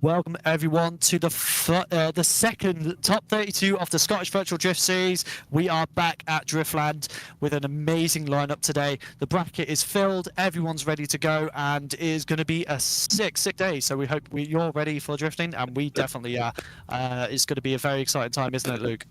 Welcome everyone to the second top 32 of the Scottish Virtual Drift Series. We are back at Driftland with an amazing lineup today. The bracket is filled, everyone's ready to go, and it is going to be a sick day. So we hope you're ready for drifting, and we definitely are. It's going to be a very exciting time, isn't it, Luke?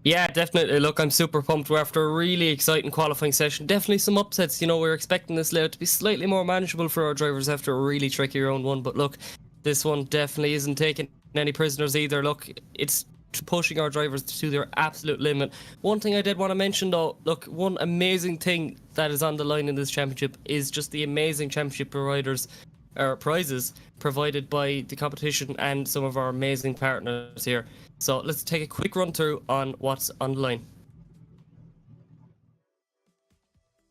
Yeah, definitely. Look, I'm super pumped. We're after a really exciting qualifying session. Definitely some upsets. You know, we're expecting this layout to be slightly more manageable for our drivers after a really tricky round one. But look, this one definitely isn't taking any prisoners either. Look, it's pushing our drivers to their absolute limit. One thing I did want to mention though, look, one amazing thing that is on the line in this championship is just the amazing championship prizes provided by the competition and some of our amazing partners here. So let's take a quick run through on what's on the line.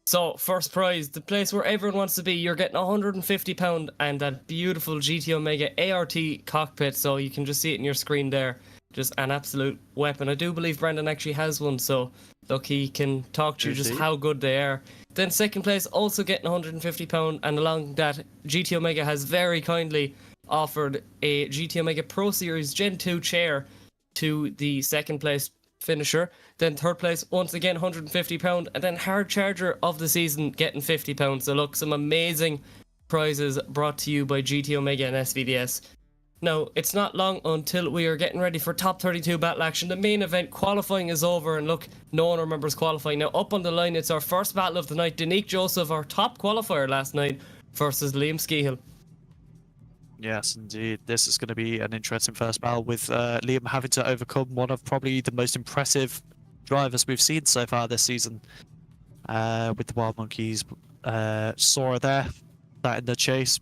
So first prize, the place where everyone wants to be. You're getting £150 and that beautiful GT Omega ART cockpit. So you can just see it in your screen there. Just an absolute weapon. I do believe Brendan actually has one. So look, he can talk to you just how good they are. Then second place, also getting £150. And along that, GT Omega has very kindly offered a GT Omega Pro Series Gen 2 chair to the second place finisher. Then third place, once again, £150. And then hard charger of the season getting £50. So look, some amazing prizes brought to you by GT Omega and SVDS. Now, it's not long until we are getting ready for top 32 battle action. The main event qualifying is over, and look, no one remembers qualifying. Now, up on the line, it's our first battle of the night. Danique Joseph, our top qualifier last night, versus Liam Skehill. Yes, indeed. This is going to be an interesting first battle with Liam having to overcome one of probably the most impressive drivers we've seen so far this season. With the Wild Monkeys, Sora there, that in the chase.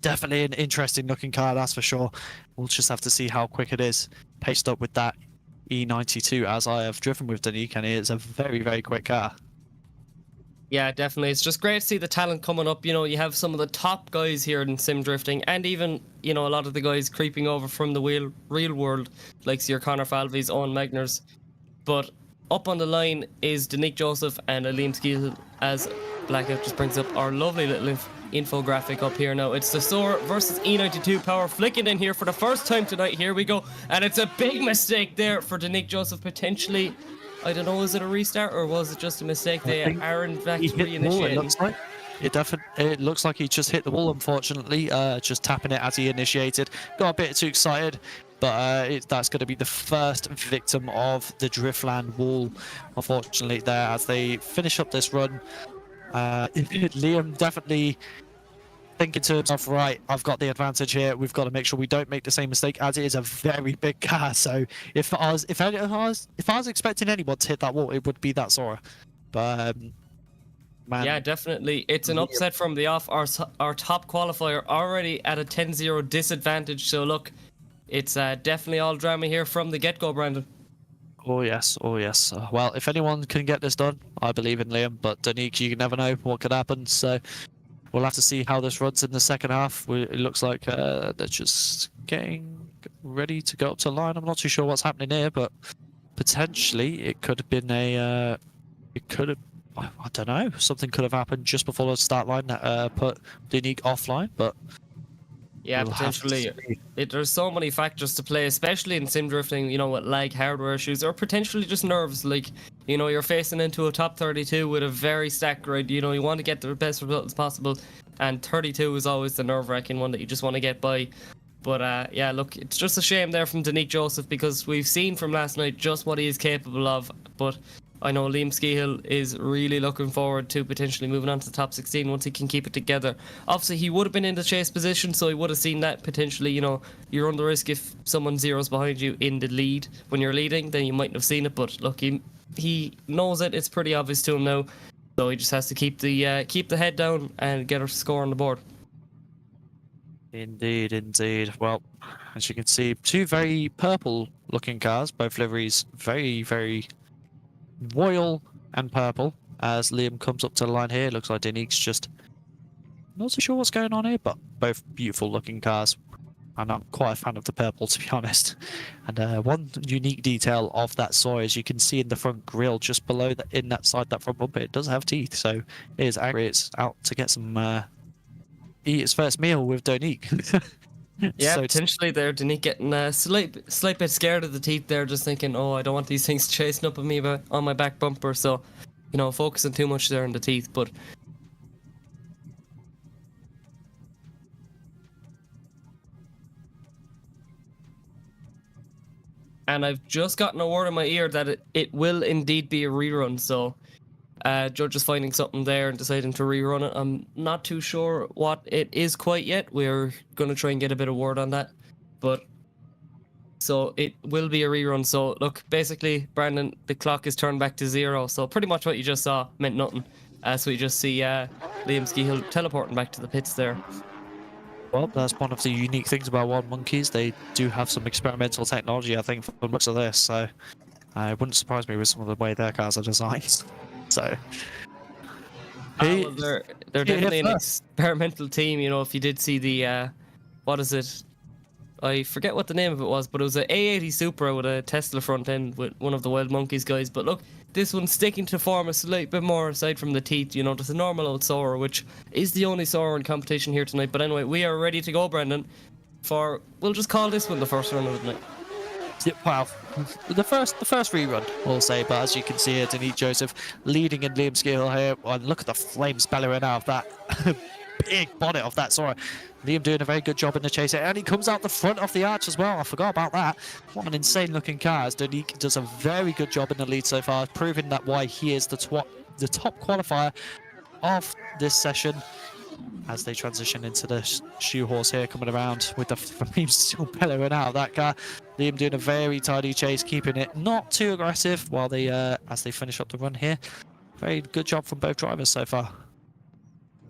Definitely an interesting looking car, that's for sure. We'll just have to see how quick it is. Paced up with that E92, as I have driven with Danique, and it is a very, very quick car. Yeah, definitely. It's just great to see the talent coming up. You know, you have some of the top guys here in sim drifting, and even, you know, a lot of the guys creeping over from the real world, like your Connor Falveys, Owen Magners. But up on the line is Danique Joseph and Liam Skehill, as Blackout just brings up our lovely little infographic up here now. It's the Sora versus E92 power flicking in here for the first time tonight. Here we go. And it's a big mistake there for Danique Joseph, potentially. I don't know, is it a restart or was it just a mistake? They are in fact reinitiating. It looks like he just hit the wall, unfortunately, just tapping it as he initiated. Got a bit too excited, but that's going to be the first victim of the Driftland wall, unfortunately, there as they finish up this run. Liam definitely thinking to himself, right, I've got the advantage here. We've got to make sure we don't make the same mistake, as it is a very big car. So if I was expecting anyone to hit that wall, it would be that Sora. But man, yeah, definitely, it's an upset from the off. Our top qualifier already at a 10-0 disadvantage. So look, it's definitely all drama here from the get-go, Brandon. Oh yes, oh yes. Well, if anyone can get this done, I believe in Liam. But Danique, you never know what could happen. So we'll have to see how this runs in the second half. It looks like they're just getting ready to go up to line. I'm not too sure what's happening here, but potentially it could have been I don't know. Something could have happened just before the start line that put Danique offline, but yeah, potentially. There's so many factors to play, especially in sim drifting, you know, with lag, hardware issues, or potentially just nerves. Like, you know, you're facing into a top 32 with a very stacked grid. You know, you want to get the best results possible, and 32 is always the nerve-wracking one that you just want to get by. But yeah, look, it's just a shame there from Danique Joseph, because we've seen from last night just what he is capable of. But I know Liam Skehill is really looking forward to potentially moving on to the top 16 once he can keep it together. Obviously, he would have been in the chase position, so he would have seen that potentially, you know, you're on the risk if someone zeroes behind you in the lead when you're leading, then you mightn't have seen it. But look, he knows it. It's pretty obvious to him now, so he just has to keep the head down and get a score on the board. Indeed, indeed. Well, as you can see, two very purple-looking cars, both liveries very, very royal and purple. As Liam comes up to the line here, looks like Danique's just not so sure what's going on here, but both beautiful looking cars, and I'm quite a fan of the purple, to be honest. And one unique detail of that Sora, as you can see in the front grille just below that, in that side, that front bumper, it does have teeth, so it is angry. It's out to get some eat its first meal with Danique. Yeah, So potentially there, Danique getting a slight bit scared of the teeth there, just thinking, oh, I don't want these things chasing up at me on my back bumper, so, you know, focusing too much there on the teeth, but... And I've just gotten a word in my ear that it will indeed be a rerun, so Judge is finding something there and deciding to rerun it. I'm not too sure what it is quite yet. We're going to try and get a bit of word on that, but... So it will be a rerun. So look, basically, Brandon, the clock is turned back to 0. So pretty much what you just saw meant nothing. So you just see Liam Skehill teleporting back to the pits there. well, that's one of the unique things about Wild Monkeys. They do have some experimental technology, I think, for much of this. So it wouldn't surprise me with some of the way their cars are designed. So Well, they're definitely an experimental team. You know, if you did see the what is it? I forget what the name of it was, but it was an A80 Supra with a Tesla front end with one of the Wild Monkeys guys. But look, this one's sticking to form a slight bit more aside from the teeth. You know, just a normal old Soarer, which is the only Soarer in competition here tonight. But anyway, we are ready to go, Brendan, for, we'll just call this one the first run of the night. Well, the first rerun, we'll say, but as you can see here, Danique Joseph leading in Liam Skehill here. And look at the flames bellowing out of that big bonnet of that Soarer. Liam doing a very good job in the chase here, and he comes out the front of the arch as well. I forgot about that. What an insane looking car. Danique does a very good job in the lead so far, proving that why he is the top qualifier of this session. As they transition into the shoe horse here, coming around with the flames still bellowing out of that car. Liam doing a very tidy chase, keeping it not too aggressive while they as they finish up the run here. Very good job from both drivers so far.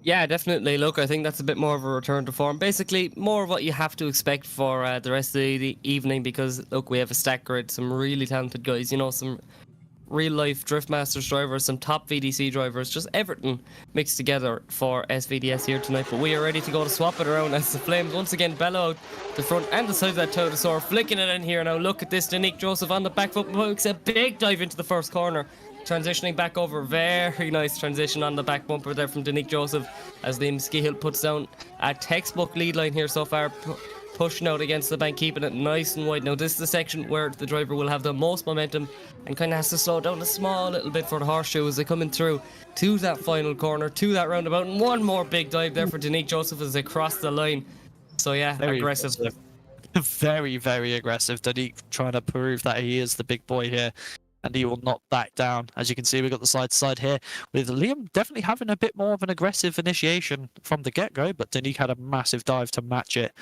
Yeah, definitely. Look, I think that's a bit more of a return to form. Basically, more of what you have to expect for the rest of the evening because, look, we have a stack grid, some really talented guys, you know, some real-life Driftmasters drivers, some top VDC drivers, just everything mixed together for SVDS here tonight. But we are ready to go to swap it around as the flames once again bellow out the front and the side of that Totosaur, flicking it in here. Now look at this, Danique Joseph on the back foot, makes a big dive into the first corner. Transitioning back over, very nice transition on the back bumper there from Danique Joseph as Liam Skehill puts down a textbook lead line here so far, pushing out against the bank, keeping it nice and wide. Now this is the section where the driver will have the most momentum and kind of has to slow down a small little bit for the horseshoe as they're coming through to that final corner, to that roundabout, and one more big dive there for Danique Joseph as they cross the line. So yeah, very aggressive. Very, very aggressive. Danique trying to prove that he is the big boy here. And he will not back down. As you can see, we've got the side to side here with Liam definitely having a bit more of an aggressive initiation from the get-go, but Danique had a massive dive to match it.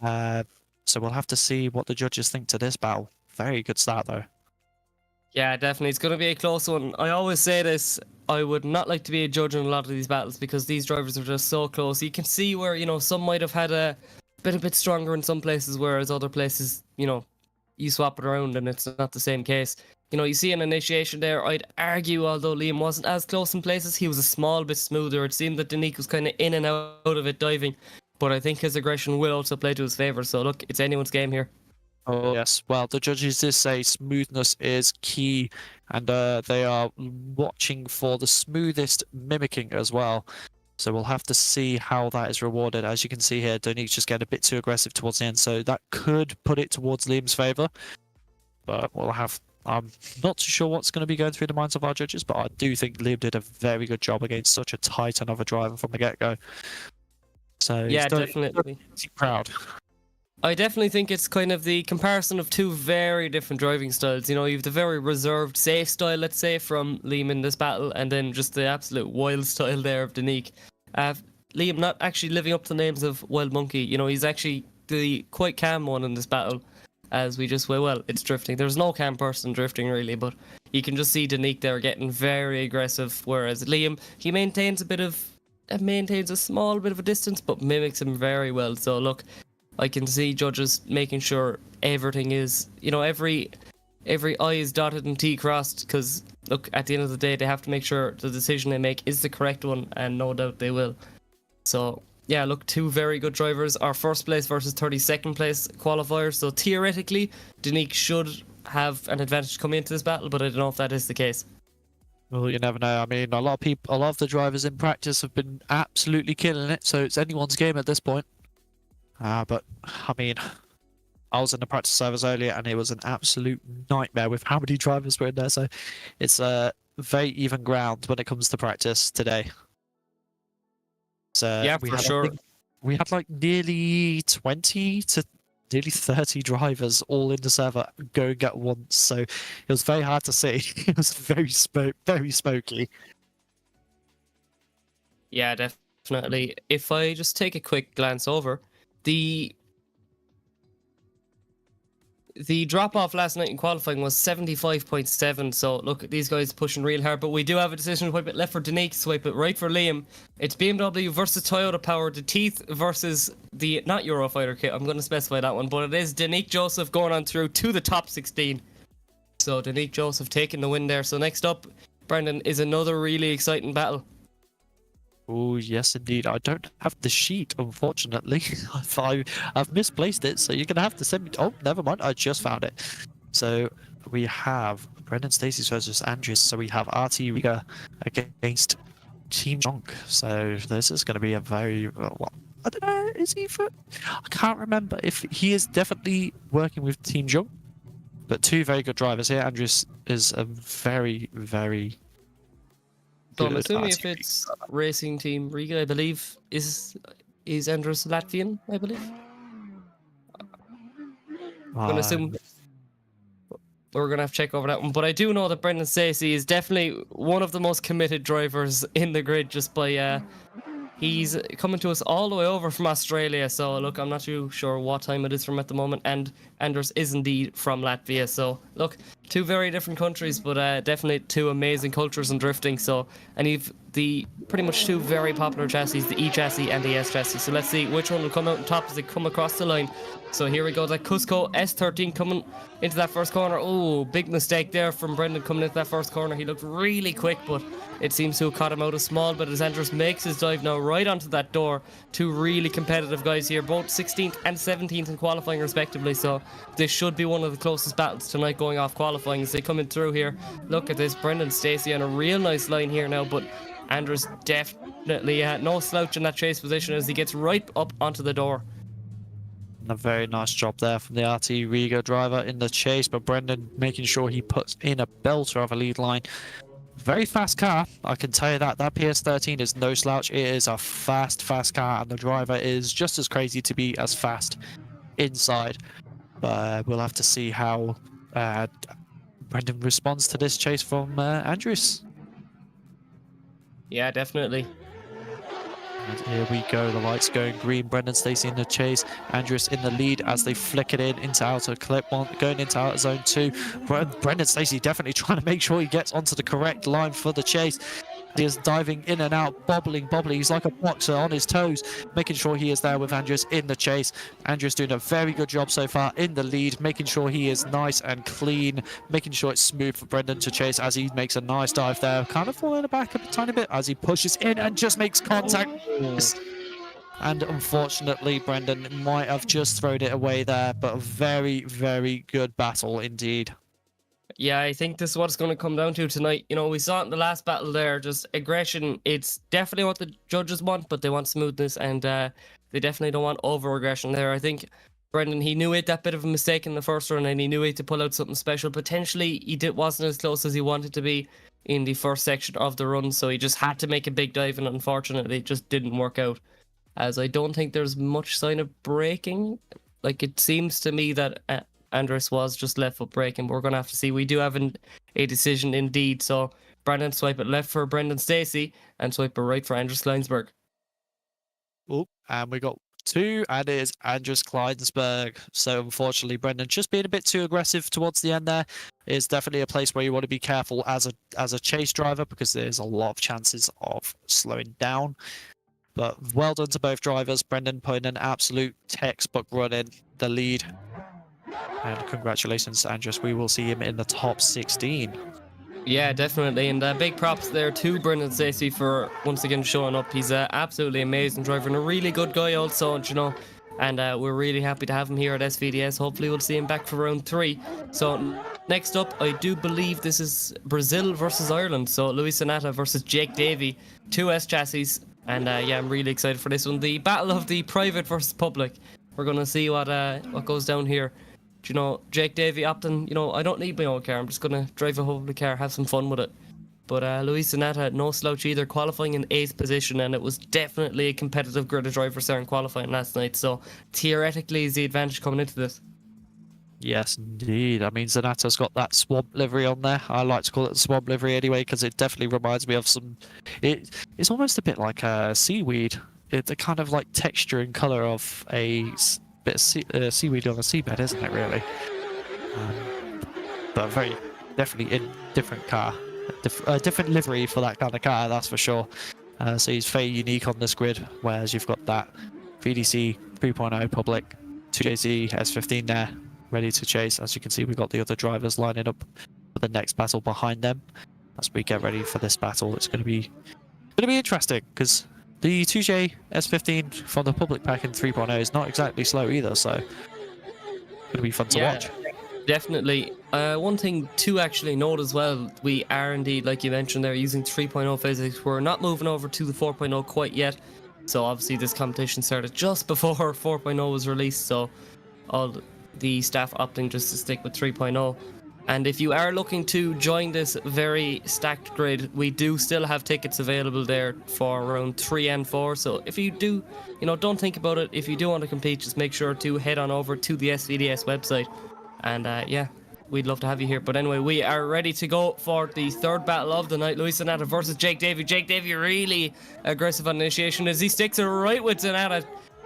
So we'll have to see what the judges think to this battle. Very good start, though. Yeah, definitely. It's going to be a close one. I always say this. I would not like to be a judge in a lot of these battles because these drivers are just so close. You can see where, you know, some might have had a bit stronger in some places, whereas other places, you know, you swap it around and it's not the same case. You know, you see an initiation there. I'd argue, although Liam wasn't as close in places, he was a small bit smoother. It seemed that Danique was kind of in and out of it diving, but I think his aggression will also play to his favour. So look, it's anyone's game here. Oh yes, well the judges did say smoothness is key, and they are watching for the smoothest mimicking as well. So we'll have to see how that is rewarded. As you can see here, Danique's just getting a bit too aggressive towards the end, so that could put it towards Liam's favour. But we'll have. I'm not too sure what's going to be going through the minds of our judges, but I do think Liam did a very good job against such a tight another driver from the get-go. So yeah, definitely proud. I definitely think it's kind of the comparison of two very different driving styles. You know, you have the very reserved, safe style, let's say, from Liam in this battle, and then just the absolute wild style there of Danique. Liam not actually living up to the names of Wild Monkey. You know, he's actually the quite calm one in this battle. As we just well, it's drifting. There's no calm person drifting really, but you can just see Danique there getting very aggressive. Whereas Liam, he maintains a small bit of a distance, but mimics him very well. So look, I can see judges making sure everything is, you know, every I is dotted and T crossed. Because look, at the end of the day, they have to make sure the decision they make is the correct one, and no doubt they will. So. Yeah, look, two very good drivers. Our first place versus 32nd place qualifiers. So theoretically, Danique should have an advantage coming into this battle, but I don't know if that is the case. Well, you never know. I mean, a lot of the drivers in practice have been absolutely killing it, so it's anyone's game at this point. But I mean, I was in the practice servers earlier, and it was an absolute nightmare with how many drivers were in there. So it's a very even ground when it comes to practice today. So Yeah, for sure. We had like nearly 20 to nearly 30 drivers all in the server going at once. So it was very hard to see. It was very smoky. Yeah, definitely. If I just take a quick glance over, the drop off last night in qualifying was 75.7. So look, these guys pushing real hard. But we do have a decision: swipe it left for Danique, swipe it right for Liam. It's BMW versus Toyota Power, the Teeth versus the not Eurofighter kit. I'm going to specify that one, but it is Danique Joseph going on through to the top 16. So Danique Joseph taking the win there. So next up, Brendan, is another really exciting battle. Oh, yes, indeed. I don't have the sheet, unfortunately. I've misplaced it, so you're going to have to send me... Oh, never mind. I just found it. So we have Brendan Stasis versus Andrews. So we have RT Riga against Team Junk. So this is going to be a very... Well, I don't know. Is he for... I can't remember if he is definitely working with Team Junk. But two very good drivers here. Andrews is a very, very... So I'm assuming if it's Racing Team Riga, I believe, is Andrews Latvian, I believe? I'm going to assume we're going to have to check over that one. But I do know that Brendan Stacey is definitely one of the most committed drivers in the grid, just by... he's coming to us all the way over from Australia. So look, I'm not too sure what time it is from at the moment. And Andrews is indeed from Latvia. So look, two very different countries, but definitely two amazing cultures in drifting. So, and you've the pretty much two very popular chassis, the E chassis and the S chassis. So let's see which one will come out on top as they come across the line. So here we go, that Cusco S13 coming into that first corner. Oh, big mistake there from Brendan coming into that first corner. He looked really quick, but it seems to have caught him out a small bit as Andrews makes his dive now right onto that door. Two really competitive guys here, both 16th and 17th in qualifying respectively. So this should be one of the closest battles tonight going off qualifying as they come in through here. Look at this, Brendan Stacey on a real nice line here now, but Andrews definitely no slouch in that chase position as he gets right up onto the door. And a very nice job there from the RT Riga driver in the chase, but Brendan making sure he puts in a belter of a lead line. Very fast car, I can tell you that. That PS13 is no slouch. It is a fast car, and the driver is just as crazy to be as fast inside. But we'll have to see how Brendan responds to this chase from Andrews. Yeah, definitely. And here we go, the lights going green. Brendan Stacey in the chase, Andrews in the lead as they flick it in into outer clip one, going into outer zone 2. Brendan Stacey definitely trying to make sure he gets onto the correct line for the chase. He is diving in and out, bobbling. He's like a boxer on his toes, making sure he is there with Andrews in the chase. Andrews doing a very good job so far in the lead, making sure he is nice and clean, making sure it's smooth for Brendan to chase as he makes a nice dive there. Kind of falling back a tiny bit as he pushes in and just makes contact. And unfortunately, Brendan might have just thrown it away there, but a very, very good battle indeed. Yeah, I think this is what it's going to come down to tonight. You know, we saw it in the last battle there, just aggression. It's definitely what the judges want, but they want smoothness, and they definitely don't want over-aggression there. I think Brendan, he knew it, that bit of a mistake in the first run, and he knew it to pull out something special. Potentially, wasn't as close as he wanted to be in the first section of the run, so he just had to make a big dive, and unfortunately, it just didn't work out. As I don't think there's much sign of braking. Like, it seems to me that... Andrews was just left foot braking, but we're going to have to see. We do have a decision indeed. So Brandon, swipe it left for Brendan Stacey and swipe it right for Andrews Kleinburg. Oh, and we got two, and it is Andrews Kleinburg. So unfortunately, Brendan just being a bit too aggressive towards the end there is definitely a place where you want to be careful as a chase driver, because there's a lot of chances of slowing down. But well done to both drivers. Brendan putting an absolute textbook run in the lead. And congratulations to Andrews. We will see him in the top 16. Yeah, definitely. And big props there to Brendan Stacey for once again showing up. He's an absolutely amazing driver and a really good guy also, you know. And we're really happy to have him here at SVDS. Hopefully we'll see him back for round 3. So next up, I do believe this is Brazil versus Ireland. So Luis Sonata versus Jake Davy. 2 S chassis. And yeah, I'm really excited for this one. The battle of the private versus public. We're gonna see what goes down here. Do you know, Jake Davy opting, you know, I don't need my own car. I'm just gonna drive a public car, have some fun with it. But Luis Sonata, no slouch either, qualifying in 8th position, and it was definitely a competitive grid of drivers there in qualifying last night. So theoretically, is the advantage coming into this? Yes, indeed. I mean, Sonata's got that swamp livery on there. I like to call it the swamp livery anyway, because it definitely reminds me of some... It's almost a bit like seaweed. It's a kind of like texture and colour of a bit of seaweed on a seabed, isn't it, really? But very definitely in different car. Different livery for that kind of car, that's for sure. So he's very unique on this grid, whereas you've got that VDC 3.0 public, 2JZ S15 there, ready to chase. As you can see, we've got the other drivers lining up for the next battle behind them. As we get ready for this battle, it's going to be interesting, because the 2J S15 from the public pack in 3.0 is not exactly slow either, so it's going to be fun to watch. Definitely. One thing to actually note as well, we are indeed, like you mentioned there, using 3.0 physics. We're not moving over to the 4.0 quite yet. So obviously this competition started just before 4.0 was released, so all the staff opting just to stick with 3.0. And if you are looking to join this very stacked grid, we do still have tickets available there for around 3 and 4. So if you do, you know, don't think about it. If you do want to compete, just make sure to head on over to the SVDS website. And yeah, we'd love to have you here. But anyway, we are ready to go for the 3rd battle of the night. Luis Sonata versus Jake Davy. Jake Davy really aggressive on initiation as he sticks it right with Sonata.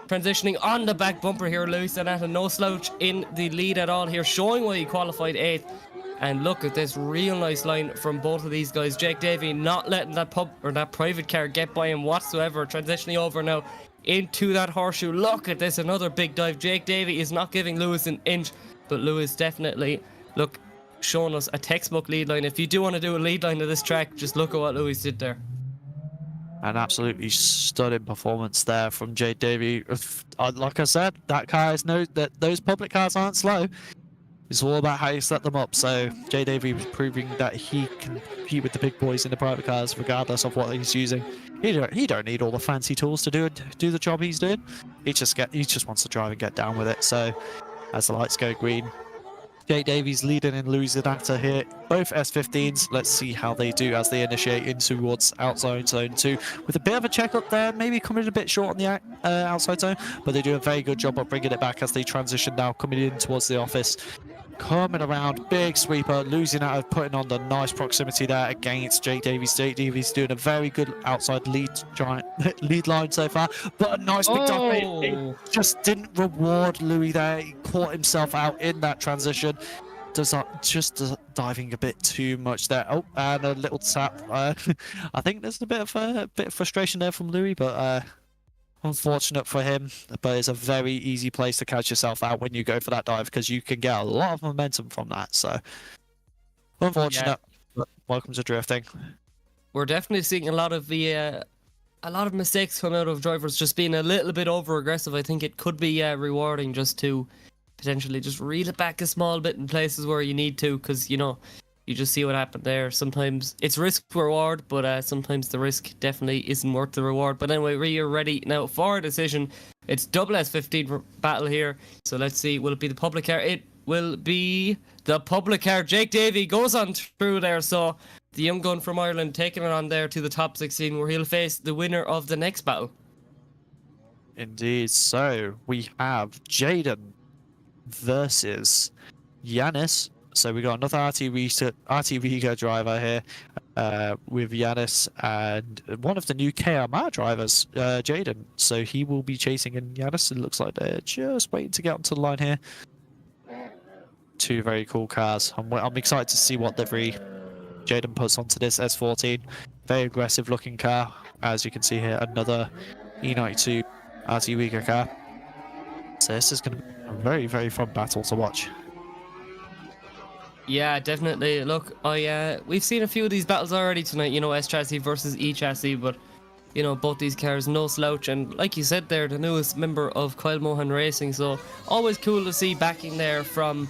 Transitioning on the back bumper here. Luis Sonata, no slouch in the lead at all here, showing why he qualified 8th. And look at this real nice line from both of these guys. Jake Davy not letting that that private car get by him whatsoever. Transitioning over now into that horseshoe. Look at this, another big dive. Jake Davy is not giving Lewis an inch. But Lewis definitely, look, showing us a textbook lead line. If you do want to do a lead line to this track, just look at what Lewis did there. An absolutely stunning performance there from Jade Davy. Like I said, that car is those public cars aren't slow. It's all about how you set them up. So Jade Davy was proving that he can compete with the big boys in the private cars, regardless of what he's using. He don't need all the fancy tools to do the job he's doing. He just wants to drive and get down with it. So as the lights go green, Jake Davies leading in Luis Sonata here. Both S15s. Let's see how they do as they initiate in towards outside zone 2. With a bit of a check up there, maybe coming a bit short on the outside zone, but they do a very good job of bringing it back as they transition now, coming in towards the office. Coming around, big sweeper, losing out of putting on the nice proximity there against Jake Davies. Jake Davies doing a very good outside lead line so far, but a nice big dive. It just didn't reward Louis there. He caught himself out in that transition. Just diving a bit too much there. Oh, and a little tap. I think there's a bit of frustration there from Louis, but unfortunate for him. But it's a very easy place to catch yourself out when you go for that dive, because you can get a lot of momentum from that. So unfortunate. But welcome to drifting. We're definitely seeing a lot of mistakes come out of drivers just being a little bit over aggressive. I think it could be rewarding just to potentially just reel it back a small bit in places where you need to, because you know, you just see what happened there. Sometimes it's risk reward, but sometimes the risk definitely isn't worth the reward. But anyway, we are ready now for a decision. It's double S15 battle here. So let's see, will it be the public car? It will be the public car. Jake Davy goes on through there. So the young gun from Ireland taking it on there to the top 16, where he'll face the winner of the next battle. Indeed. So we have Jaden versus Yanis. So we got another RTV driver here with Yanis, and one of the new KMR drivers, Jaden. So he will be chasing in Yanis. It looks like they're just waiting to get onto the line here. Two very cool cars. I'm excited to see what livery Jaden puts onto this S14. Very aggressive looking car. As you can see here, another E92 RTV car. So this is going to be a very, very fun battle to watch. Yeah, definitely. Look, we've seen a few of these battles already tonight, you know, S chassis versus E chassis, but you know, both these cars no slouch, and like you said, they're the newest member of Kyle Mohan Racing, so always cool to see backing there from,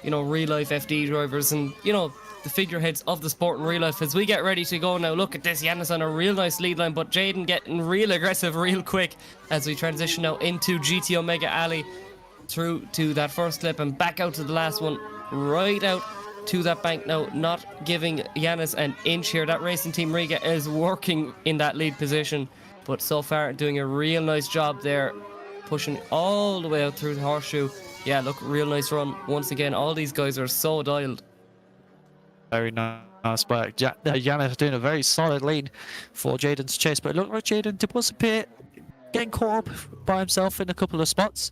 you know, real life FD drivers. And you know, the figureheads of the sport in real life as we get ready to go now. Look at this, Yanis on a real nice lead line, but Jaden getting real aggressive real quick as we transition now into GT Omega Alley, through to that first clip and back out to the last one, right out to that bank now, not giving Yanis an inch here. That Racing Team Riga is working in that lead position, but so far doing a real nice job there, pushing all the way out through the horseshoe. Yeah, look, real nice run once again. All these guys are so dialed. Very nice work. Yanis doing a very solid lead for Jaden's chase, but it looked like Jaden was a bit getting caught up by himself in a couple of spots,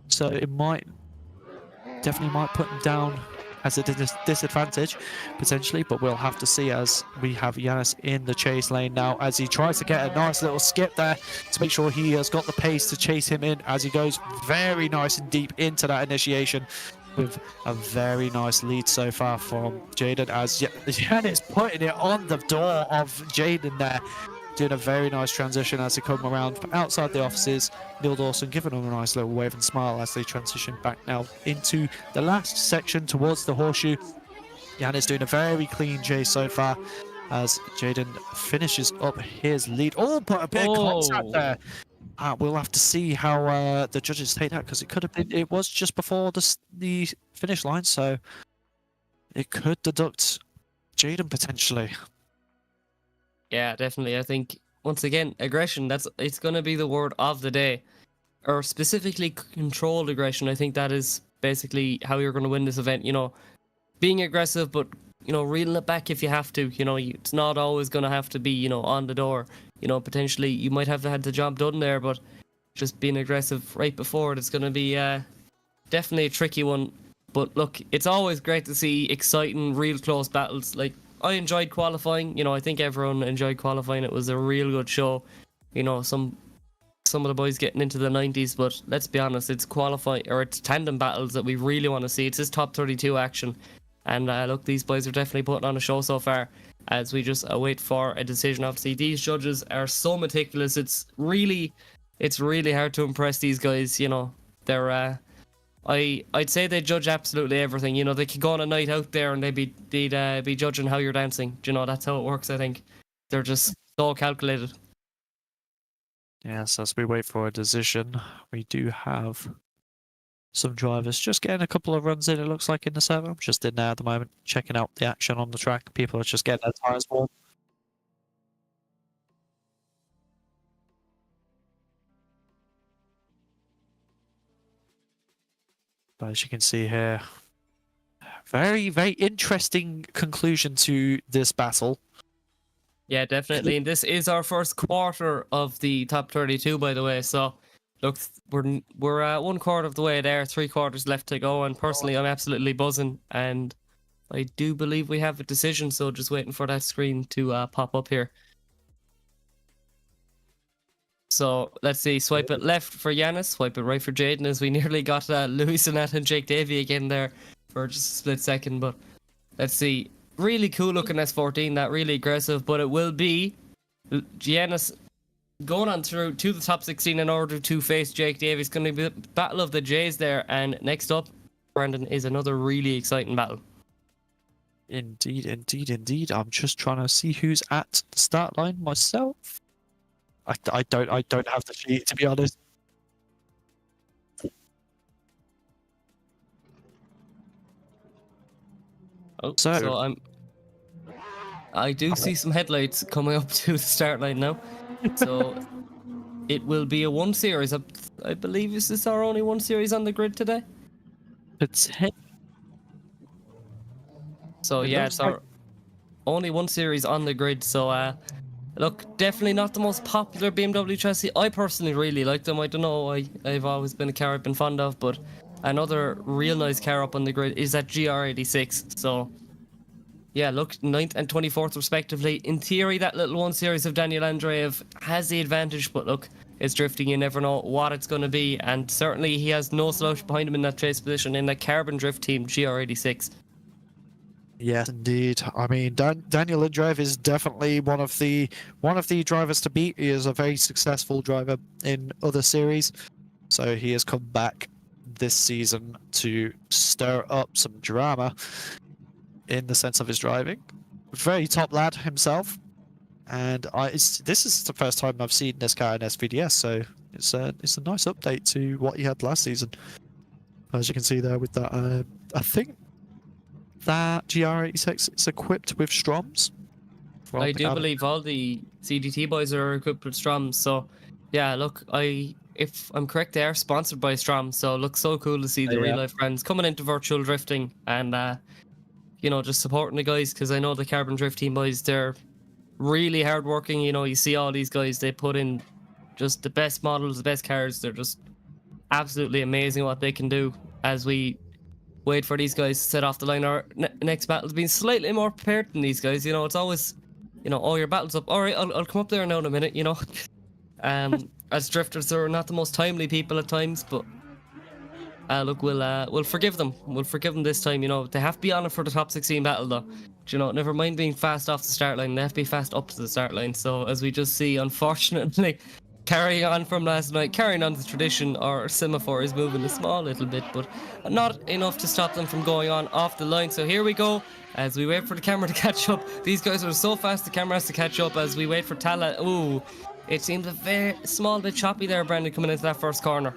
so it definitely might put him down as a disadvantage potentially, but we'll have to see as we have Yanis in the chase lane now as he tries to get a nice little skip there to make sure he has got the pace to chase him in as he goes very nice and deep into that initiation with a very nice lead so far from Jaden as Yanis putting it on the door of Jaden there, doing a very nice transition as they come around from outside the offices. Neil Dawson giving them a nice little wave and smile as they transition back now into the last section towards the horseshoe. Yanis doing a very clean chase so far as Jaden finishes up his lead. Oh, but a bit of contact there. We'll have to see how the judges take that, because it was just before the finish line, so it could deduct Jaden potentially. Yeah, definitely. I think once again, aggression, it's going to be the word of the day, or specifically controlled aggression. I think that is basically how you're going to win this event, you know, being aggressive, but, you know, reeling it back if you have to. You know, it's not always going to have to be, you know, on the door. You know, potentially you might have had the job done there, but just being aggressive right before it's going to be definitely a tricky one. But look, it's always great to see exciting, real close battles. Like, I enjoyed qualifying. You know, I think everyone enjoyed qualifying. It was a real good show. You know, some of the boys getting into the 90s, but let's be honest, it's qualifying, or it's tandem battles that we really want to see. It's this top 32 action. And look, these boys are definitely putting on a show so far as we just await for a decision. Obviously, these judges are so meticulous. It's really hard to impress these guys. You know, they're I'd say they judge absolutely everything. You know, they could go on a night out there and they'd be judging how you're dancing. Do you know, that's how it works. I think they're just so calculated. Yes, as we wait for a decision, we do have some drivers just getting a couple of runs in, it looks like, in the server. I'm just in there at the moment, checking out the action on the track. People are just getting their tires warm. But as you can see here, very, very interesting conclusion to this battle. Yeah, definitely. And this is our first quarter of the top 32, by the way. So, look, we're 1 quarter of the way there, 3 quarters left to go. And personally, I'm absolutely buzzing. And I do believe we have a decision. So, just waiting for that screen to pop up here. So, let's see. Swipe it left for Yanis, swipe it right for Jaden, as we nearly got Louis Sonata and Jake Davy again there for just a split second. But let's see. Really cool looking S14, that really aggressive, but it will be Yanis going on through to the top 16 in order to face Jake Davy. It's going to be the battle of the Jays there, and next up, Brandon, is another really exciting battle. Indeed, indeed, indeed. I'm just trying to see who's at the start line myself. I don't have the sheet, to be honest. Oh, so I do see some headlights coming up to the start line now. So it will be a 1 series. I believe is this our only 1 series on the grid today? So yeah, it's our only 1 series on the grid. So look, definitely not the most popular BMW chassis. I personally really like them. I don't know, I've always been a car I've been fond of, but another real nice car up on the grid is that GR86. So yeah, look, 9th and 24th respectively. In theory, that little 1 series of Daniel Andrev has the advantage, but look, it's drifting. You never know what it's going to be, and certainly he has no slouch behind him in that chase position in that carbon drift team GR86. Yes, indeed. I mean, Daniel Andrev is definitely one of the drivers to beat. He is a very successful driver in other series, so he has come back this season to stir up some drama in the sense of his driving. Very top lad himself. And this is the first time I've seen this guy in SVDS, so it's a nice update to what he had last season. As you can see there with that, I think that GR86 is equipped with Stroms. I do believe all the CDT boys are equipped with Stroms, so yeah, look, if I'm correct, they are sponsored by Strom, so it looks so cool to see the real life friends coming into virtual drifting and you know, just supporting the guys, because I know the Carbon Drift team boys, they're really hard working. You know, you see all these guys, they put in just the best models, the best cars. They're just absolutely amazing what they can do as we wait for these guys to set off the line. Our next battle's been slightly more prepared than these guys. You know, it's always, you know, oh, your battle's up. All right, I'll come up there now in a minute, you know. As drifters, they're not the most timely people at times, but look, we'll forgive them. We'll forgive them this time. You know, they have to be on it for the top 16 battle, though. Do you know, never mind being fast off the start line. They have to be fast up to the start line. So as we just see, unfortunately, carrying on from last night, carrying on the tradition, our semaphore is moving a small little bit, but not enough to stop them from going on off the line. So here we go, as we wait for the camera to catch up. These guys are so fast, the camera has to catch up as we wait for Tala. Ooh, it seems a very small bit choppy there, Brandon, coming into that first corner.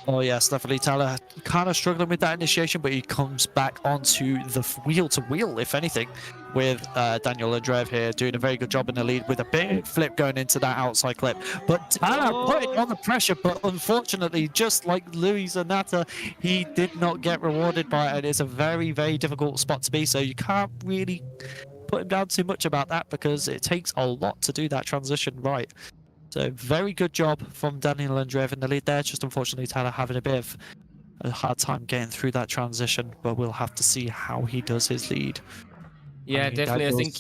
Oh yes, definitely. Tala kind of struggling with that initiation, but he comes back onto the wheel-to-wheel, if anything, with Daniel Andrev here doing a very good job in the lead with a big flip going into that outside clip. But Tala putting on the pressure, but unfortunately, just like Sonata, he did not get rewarded by it. It's a very, very difficult spot to be, so you can't really put him down too much about that because it takes a lot to do that transition right. So very good job from Daniel Andrev in the lead there. Just unfortunately, Tala having a bit of a hard time getting through that transition, but we'll have to see how he does his lead. Yeah, definitely. I think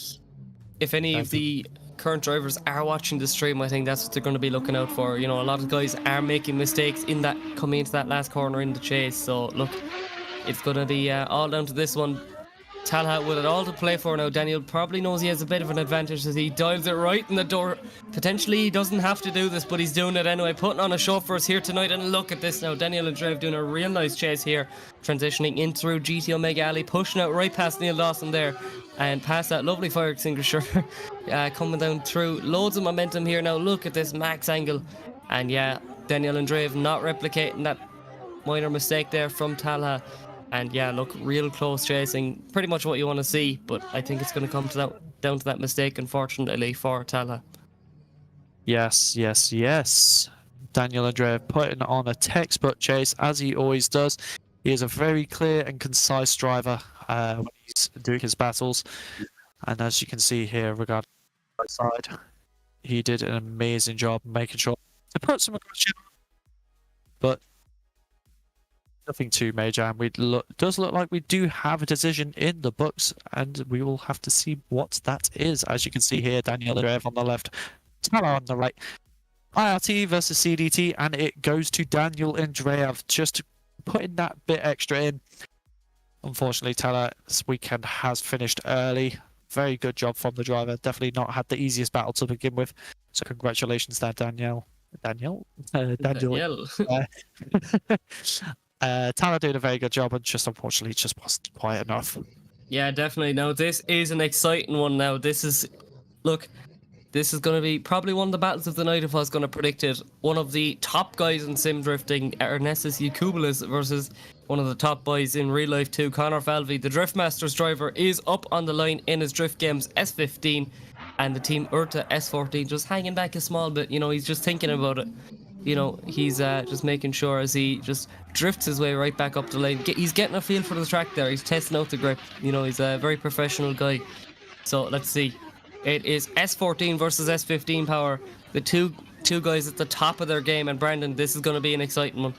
if any of the current drivers are watching the stream, I think that's what they're going to be looking out for. You know, a lot of guys are making mistakes in that coming into that last corner in the chase. So look, it's going to be all down to this one. Tala with it all to play for now. Daniel probably knows he has a bit of an advantage as he dials it right in the door. Potentially he doesn't have to do this, but he's doing it anyway, putting on a show for us here tonight. And look at this now, Daniel Andrev doing a real nice chase here, transitioning in through GT Omega Alley, pushing out right past Neil Dawson there and past that lovely fire extinguisher. Coming down through, loads of momentum here now. Look at this max angle, and yeah, Daniel Andrev not replicating that minor mistake there from Tala. And yeah, look, real close chasing, pretty much what you want to see, but I think it's going to come to that, down to that mistake, unfortunately, for Tala. Yes, yes, yes. Daniel Andrev putting on a textbook chase, as he always does. He is a very clear and concise driver when he's doing his battles. And as you can see here, regarding the side, he did an amazing job making sure to put some aggression, but nothing too major, and does look like we do have a decision in the books, and we will have to see what that is. As you can see here, Daniel Andrev on the left, Tala on the right. IRT versus CDT, and it goes to Daniel Andrev, just putting that bit extra in. Unfortunately, Tala this weekend has finished early. Very good job from the driver. Definitely not had the easiest battle to begin with. So congratulations there, Daniel. Daniel. Tala doing a very good job, and just unfortunately just wasn't quite enough. Yeah, definitely. Now this is an exciting one. Now this is, look, this is going to be probably one of the battles of the night if I was going to predict it. One of the top guys in sim drifting, Ernestus Yakubulis, versus one of the top boys in real life too, Connor Falvey. The Driftmasters driver is up on the line in his Drift Games S15, and the Team Urta S14 just hanging back a small bit. You know, he's just thinking about it. You know, he's just making sure as he just drifts his way right back up the lane. He's getting a feel for the track there. He's testing out the grip. You know, he's a very professional guy. So let's see. It is S14 versus S15 power. The two guys at the top of their game. And Brandon, this is going to be an exciting one.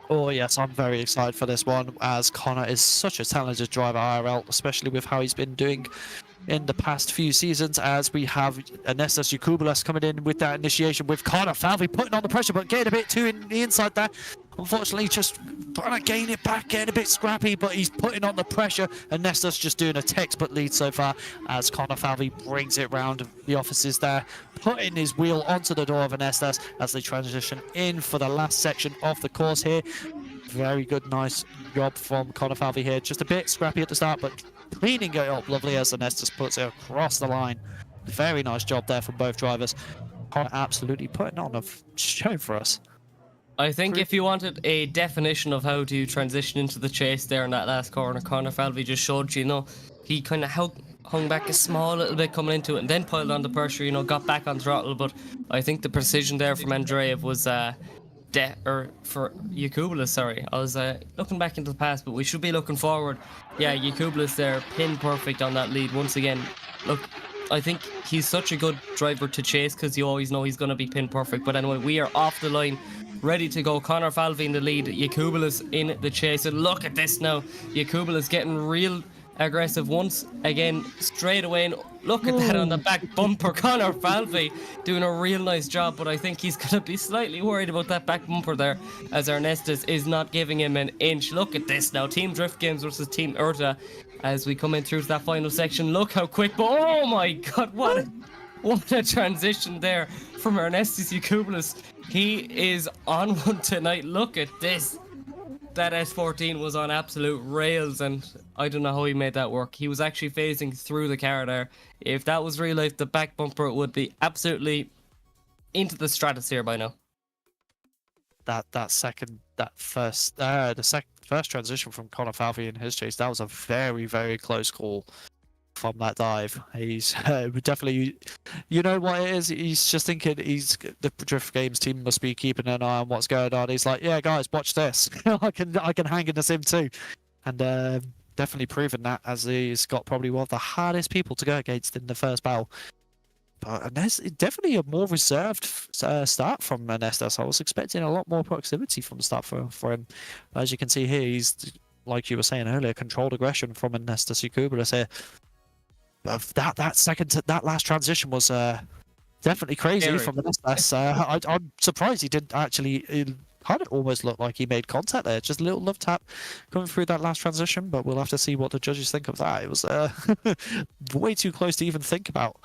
Oh yes, I'm very excited for this one, as Connor is such a talented driver IRL, especially with how he's been doing in the past few seasons, as we have Ernestus Yakubulis coming in with that initiation with Connor Falvey putting on the pressure, but getting a bit too in the inside there. Unfortunately, just trying to gain it back, getting a bit scrappy, but he's putting on the pressure. Ernestus just doing a textbook lead so far, as Connor Falvey brings it round the offices there, putting his wheel onto the door of Ernestus as they transition in for the last section of the course here. Very good, nice job from Connor Falvey here. Just a bit scrappy at the start, but cleaning it up lovely as Anestas puts it across the line. Very nice job there from both drivers. Connor absolutely putting on a show for us. I think if you wanted a definition of how to transition into the chase there in that last corner, Conor Falvey just showed you, he kind of hung back a small little bit coming into it and then piled on the pressure, got back on throttle. But I think the precision there from Andrev was for Yakubulis, sorry. I was looking back into the past, but we should be looking forward. Yeah, Yakubulis there, pin perfect on that lead once again. Look, I think he's such a good driver to chase because you always know he's going to be pin perfect. But anyway, we are off the line, ready to go. Conor Falvey in the lead, Yakubulis in the chase. And look at this now. Yakubulis getting real aggressive once again, straight away. And look at that on the back bumper. Conor Falvey doing a real nice job, but I think he's going to be slightly worried about that back bumper there as Ernestus is not giving him an inch. Look at this now. Team Drift Games versus Team Urta as we come in through to that final section. Look how quick, but oh my god, what a transition there from Ernestus Yakubulis. He is on one tonight. Look at this. That S14 was on absolute rails, and I don't know how he made that work. He was actually phasing through the car there. If that was real life, the back bumper would be absolutely into the stratosphere by now. First transition from Conor Falvey in his chase, that was a very, very close call from that dive. He's definitely, you know what it is, he's just thinking the Drift Games team must be keeping an eye on what's going on. He's like, yeah guys, watch this. I can hang in the sim too. And definitely proven that, as he's got probably one of the hardest people to go against in the first battle. But there's definitely a more reserved start from Anestas. I was expecting a lot more proximity from the start for him. But as you can see here, he's, like you were saying earlier, controlled aggression from Anestas Yakubulis here. But that last transition was definitely crazy from Anestas. I'm surprised he didn't actually. It kind of almost looked like he made contact there. Just a little love tap coming through that last transition. But we'll have to see what the judges think of that. It was way too close to even think about.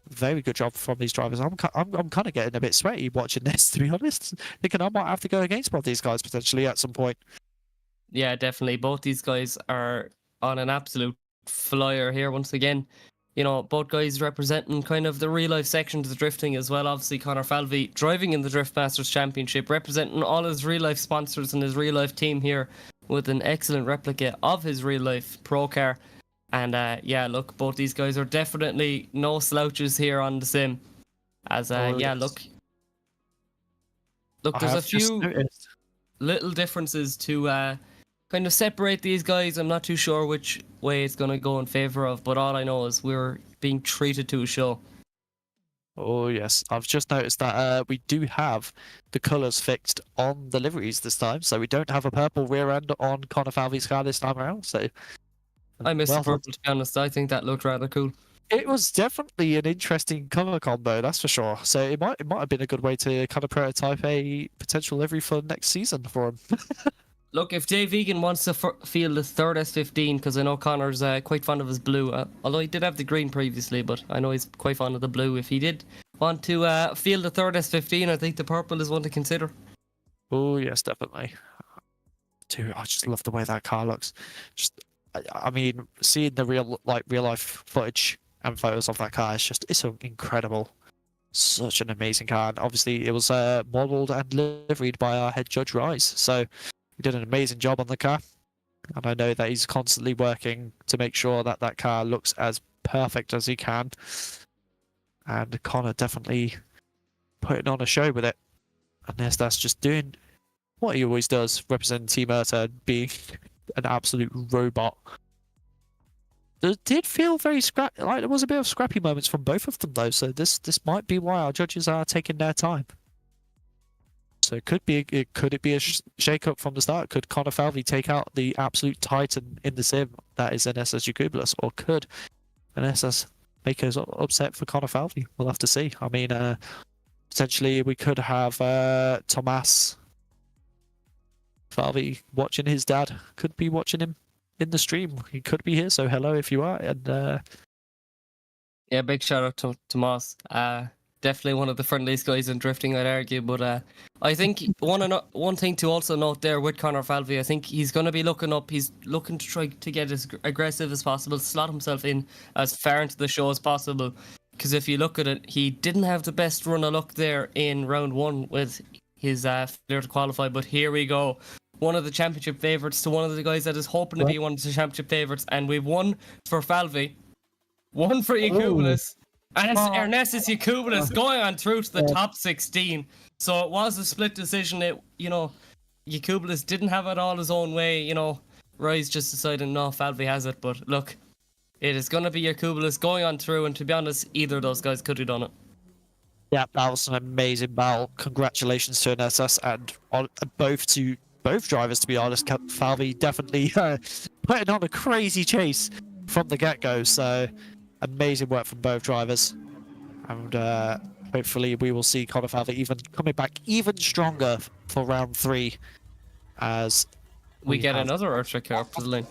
Very good job from these drivers. I'm kind of getting a bit sweaty watching this, to be honest. Thinking I might have to go against one of these guys potentially at some point. Yeah, definitely. Both these guys are on an absolute flyer here once again. Both guys representing kind of the real life section to the drifting as well. Obviously, Conor Falvey driving in the Drift Masters Championship, representing all his real life sponsors and his real life team here with an excellent replica of his real life pro car. And yeah, look, both these guys are definitely no slouches here on the sim. As yeah, look, there's a few little differences to kind of separate these guys. I'm not too sure which way it's going to go in favor of, but all I know is we're being treated to a show. Oh yes, I've just noticed that we do have the colours fixed on the liveries this time, so we don't have a purple rear end on Conor Falvey's car this time around. So I missed the purple, to be honest. I think that looked rather cool. It was definitely an interesting colour combo, that's for sure. So it might have been a good way to kind of prototype a potential livery for next season for him. Look, if Dave Egan wants to field the third S15, because I know Connor's quite fond of his blue, although he did have the green previously, but I know he's quite fond of the blue. If he did want to field the third S15, I think the purple is one to consider. Oh yes, definitely. Dude, I just love the way that car looks. I mean, seeing the real life footage and photos of that car is it's so incredible. Such an amazing car. And obviously, it was modelled and liveried by our head judge RYZE. So he did an amazing job on the car. And I know that he's constantly working to make sure that that car looks as perfect as he can. And Conor definitely putting on a show with it. And that's just doing what he always does, representing Team Urta, being an absolute robot. It did feel very scrappy. Like there was a bit of scrappy moments from both of them, though. So this might be why our judges are taking their time. So could it be a shake-up from the start? Could Conor Falvey take out the absolute titan in the sim that is Anestas Yakubulis, or could Anestas make us upset for Conor Falvey? We'll have to see. I mean, potentially we could have Tomas Falvey watching his dad. Could be watching him in the stream. He could be here, so hello if you are. And yeah, big shout out to Tomas. definitely one of the friendliest guys in drifting, I'd argue. But I think one thing to also note there with Conor Falvey, I think he's going to be looking up. He's looking to try to get as aggressive as possible, slot himself in as far into the show as possible. Because if you look at it, he didn't have the best run of luck there in round 1 with his failure to qualify. But here we go. One of the championship favourites to one of the guys that is hoping to be one of the championship favourites. And we've won for Falvey, one for Yakubulis, and it's Ernestus Yakubulis going on through to the top 16. So it was a split decision. Yakubulis didn't have it all his own way. RYZE just decided, no, Falvey has it. But look, it is going to be Yakubulis going on through. And to be honest, either of those guys could have done it. Yeah, that was an amazing battle. Congratulations to Ernestus and both drivers, to be honest. Falvey definitely putting on a crazy chase from the get-go, so amazing work from both drivers. And hopefully we will see Conor Falvey coming back even stronger for round 3 as we get another Earthshake car up to the lane.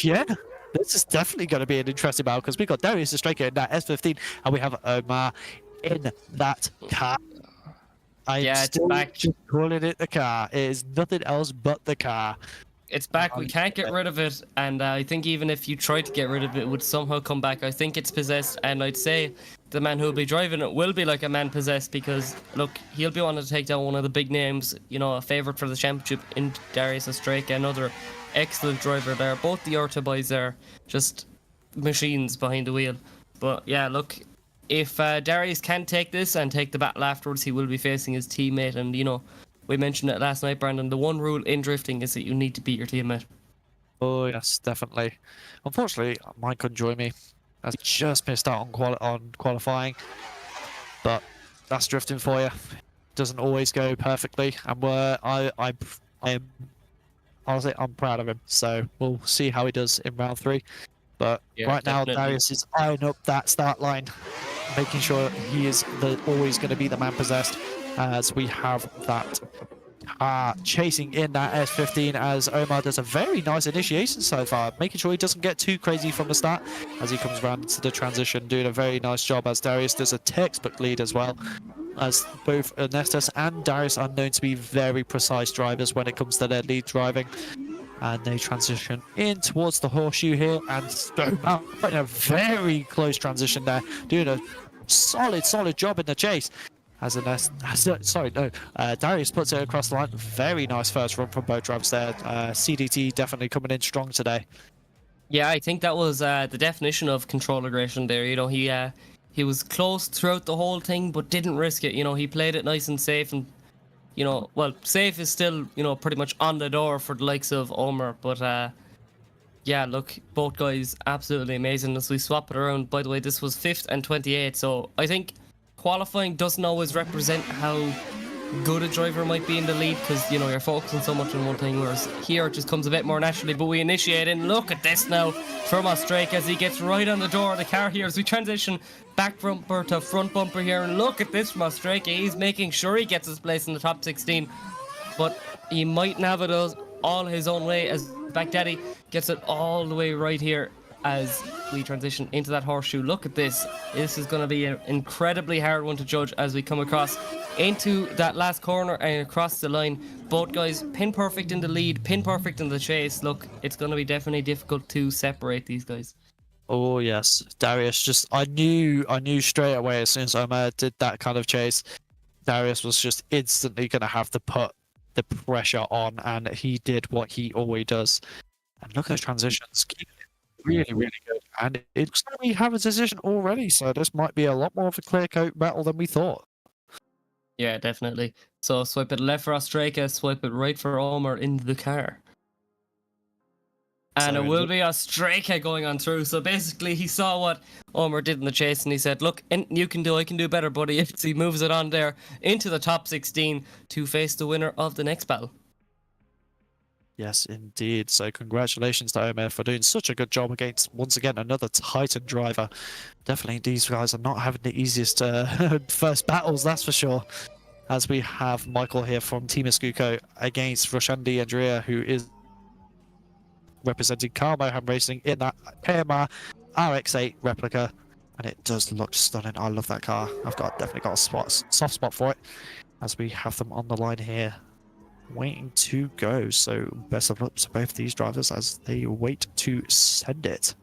Yeah, this is definitely going to be an interesting battle because we've got Darius the Striker in that S15 and we have Omar in that car. I'm still just calling it the car. It is nothing else but the car. It's back. We can't get rid of it. And I think even if you tried to get rid of it, it would somehow come back. I think it's possessed. And I'd say the man who will be driving it will be like a man possessed because, look, he'll be wanting to take down one of the big names, a favourite for the championship in Darius Ostrake, another excellent driver there. Both the Orta boys are just machines behind the wheel. But yeah, look, if Darius can take this and take the battle afterwards, he will be facing his teammate. And, we mentioned it last night, Brandon. The one rule in drifting is that you need to beat your teammate. Oh, yes, definitely. Unfortunately, Mike couldn't join me as he just missed out on qualifying. But that's drifting for you. Doesn't always go perfectly. And honestly, I'm proud of him. So we'll see how he does in round 3. But right now, Darius is eyeing up that start line, making sure he is always going to be the man possessed. As we have that chasing in that S15 as Omar does a very nice initiation so far, making sure he doesn't get too crazy from the start as he comes around into the transition, doing a very nice job as Darius does a textbook lead as well, as both Ernestus and Darius are known to be very precise drivers when it comes to their lead driving. And they transition in towards the horseshoe here, and Omar in a very close transition there, doing a solid job in the chase. Darius puts it across the line. Very nice first run from both drivers there. CDT definitely coming in strong today. Yeah, I think that was the definition of control aggression there. He was close throughout the whole thing, but didn't risk it. He played it nice and safe, and safe is still pretty much on the door for the likes of Omar. But yeah, look, both guys absolutely amazing as we swap it around. By the way, this was 5th and 28, so I think qualifying doesn't always represent how good a driver might be in the lead because you're focusing so much on one thing, whereas here it just comes a bit more naturally. But we initiate and look at this now from Ostrake as he gets right on the door of the car here as we transition back bumper to front bumper here, and look at this from Ostrake. He's making sure he gets his place in the top 16, but he might have it all his own way as Baghdadi gets it all the way right here as we transition into that horseshoe. Look at this. This is going to be an incredibly hard one to judge as we come across into that last corner and across the line. Both guys pin perfect in the lead, pin perfect in the chase. Look, it's going to be definitely difficult to separate these guys. Oh yes, Darius I knew straight away as soon as Omar did that kind of chase, Darius was just instantly going to have to put the pressure on, and he did what he always does. And look at those transitions. Really good, and it looks like we have a decision already, so this might be a lot more of a clear-cut battle than we thought. Yeah, definitely. So swipe it left for Ostraka, swipe it right for Omar in the car. And it will be Ostraka going on through. So basically he saw what Omar did in the chase and he said, look, I can do better, buddy. He moves it on there into the top 16 to face the winner of the next battle. Yes, indeed. So congratulations to Omar for doing such a good job against, once again, another Titan driver. Definitely these guys are not having the easiest first battles, that's for sure. As we have Michael here from Team Escuco against Roshandi Andrea, who is representing Motorsport Racing in that KMR RX-8 replica and it does look stunning. I love that car. Definitely got a soft spot for it, as we have them on the line here, waiting to go. So best of luck to both these drivers as they wait to send it.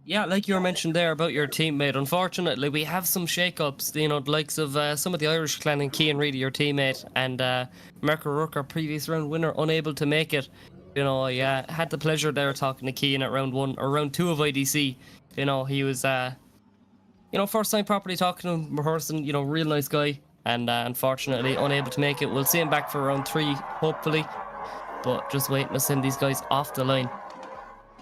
Yeah, like you were mentioned there about your teammate, unfortunately we have some shake-ups, you know, the likes of some of the Irish clan and Cian Reedy, your teammate, and Merker Rook, our previous round winner, unable to make it. You know, I had the pleasure there talking to Cian at round 1 or round 2 of IDC. You know, he was you know, first time properly talking to him in person, you know, real nice guy, and unfortunately unable to make it. We'll see him back for round 3 hopefully, but just waiting to send these guys off the line.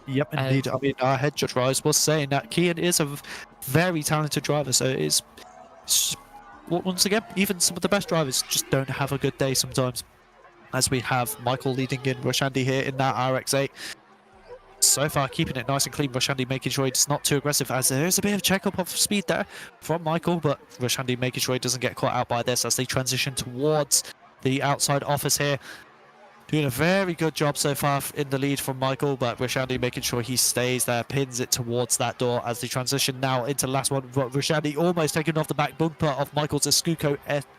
Yep, indeed. I mean, our head judge RYZE was saying that Cian is a very talented driver, so it's once again, even some of the best drivers just don't have a good day sometimes. As we have Michael leading in Rushandy here in that RX-8. So far, keeping it nice and clean. Rushandy making sure it's not too aggressive, as there is a bit of check-up of speed there from Michael, but Rushandy making sure he doesn't get caught out by this as they transition towards the outside office here. Doing a very good job so far in the lead from Michael, but Rushandy making sure he stays there, pins it towards that door as they transition now into the last one. But Rushandy almost taking off the back bumper of Michael's Escuco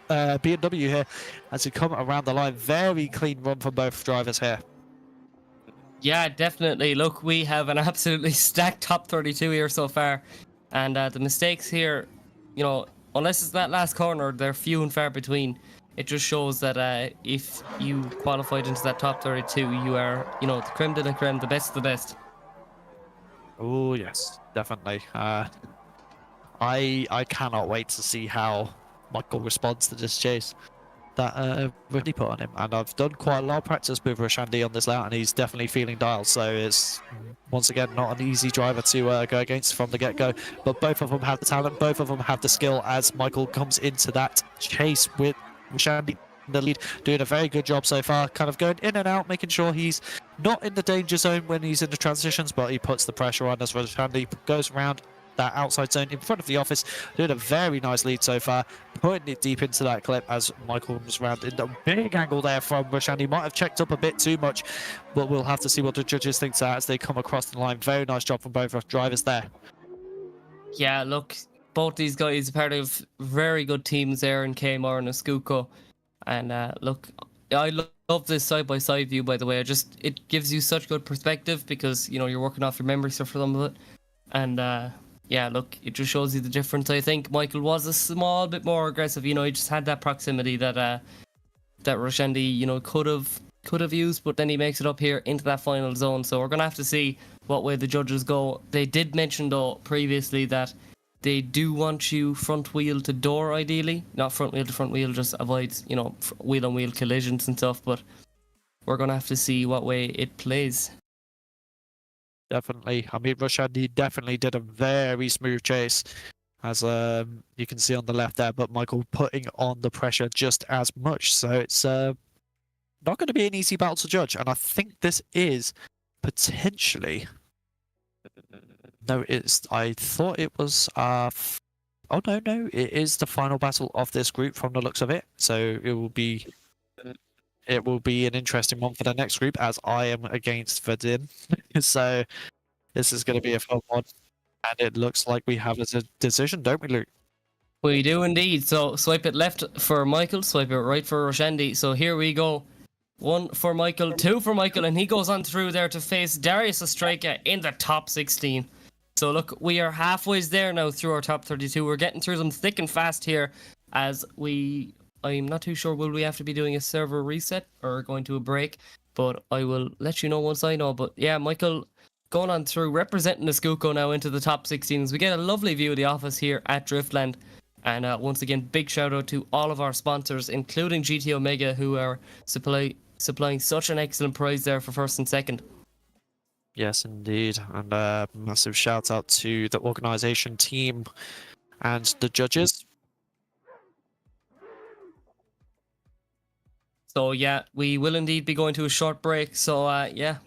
BMW here as they come around the line. Very clean run from both drivers here. Yeah, definitely. Look, we have an absolutely stacked top 32 here so far, and the mistakes here, you know, unless it's that last corner, they're few and far between. It just shows that if you qualified into that top 32, you are, you know, the creme de la creme, the best of the best. Oh yes, definitely. I cannot wait to see how Michael responds to this chase that Rendi put on him. And I've done quite a lot of practice with Rushandy on this layout, and he's definitely feeling dialed. So it's once again not an easy driver to go against from the get-go. But both of them have the talent, both of them have the skill. As Michael comes into that chase with Rushandy in the lead, doing a very good job so far, kind of going in and out, making sure he's not in the danger zone when he's in the transitions, but he puts the pressure on as Rushandy goes around that outside zone in front of the office, doing a very nice lead so far, putting it deep into that clip as Michael comes around in the big angle there from Rushandy. Might have checked up a bit too much, but we'll have to see what the judges think of that as they come across the line. Very nice job from both drivers there. Yeah, look, both these guys are part of very good teams there in Kmart and Escuco. And look, I love this side-by-side view, by the way. It gives you such good perspective because, you know, you're working off your memory stuff for some of it. And yeah, look, it just shows you the difference. I think Michael was a small bit more aggressive. You know, he just had that proximity that that Rushandy, you know, could have used, but then he makes it up here into that final zone. So we're gonna have to see what way the judges go. They did mention though previously that they do want you front wheel to door ideally, not front wheel to front wheel, just avoids, you know, wheel on wheel collisions and stuff. But we're gonna have to see what way it plays. Definitely. I mean, Rushandy definitely did a very smooth chase, as you can see on the left there, but Michael putting on the pressure just as much. So it's not going to be an easy battle to judge. And I think this is potentially... No, I thought it was... oh, no. It is the final battle of this group from the looks of it. So it will be an interesting one for the next group, as I am against Verdin. So this is going to be a fun one. And it looks like we have a decision, don't we, Luke? We do indeed. So swipe it left for Michael, swipe it right for Rushandy. So here we go. 1 for Michael, 2 for Michael, and he goes on through there to face Darius Ostrika in the top 16. So look, we are halfway there now through our top 32. We're getting through them thick and fast here as I'm not too sure, will we have to be doing a server reset or going to a break? But I will let you know once I know. But yeah, Michael going on through, representing the Escuco now into the top 16s. We get a lovely view of the office here at Driftland. And once again, big shout out to all of our sponsors, including GT Omega, who are supplying such an excellent prize there for first and second. Yes, indeed. And massive shout out to the organisation team and the judges. So yeah, we will indeed be going to a short break. So yeah,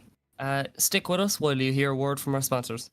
stick with us while you hear a word from our sponsors.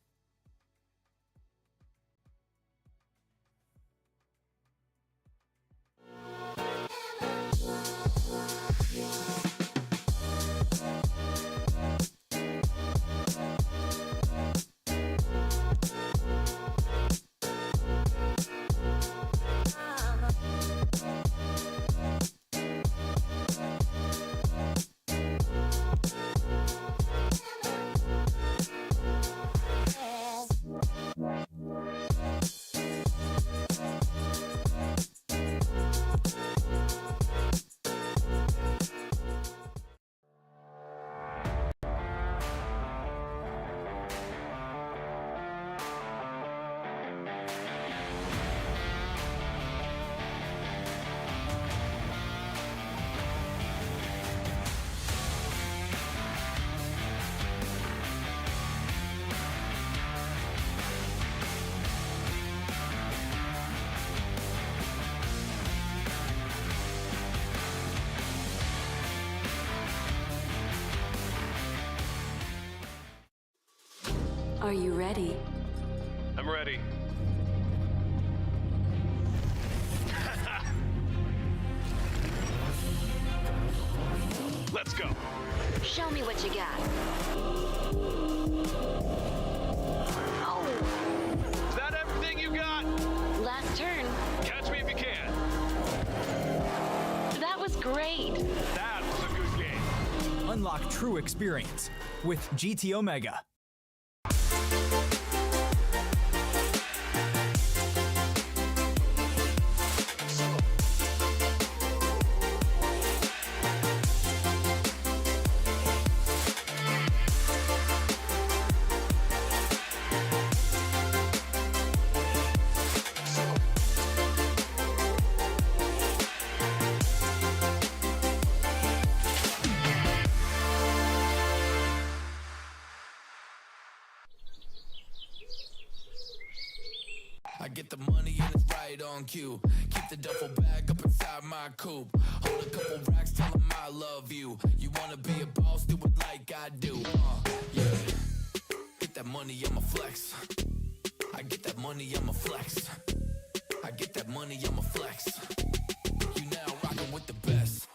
Are you ready? I'm ready. Let's go. Show me what you got. Oh, Is that everything you got? last turn. Catch me if you can. That was great. That was a good game. Unlock true experience with GT Omega. I get the money and it's right on cue. Keep the duffel bag up inside my coupe. Hold a couple racks, tell 'em I love you. You wanna be a boss, do it like I do. Yeah. Get that money, I'ma flex. I get that money, I'ma flex. I get that money, I'ma flex. You now rockin' with the best.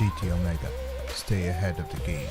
GT Omega. Stay ahead of the game.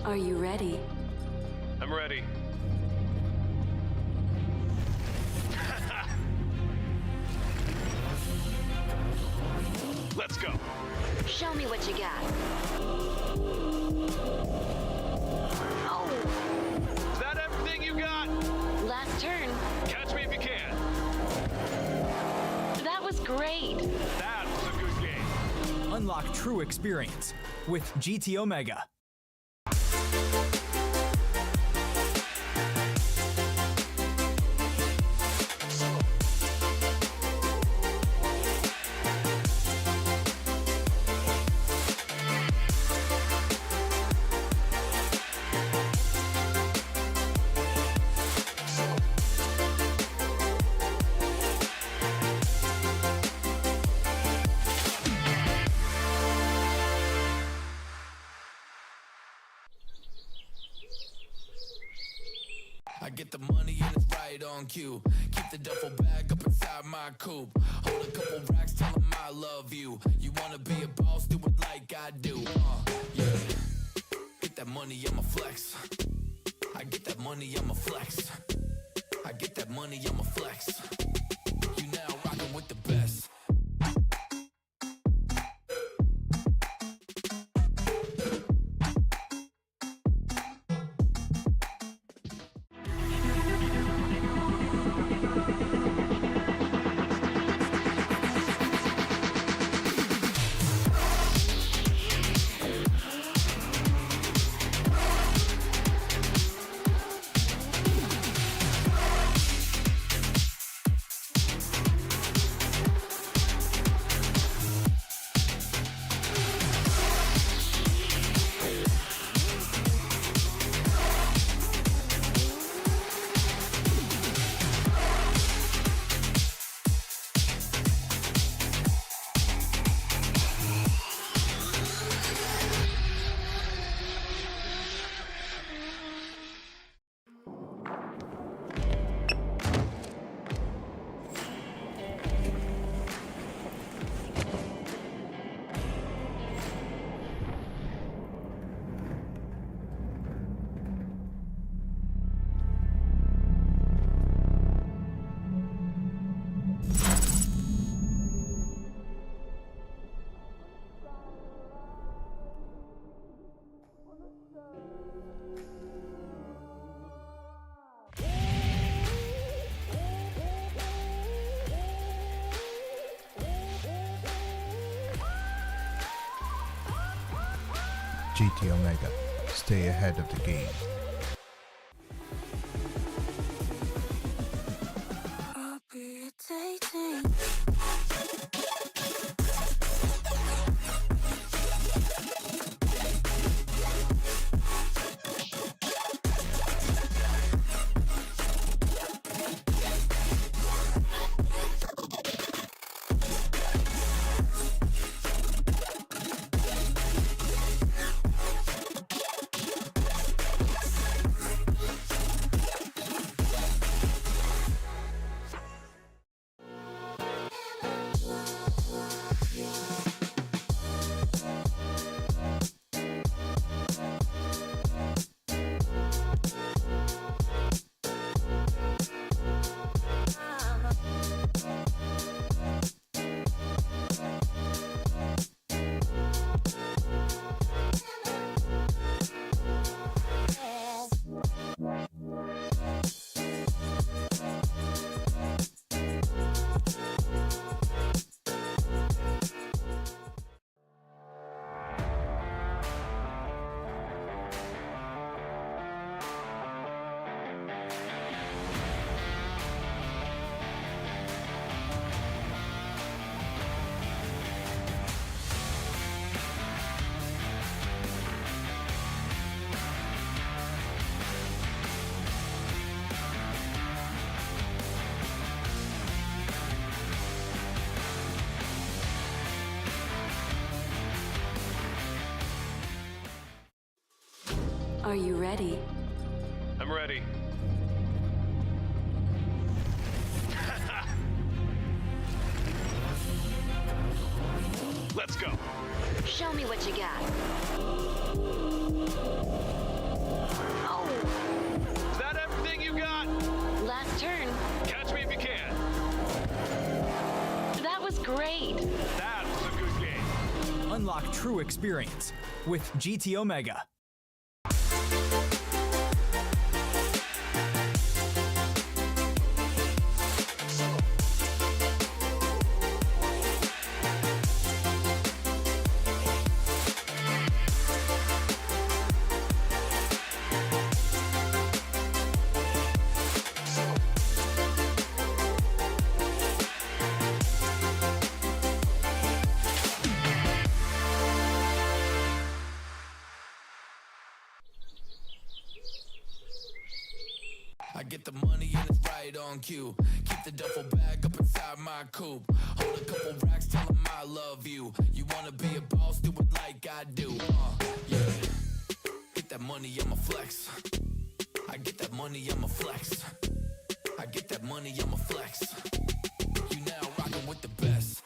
Are you ready? I'm ready. Let's go. Show me what you got. Unlock true experience with GT Omega. I get the money and it's right on cue. Keep the duffel bag up inside my coupe. Hold a couple racks, tell 'em I love you. You wanna be a boss, do it like I do. Yeah. Get that money, I'ma flex. I get that money, I'ma flex. I get that money, I'ma flex. You now rockin' with the best. GT Omega. Stay ahead of the game. Are you ready? I'm ready. Let's go. Show me what you got. Oh, Is that everything you got? last turn. Catch me if you can. That was great. That was a good game. Unlock true experience with GT Omega. get the money and it's right on cue. Keep the duffel bag up inside my coupe. Hold a couple racks, tell 'em I love you. You wanna be a boss, do it like I do. Yeah. Get that money, I'ma flex. I get that money, I'ma flex. I get that money, I'ma flex. You now rockin' with the best.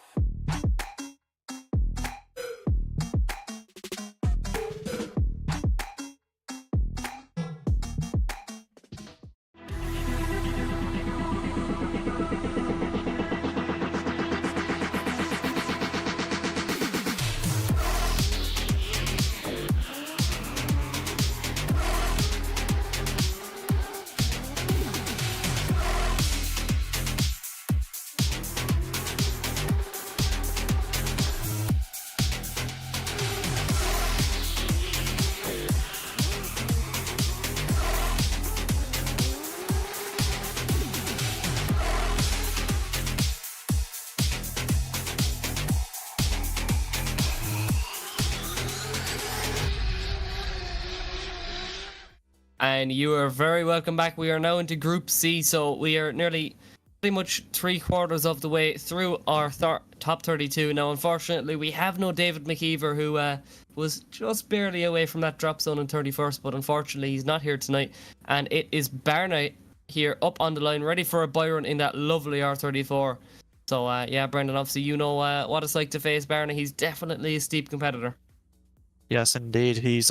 And you are very welcome back. We are now into Group C, so we are nearly pretty much 3/4 of the way through our top 32. Now, unfortunately, we have no David McKeever, who was just barely away from that drop zone in 31st, but unfortunately, he's not here tonight. And it is Barna here up on the line, ready for a buy run in that lovely R34. So, yeah, Brendan, obviously, you know what it's like to face Barna. He's definitely a steep competitor. Yes, indeed. He's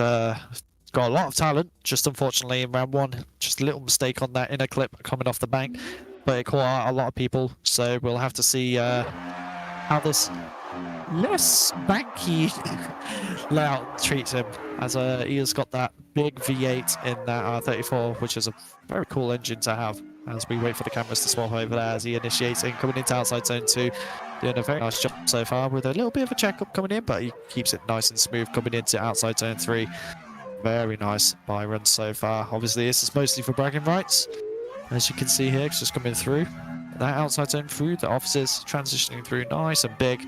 got a lot of talent, just unfortunately in round one, just a little mistake on that inner clip coming off the bank, but it caught out a lot of people, so we'll have to see how this less banky layout treats him, as he has got that big V8 in that R34, which is a very cool engine to have, as we wait for the cameras to swap over there as he initiates in, coming into outside zone 2, doing a very nice job so far with a little bit of a checkup coming in, but he keeps it nice and smooth coming into outside zone 3. Very nice buy run so far. Obviously, this is mostly for bragging rights. As you can see here, it's just coming through. That outside zone through, the offices transitioning through nice and big.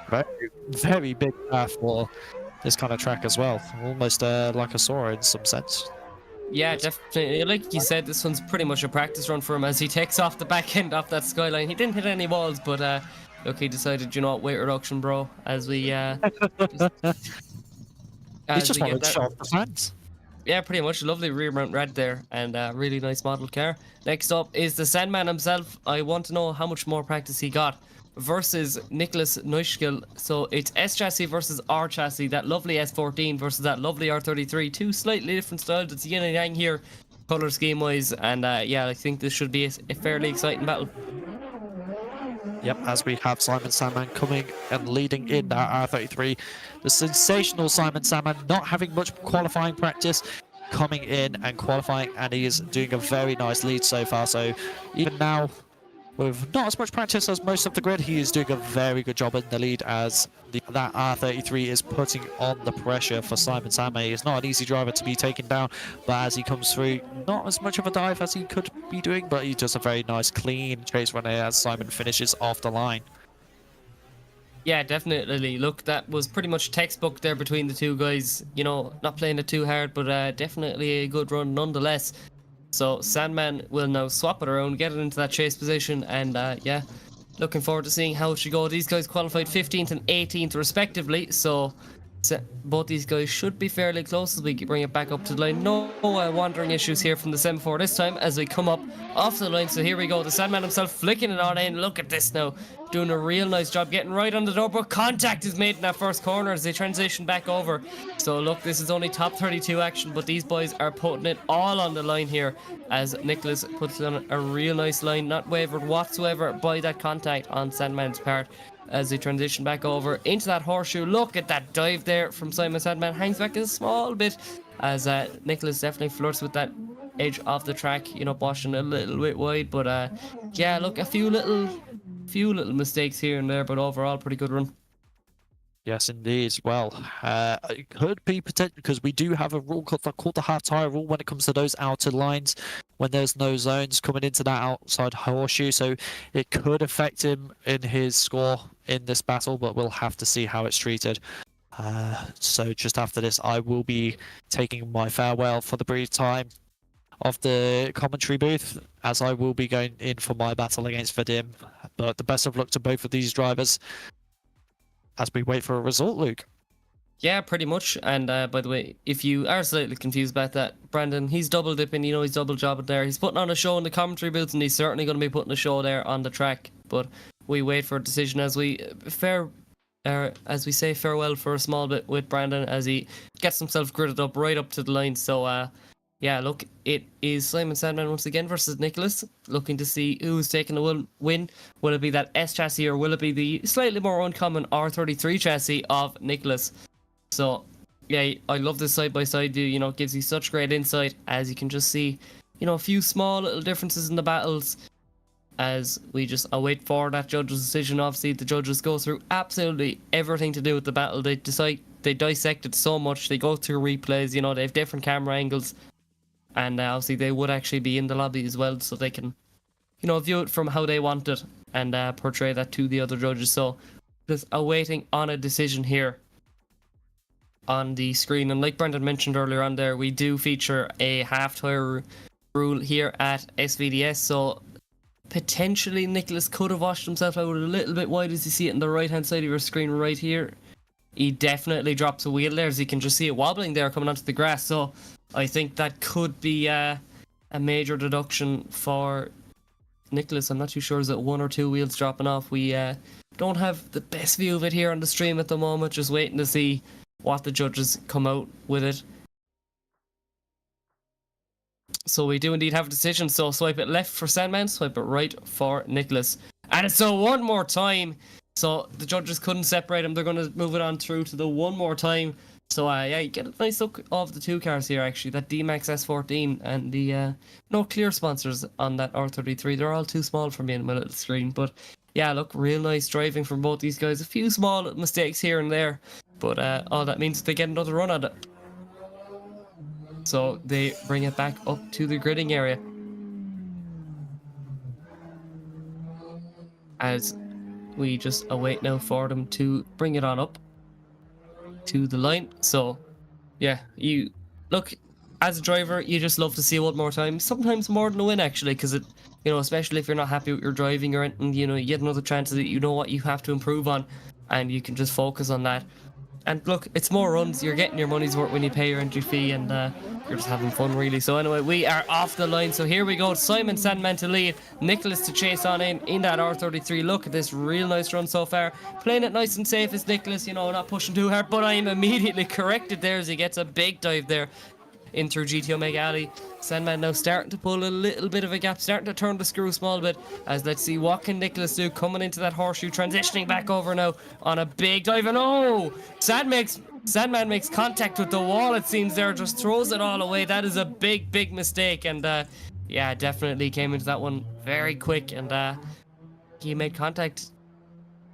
Very, very big for this kind of track as well. Almost like a Sora in some sense. Yeah, definitely. Like you said, this one's pretty much a practice run for him as he takes off the back end off that skyline. He didn't hit any walls, but look, he decided, you know what, weight reduction, bro, as we... He's just wanted to show off the fans. Yeah, pretty much. Lovely rear mount red there, and really nice model car. Next up is the Sandman himself. I want to know how much more practice he got versus Nicholas Neuschkel. So it's S chassis versus R chassis. That lovely S14 versus that lovely R33. Two slightly different styles. It's yin and yang here, color scheme wise, and yeah, I think this should be a fairly exciting battle. Yep, as we have Simon Sandman coming and leading in that R33. The sensational Simon Sandman, not having much qualifying practice, coming in and qualifying, and he is doing a very nice lead so far. So even now, with not as much practice as most of the grid, he is doing a very good job in the lead, as that R33 is putting on the pressure for Simon Sandman. He's not an easy driver to be taken down, but as he comes through, not as much of a dive as he could be doing, but he does a very nice clean chase run here as Simon finishes off the line. Yeah, definitely. Look, that was pretty much textbook there between the two guys. You know, not playing it too hard, but definitely a good run nonetheless. So Sandman will now swap it around, get it into that chase position, and yeah, looking forward to seeing how it should go. These guys qualified 15th and 18th respectively, so both these guys should be fairly close as we bring it back up to the line. No wandering issues here from the semaphore this time as we come up off the line. So here we go, the Sandman himself flicking it on in. Look at this now, doing a real nice job getting right on the door, but contact is made in that first corner as they transition back over. So look, this is only top 32 action, but these boys are putting it all on the line here as Nicholas puts on a real nice line, not wavered whatsoever by that contact on Sandman's part as they transition back over into that horseshoe. Look at that dive there from Simon Sandman, hangs back a small bit as Nicholas definitely flirts with that edge of the track, you know, washing a little bit wide, but yeah, look, a few little mistakes here and there, but overall pretty good run. Yes, indeed. Well, it could be potential, because we do have a rule called the half tire rule when it comes to those outer lines, when there's no zones coming into that outside horseshoe. So it could affect him in his score in this battle, but we'll have to see how it's treated. So just after this, I will be taking my farewell for the brief time. of the commentary booth, as I will be going in for my battle against Vadim. But the best of luck to both of these drivers as we wait for a result, Luke. Yeah, pretty much. And by the way, if you are slightly confused about that, Brandon, he's double dipping, you know, he's double jobbing there. He's putting on a show in the commentary booth, and he's certainly going to be putting a show there on the track. But we wait for a decision as we say farewell for a small bit with Brandon as he gets himself gridded up right up to the line. So yeah, look, it is Simon Sandman once again versus Nicholas, looking to see who's taking the win. Will it be that S chassis, or will it be the slightly more uncommon R33 chassis of Nicholas? So yeah, I love this side-by-side view. You know, it gives you such great insight as you can just see, you know, a few small little differences in the battles as we just await for that judge's decision. Obviously, the judges go through absolutely everything to do with the battle. They dissect it so much. They go through replays, you know, they have different camera angles. And obviously they would actually be in the lobby as well, so they can, you know, view it from how they want it and portray that to the other judges. So just awaiting on a decision here on the screen. And like Brendan mentioned earlier on there, we do feature a half tire rule here at SVDS. So potentially Nicholas could have washed himself out a little bit wide, as you see it on the right hand side of your screen right here. He definitely drops a wheel there, as you can just see it wobbling there coming onto the grass. So I think that could be a major deduction for Nicholas. I'm not too sure, is it one or two wheels dropping off? We don't have the best view of it here on the stream at the moment, just waiting to see what the judges come out with it. So we do indeed have a decision, so swipe it left for Sandman, swipe it right for Nicholas. And so one more time, so the judges couldn't separate them, they're going to move it on through to the one more time. So yeah, you get a nice look of the two cars here actually, that D-Max S14 and the no clear sponsors on that R33. They're all too small for me in my little screen, but yeah, look, real nice driving from both these guys. A few small mistakes here and there, but all that means they get another run at it. So they bring it back up to the gridding area as we just await now for them to bring it on up to the line. So yeah, you look, as a driver, you just love to see it one more time, sometimes more than a win actually, because it, you know, especially if you're not happy with your driving or anything, you know, you get another chance that you know what you have to improve on and you can just focus on that. And look, it's more runs, you're getting your money's worth when you pay your entry fee, and you're just having fun really. So anyway, we are off the line, so here we go. Simon Sandman to lead, Nicholas to chase on in that R33. Look at this real nice run so far, playing it nice and safe as Nicholas, you know, not pushing too hard, but I am immediately corrected there as he gets a big dive there in through GT Omega Alley. Sandman now starting to pull a little bit of a gap, starting to turn the screw a small bit, as let's see what can Nicholas do, coming into that horseshoe, transitioning back over now on a big dive, and oh, Sandman makes contact with the wall, it seems there, just throws it all away. That is a big mistake, and yeah, definitely came into that one very quick, and he made contact.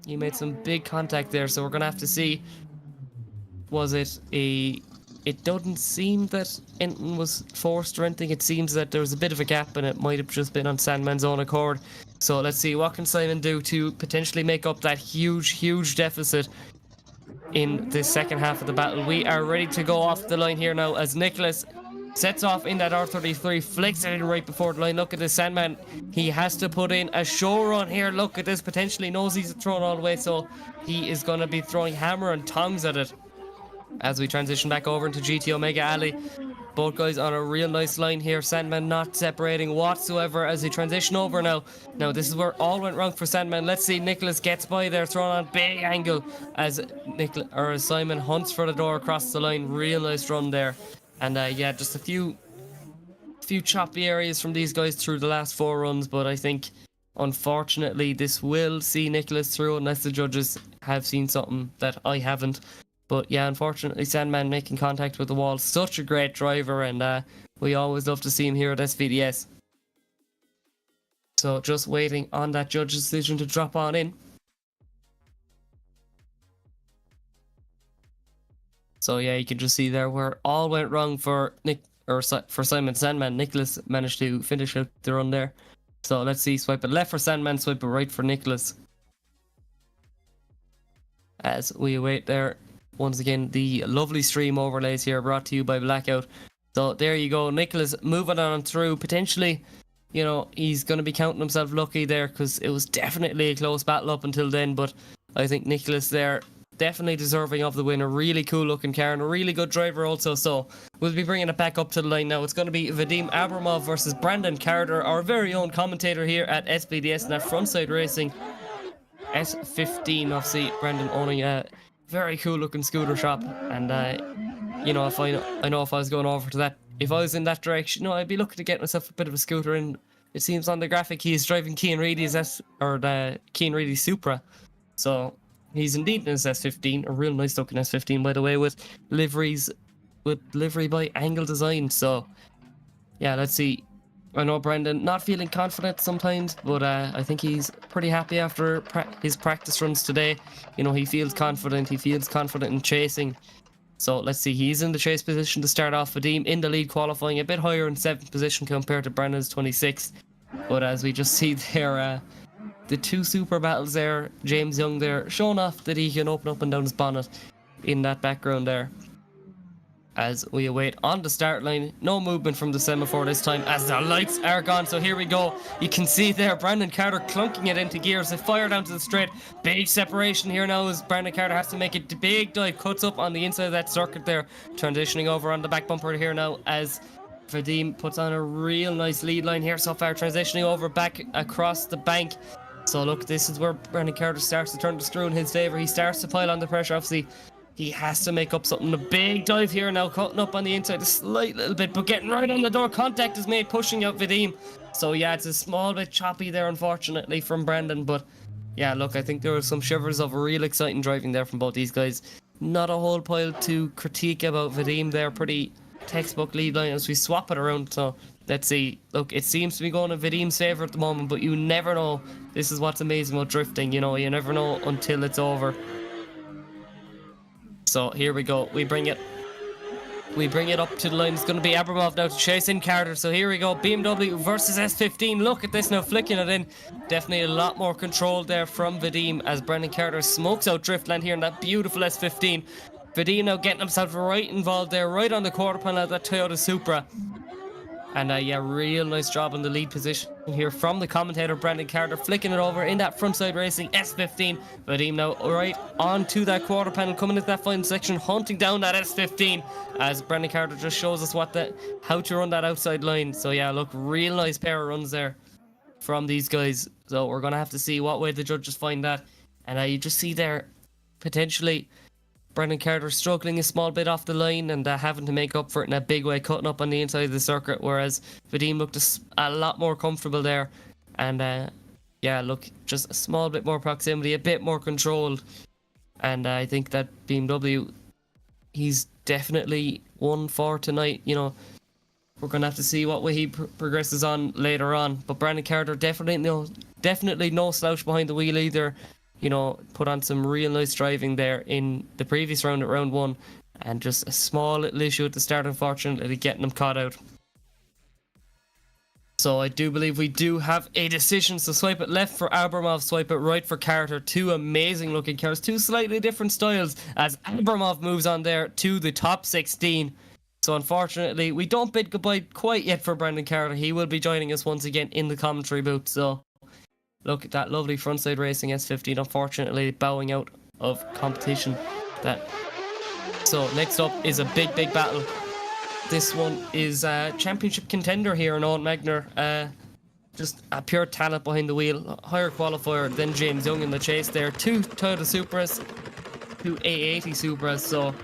He made some big contact there, so we're gonna have to see, was it a... It doesn't seem that anything was forced or anything. It seems that there was a bit of a gap and it might have just been on Sandman's own accord. So let's see, what can Simon do to potentially make up that huge deficit in the second half of the battle. We are ready to go off the line here now as Nicholas sets off in that R33, flicks it in right before the line. Look at this Sandman. He has to put in a show run here. Look at this, potentially knows he's thrown all the way, so he is going to be throwing hammer and tongs at it. As we transition back over into GT Omega Alley, both guys on a real nice line here. Sandman not separating whatsoever as they transition over now. Now this is where all went wrong for Sandman. Let's see, Nicholas gets by there, thrown on big angle as Simon hunts for the door across the line. Real nice run there, and yeah, just a few choppy areas from these guys through the last 4 runs. But I think unfortunately this will see Nicholas through unless the judges have seen something that I haven't. But yeah, unfortunately, Sandman making contact with the wall. Such a great driver, and we always love to see him here at SVDS. So just waiting on that judge's decision to drop on in. So yeah, you can just see there where all went wrong for Simon Sandman. Nicholas managed to finish out the run there. So let's see, swipe it left for Sandman, swipe it right for Nicholas. As we await there. Once again, the lovely stream overlays here brought to you by Blackout. So there you go. Nicholas moving on through. Potentially, you know, he's going to be counting himself lucky there because it was definitely a close battle up until then. But I think Nicholas there definitely deserving of the win. A really cool looking car and a really good driver also. So we'll be bringing it back up to the line now. It's going to be Vadim Abramov versus Brandon Carter, our very own commentator here at SBDS and at Frontside Racing S15. Obviously, Brandon owning a very cool looking scooter shop. And you know, if I know if I was going over to that, if I was in that direction, you know, I'd be looking to get myself a bit of a scooter. And it seems on the graphic he is driving Cian Reedy's Cian Reedy Supra. So he's indeed in his S15, a real nice looking S15 by the way, with livery by Angle Design. So yeah, let's see. I know Brendan not feeling confident sometimes, but I think he's pretty happy after his practice runs today. You know, he feels confident in chasing. So let's see, he's in the chase position to start off. Vadim in the lead, qualifying a bit higher in 7th position compared to Brendan's 26th. But as we just see there, the two super battles there, James Young there showing off that he can open up and down his bonnet in that background there. As we await on the start line, no movement from the semaphore this time as the lights are gone. So here we go. You can see there Brandon Carter clunking it into gears. They fire down to the straight. Big separation here now as Brandon Carter has to make a big dive. Cuts up on the inside of that circuit there. Transitioning over on the back bumper here now as Vadim puts on a real nice lead line here so far. Transitioning over back across the bank. So look, this is where Brandon Carter starts to turn the screw in his favour. He starts to pile on the pressure. Obviously, he has to make up something. A big dive here now, cutting up on the inside a slight little bit, but getting right on the door. Contact is made, pushing out Vadim. So yeah, it's a small bit choppy there, unfortunately, from Brandon. But yeah, look, I think there were some shivers of real exciting driving there from both these guys. Not a whole pile to critique about Vadim there. Pretty textbook lead line as we swap it around. So let's see. Look, it seems to be going in Vadim's favour at the moment, but you never know. This is what's amazing about drifting, you know, you never know until it's over. So here we go. We bring it up to the line. It's going to be Abramov now to chase in Carter. So here we go. BMW versus S15. Look at this now, flicking it in. Definitely a lot more control there from Vadim as Brandon Carter smokes out Driftland here in that beautiful S15. Vadim now getting himself right involved there, right on the quarter panel of that Toyota Supra. And yeah, real nice job in the lead position here from the commentator Brandon Carter, flicking it over in that Frontside Racing S15. Vadim now right onto that quarter panel, coming into that final section, hunting down that S15 as Brandon Carter just shows us how to run that outside line. So yeah, look, real nice pair of runs there from these guys. So we're gonna have to see what way the judges find that. And you just see there potentially Brandon Carter struggling a small bit off the line and having to make up for it in a big way, cutting up on the inside of the circuit, whereas Vadim looked a lot more comfortable there. And yeah, look, just a small bit more proximity, a bit more control. And I think that BMW, he's definitely won for tonight. You know, we're going to have to see what way he progresses on later on. But Brandon Carter definitely no slouch behind the wheel either. You know, put on some real nice driving there in the previous round at round 1. And just a small little issue at the start, unfortunately, getting him caught out. So I do believe we do have a decision. So swipe it left for Abramov, swipe it right for Carter. Two amazing looking cars, two slightly different styles as Abramov moves on there to the top 16. So unfortunately, we don't bid goodbye quite yet for Brandon Carter. He will be joining us once again in the commentary booth. So look at that lovely Frontside Racing S15, unfortunately bowing out of competition. So next up is a big battle. This one is a championship contender here in Owen Magner. Just a pure talent behind the wheel. Higher qualifier than James Young in the chase there. 2 Toyota Supras, 2 A80 Supras. So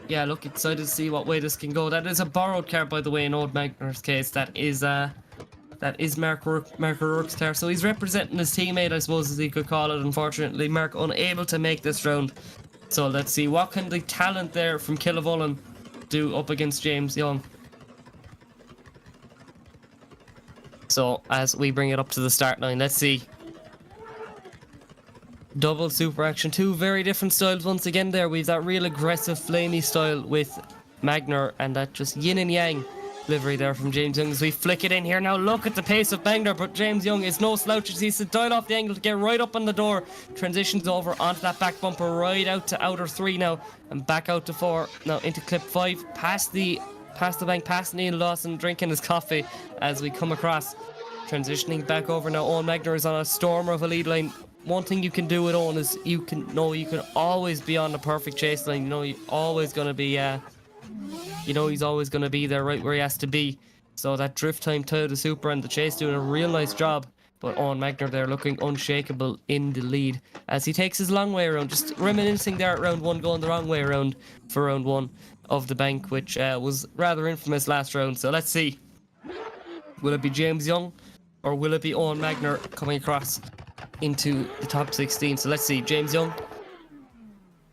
yeah, look, excited to see what way this can go. That is a borrowed car, by the way, in Owen Magner's case. That is Mark O'Rourke's car. So he's representing his teammate, I suppose, as he could call it. Unfortunately, Mark unable to make this round. So let's see, what can the talent there from Killavullen do up against James Young? So as we bring it up to the start line, let's see. Double super action, two very different styles once again there. We've that real aggressive flamey style with Magner and that just yin and yang livery there from James Young as we flick it in here. Now look at the pace of Magner, but James Young is no slouch as he's to dial off the angle to get right up on the door. Transitions over onto that back bumper, right out to outer 3 now and back out to 4, now into clip 5, past the past the bank, past Neil Lawson, drinking his coffee as we come across. Transitioning back over now, Owen Magner is on a stormer of a lead line. One thing you can do with Owen is you can always be on the perfect chase line. You know, you're always going to be, he's always going to be there right where he has to be. So that drift time Toyota Supra and the chase doing a real nice job. But Owen Magner there looking unshakable in the lead as he takes his long way around. Just reminiscing there at round one, going the wrong way around for round one of the bank, which was rather infamous last round. So let's see. Will it be James Young or will it be Owen Magner coming across into the top 16? So let's see. James Young.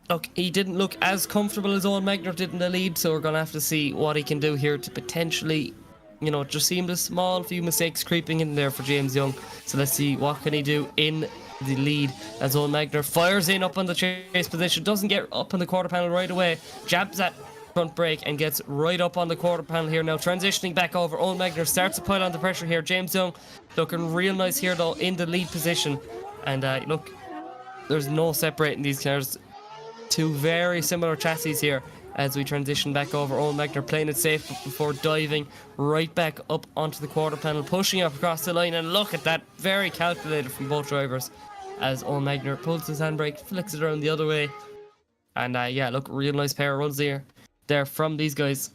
Look, he didn't look as comfortable as Owen Magner did in the lead, so we're going to have to see what he can do here to potentially, it just seemed a small few mistakes creeping in there for James Young. So let's see what can he do in the lead as Owen Magner fires in up on the chase position, doesn't get up on the quarter panel right away, jabs that front brake and gets right up on the quarter panel here now. Transitioning back over, Owen Magner starts to pile on the pressure here. James Young looking real nice here though in the lead position. And look, there's no separating these cars. Two very similar chassis here as we transition back over. Owen Magner playing it safe before diving right back up onto the quarter panel, pushing up across the line. And look at that, very calculated from both drivers as Owen Magner pulls his handbrake, flicks it around the other way. And yeah, look, real nice pair of runs there from these guys.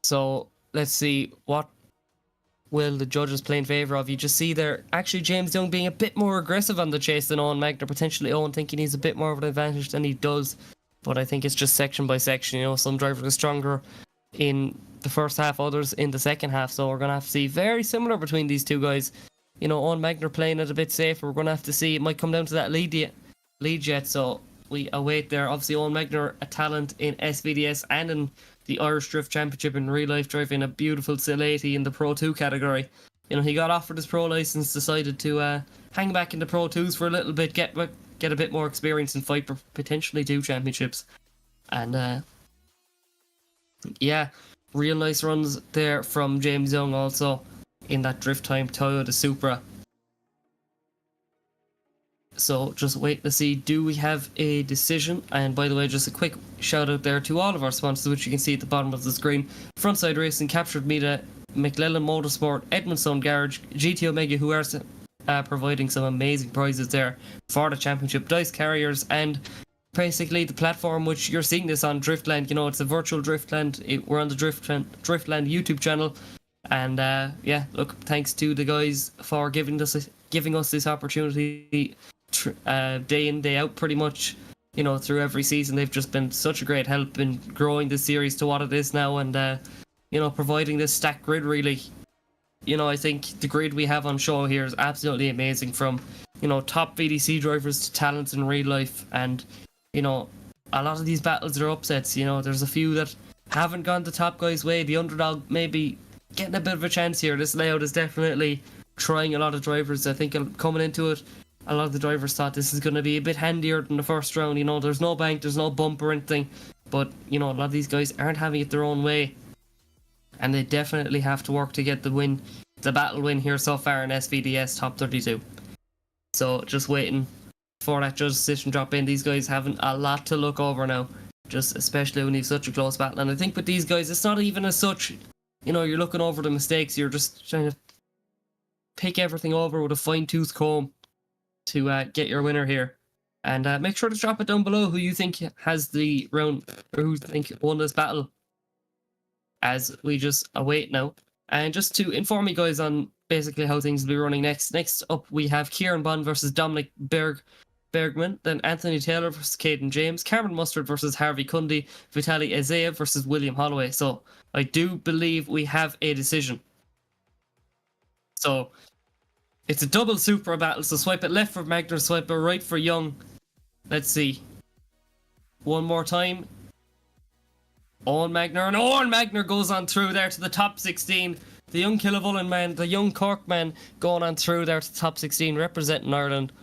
So let's see what will the judges play in favour of. You just see there actually James Young being a bit more aggressive on the chase than Owen Magner, potentially Owen thinking he's a bit more of an advantage than he does, but I think it's just section by section. Some drivers are stronger in the first half, others in the second half, so we're going to have to see very similar between these two guys. Owen Magner playing it a bit safer. We're going to have to see, it might come down to that lead yet, so we await there. Obviously Owen Magner, a talent in SVDS and in the Irish Drift Championship in real life, driving a beautiful C80 in the Pro 2 category. He got offered his Pro license, decided to hang back in the Pro 2s for a little bit, get a bit more experience and fight for potentially 2 championships. And yeah, real nice runs there from James Young also in that drift time Toyota Supra. So just wait to see, do we have a decision? And by the way, just a quick shout out there to all of our sponsors, which you can see at the bottom of the screen. FrontSide Racing, Kaptured Media, Mclellan Motorsport, Edmonstone Garage, GT Omega, who are providing some amazing prizes there for the championship, Dyce Carriers, and basically the platform which you're seeing this on, Driftland. It's a virtual Driftland. We're on the Driftland YouTube channel. And yeah, look, thanks to the guys for giving us this opportunity day in, day out, pretty much, through every season. They've just been such a great help in growing this series to what it is now, and providing this stacked grid, really. I think the grid we have on show here is absolutely amazing, from top VDC drivers to talents in real life. And a lot of these battles are upsets. There's a few that haven't gone the top guy's way. The underdog maybe getting a bit of a chance here. This layout is definitely trying a lot of drivers. I think coming into it, a lot of the drivers thought this is going to be a bit handier than the first round. There's no bank, there's no bump or anything, but a lot of these guys aren't having it their own way, and they definitely have to work to get the battle win here so far in SVDS top 32. So just waiting for that judge decision drop in. These guys having a lot to look over now, just especially when you've such a close battle. And I think with these guys, it's not even as such, you're looking over the mistakes, you're just trying to pick everything over with a fine-tooth comb to get your winner here. And make sure to drop it down below who you think has the round, or who you think won this battle, as we just await now. And just to inform you guys on basically how things will be running next. Next up, we have Kieran Bond versus Dominic Bergman, then Anthony Taylor versus Caden James, Cameron Mustard versus Harvey Cundy, Vitaly Isav versus William Holloway. So I do believe we have a decision. So it's a double Supra battle, so swipe it left for Magner, swipe it right for Young. Let's see. One more time. Owen Magner, and Owen Magner goes on through there to the top 16. The young Killavullen man, the young Cork man, going on through there to the top 16, representing Ireland.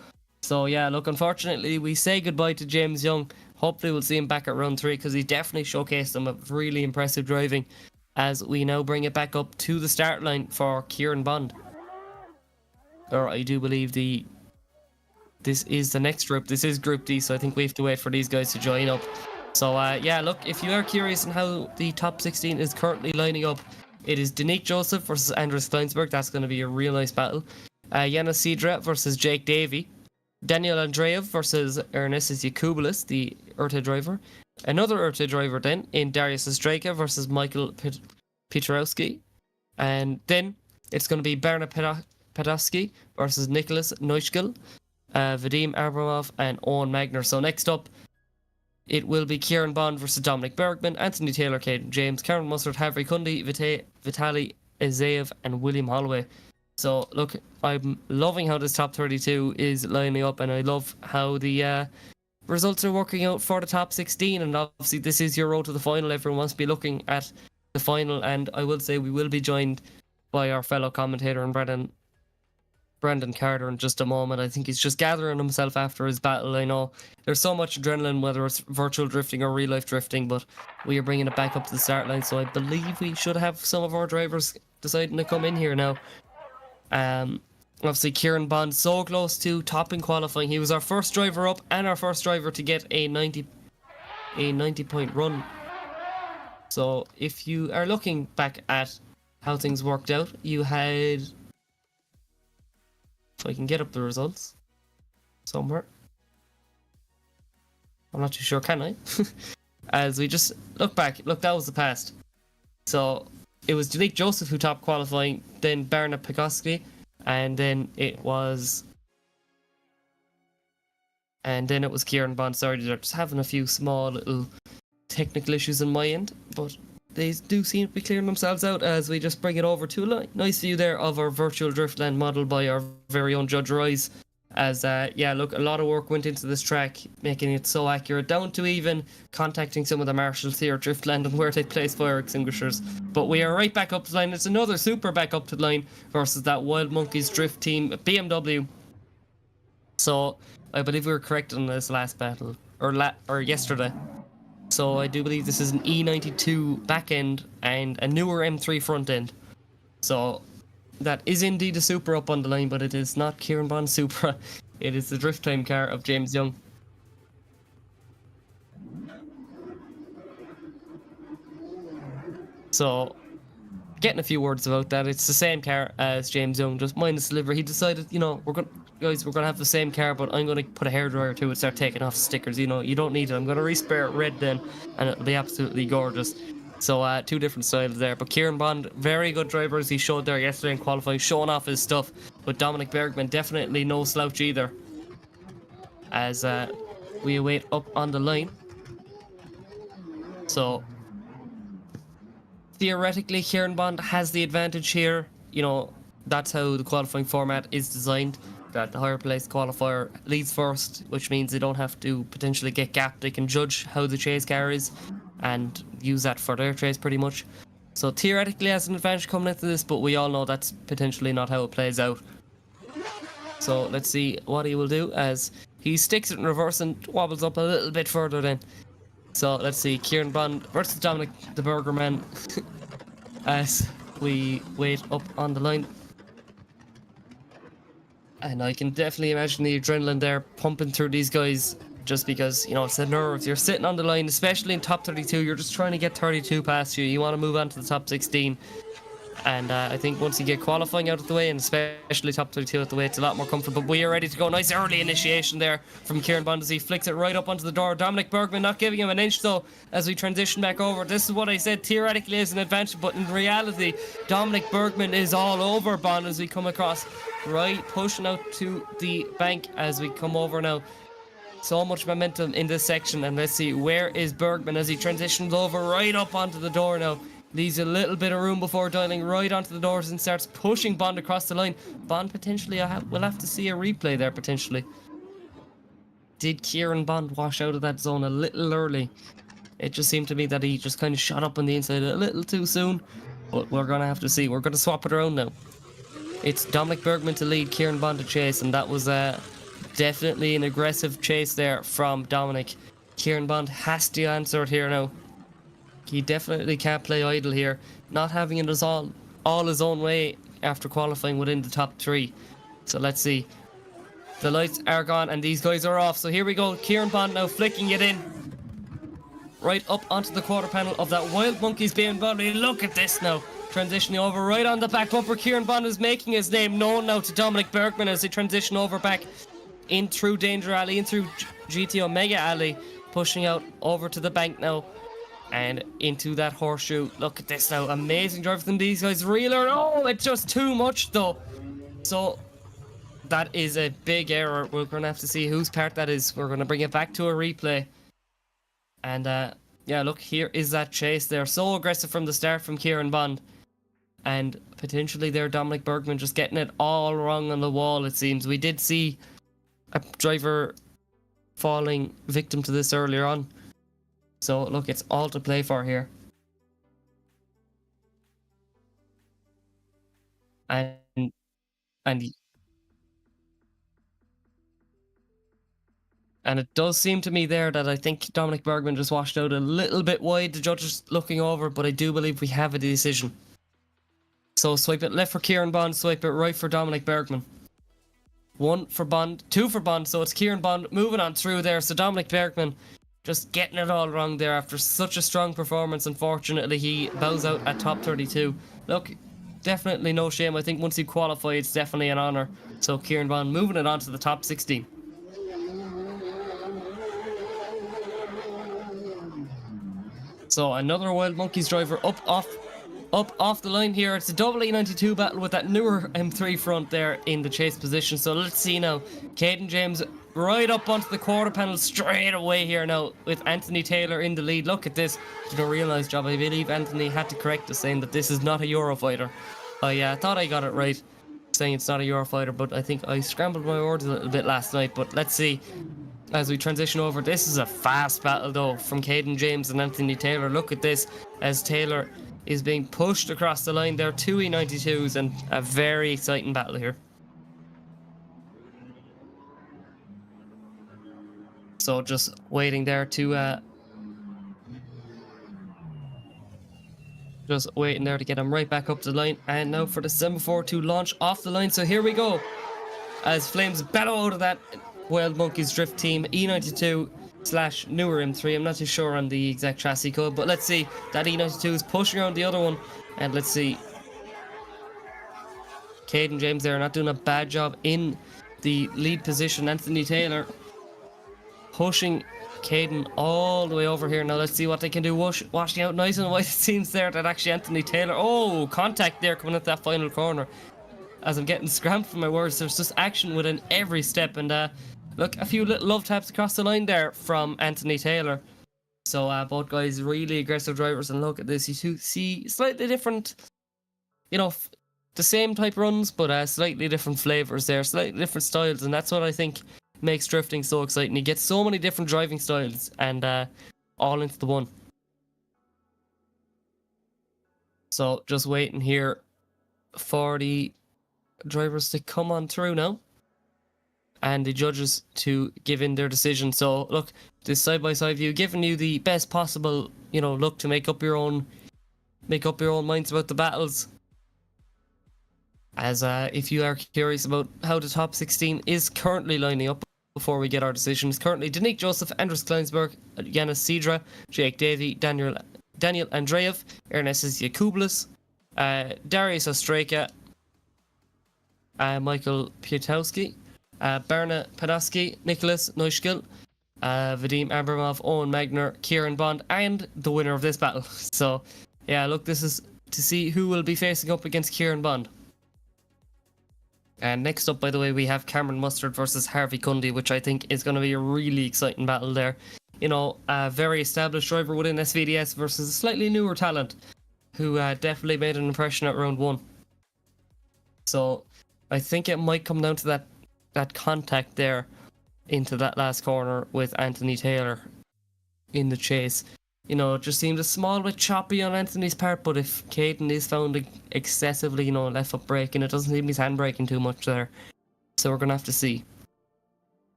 So yeah, look, unfortunately, we say goodbye to James Young. Hopefully we'll see him back at round 3, because he definitely showcased some of really impressive driving, as we now bring it back up to the start line for Kieran Bond. Or I do believe this is the next group. This is Group D, so I think we have to wait for these guys to join up. So yeah, look, if you are curious on how the top 16 is currently lining up, it is Danique Joseph versus Andrev Kleinburg. That's going to be a real nice battle. Yanis Cedra versus Jake Davy. Daniel Andrev versus Ernestus Yakubulis, the Urta driver. Another Urta driver then in Darius Estreka versus Michael Padowski. And then it's going to be Berna Padowski versus Nicholas Neuschkel, Vadim Abramov and Owen Magner. So next up, it will be Kieran Bond versus Dominic Bergman, Anthony Taylor, Caden James, Karen Mustard, Harvey Cundy, Vitaly Isav and William Holloway. So look, I'm loving how this top 32 is lining up, and I love how the results are working out for the top 16. And obviously this is your road to the final. Everyone wants to be looking at the final, and I will say we will be joined by our fellow commentator and Brendan Carter in just a moment. I think he's just gathering himself after his battle. I know there's so much adrenaline, whether it's virtual drifting or real life drifting, but we are bringing it back up to the start line, so I believe we should have some of our drivers deciding to come in here now. Obviously Kieran Bond so close to topping qualifying. He was our first driver up and our first driver to get a 90 point run. So if you are looking back at how things worked out, you had, if I can get up the results somewhere, I'm not too sure, can I? As we just look back, look, that was the past. So it was Danique Joseph who topped qualifying, then Berna Padowski, and then it was Kieran Bond. Sorry, they're just having a few small little technical issues on my end, but they do seem to be clearing themselves out as we just bring it over to a nice view there of our virtual Driftland model by our very own Judge RYZE. As yeah, look, a lot of work went into this track, making it so accurate, down to even contacting some of the marshals here at Driftland and where they place fire extinguishers. But we are right back up to the line. It's another super back up to the line versus that Wild Monkeys Drift team BMW. So I believe we were correct on this last battle, or yesterday. So I do believe this is an E92 back end and a newer M3 front end. So that is indeed a Supra up on the line, but it is not Kieran Bond's Supra. It is the Drift Time car of James Young. So, getting a few words about that. It's the same car as James Young, just minus the livery. He decided, you know, we're gonna have the same car, but I'm gonna put a hairdryer to it, start taking off stickers. You know, you don't need it. I'm gonna respray it red then, and it'll be absolutely gorgeous. So two different styles there, but Kieran Bond, very good driver as he showed there yesterday in qualifying, showing off his stuff. But Dominic Bergman, definitely no slouch either, as we await up on the line. So theoretically Kieran Bond has the advantage here. You know, that's how the qualifying format is designed, that the higher placed qualifier leads first, which means they don't have to potentially get gapped. They can judge how the chase car is and use that for their chase pretty much. So theoretically has an advantage coming into this, but we all know that's potentially not how it plays out. So let's see what he will do as he sticks it in reverse and wobbles up a little bit further then. So let's see, Kieran Bond versus Dominic the Burger Man as we wait up on the line. And I can definitely imagine the adrenaline there pumping through these guys, just because, you know, it's the nerves. You're sitting on the line, especially in top 32. You're just trying to get 32 past you. You want to move on to the top 16. And I think once you get qualifying out of the way, and especially top 32 out of the way, it's a lot more comfortable. But we are ready to go. Nice early initiation there from Kieran Bond as he flicks it right up onto the door. Dominic Bergman not giving him an inch though as we transition back over. This is what I said theoretically is an advantage, but in reality, Dominic Bergman is all over Bond as we come across. Right, pushing out to the bank as we come over now. So much momentum in this section, and let's see, where is Bergman as he transitions over right up onto the door now. Leaves a little bit of room before dialing right onto the doors and starts pushing Bond across the line. Bond potentially, we'll have to see a replay there potentially. Did Kieran Bond wash out of that zone a little early? It just seemed to me that he just kind of shot up on the inside a little too soon, but we're going to have to see. We're going to swap it around now. It's Dominic Bergman to lead, Kieran Bond to chase, and that was definitely an aggressive chase there from Dominic. Kieran Bond has to answer it here now. He definitely can't play idle here. Not having it all his own way after qualifying within the top 3. So let's see. The lights are gone and these guys are off. So here we go. Kieran Bond now flicking it in. right up onto the quarter panel of that Wild Monkeys BMW. Look at this now. Transitioning over right on the back bumper. Kieran Bond is making his name known now to Dominic Bergman as they transition over back in through Danger Alley, in through GTO Mega Alley, pushing out over to the bank now and into that horseshoe. Look at this now. Amazing drive from these guys. Reeler. Oh, it's just too much though. So that is a big error. We're going to have to see whose part that is. We're going to bring it back to a replay. And yeah, look, here is that chase there. So aggressive from the start from Kieran Bond. And potentially there, Dominic Bergman just getting it all wrong on the wall, it seems. We did see a driver falling victim to this earlier on. So, look, it's all to play for here. And it does seem to me there that I think Dominic Bergman just washed out a little bit wide. The judges looking over, but I do believe we have a decision. So swipe it left for Kieran Bond, swipe it right for Dominic Bergman. 1 for Bond, 2 for Bond, so it's Kieran Bond moving on through there. So Dominic Bergman just getting it all wrong there after such a strong performance. Unfortunately, he bows out at top 32. Look, definitely no shame. I think once you qualify, it's definitely an honour. So Kieran Bond moving it on to the top 16. So another Wild Monkeys driver up off the line here. It's a double E92 battle with that newer M3 front there in the chase position. So let's see now. Caden James right up onto the quarter panel straight away here now with Anthony Taylor in the lead. Look at this. Did a real nice job. I believe Anthony had to correct us saying that this is not a Eurofighter. I thought I got it right saying it's not a Eurofighter, but I think I scrambled my words a little bit last night. But let's see as we transition over. This is a fast battle though from Caden James and Anthony Taylor. Look at this as Taylor is being pushed across the line there. 2 E92s and a very exciting battle here. So just waiting there to get him right back up to the line. And now for the semaphore to launch off the line. So here we go as flames bellow out of that Wild Monkeys Drift Team E92 / newer M3. I'm not too sure on the exact chassis code, but let's see. That E92 is pushing around the other one, and let's see. Caden James there not doing a bad job in the lead position. Anthony Taylor pushing Caden all the way over here. Now let's see what they can do. Washing out nice and white. It seems there that actually Anthony Taylor, oh, contact there coming at that final corner. As I'm getting scramped from my words, there's just action within every step. And look, a few little love taps across the line there from Anthony Taylor. So both guys really aggressive drivers. And look at this, you see slightly different, you know, the same type runs, but slightly different flavors there, slightly different styles. And that's what I think makes drifting so exciting. You get so many different driving styles and all into the one. So just waiting here for the drivers to come on through now and the judges to give in their decision. So look, this side-by-side view giving you the best possible, you know, look to make up your own minds about the battles. As if you are curious about how the top 16 is currently lining up before we get our decisions, currently Danique Joseph, Andrew Kleinburg, Yanis Cedra, Jake Davy, Daniel Andrev, Ernest Yakublis, Darius Ostraka, Michael Padowski, Berna Padowski, Nicholas Neuschkel, Vadim Abramov, Owen Magner, Kieran Bond, and the winner of this battle. So yeah, look, this is to see who will be facing up against Kieran Bond. And next up, by the way, we have Cameron Mustard versus Harvey Cundy, which I think is going to be a really exciting battle there. You know, a very established driver within SVDS versus a slightly newer talent who definitely made an impression at round 1. So I think it might come down to that contact there into that last corner with Anthony Taylor in the chase. You know, it just seemed a small bit choppy on Anthony's part, but if Caden is found excessively, you know, left foot braking, it doesn't seem he's hand braking too much there. So we're going to have to see.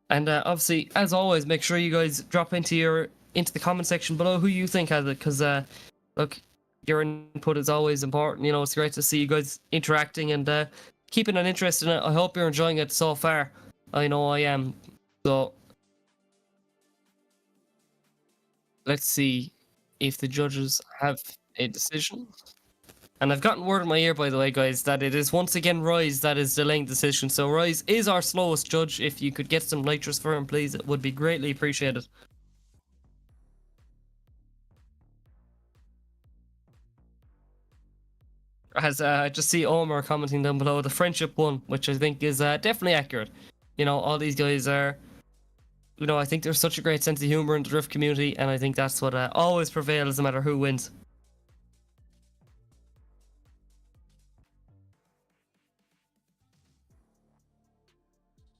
And obviously, as always, make sure you guys drop into the comment section below who you think has it, because look, your input is always important. You know, it's great to see you guys interacting and keeping an interest in it. I hope you're enjoying it so far. I know I am. So let's see if the judges have a decision. And I've gotten word in my ear, by the way, guys, that it is once again RYZE that is delaying decision. So RYZE is our slowest judge. If you could get some nitrous for him, please, it would be greatly appreciated. As I just see Omar commenting down below, the friendship one, which I think is definitely accurate. You know, all these guys are, you know, I think there's such a great sense of humor in the drift community, and I think that's what always prevails no matter who wins.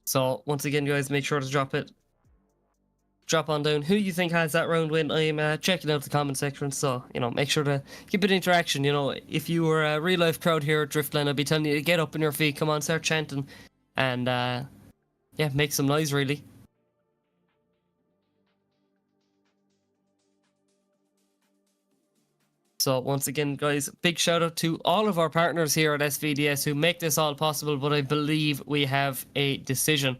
So once again, guys, make sure to drop on down who you think has that round win. I'm checking out the comment section, so you know, make sure to keep it interaction. You know, if you were a real life crowd here at Driftland, I'd be telling you to get up on your feet, come on, start chanting, and yeah, make some noise, really. So once again, guys, big shout out to all of our partners here at SVDS who make this all possible, but I believe we have a decision.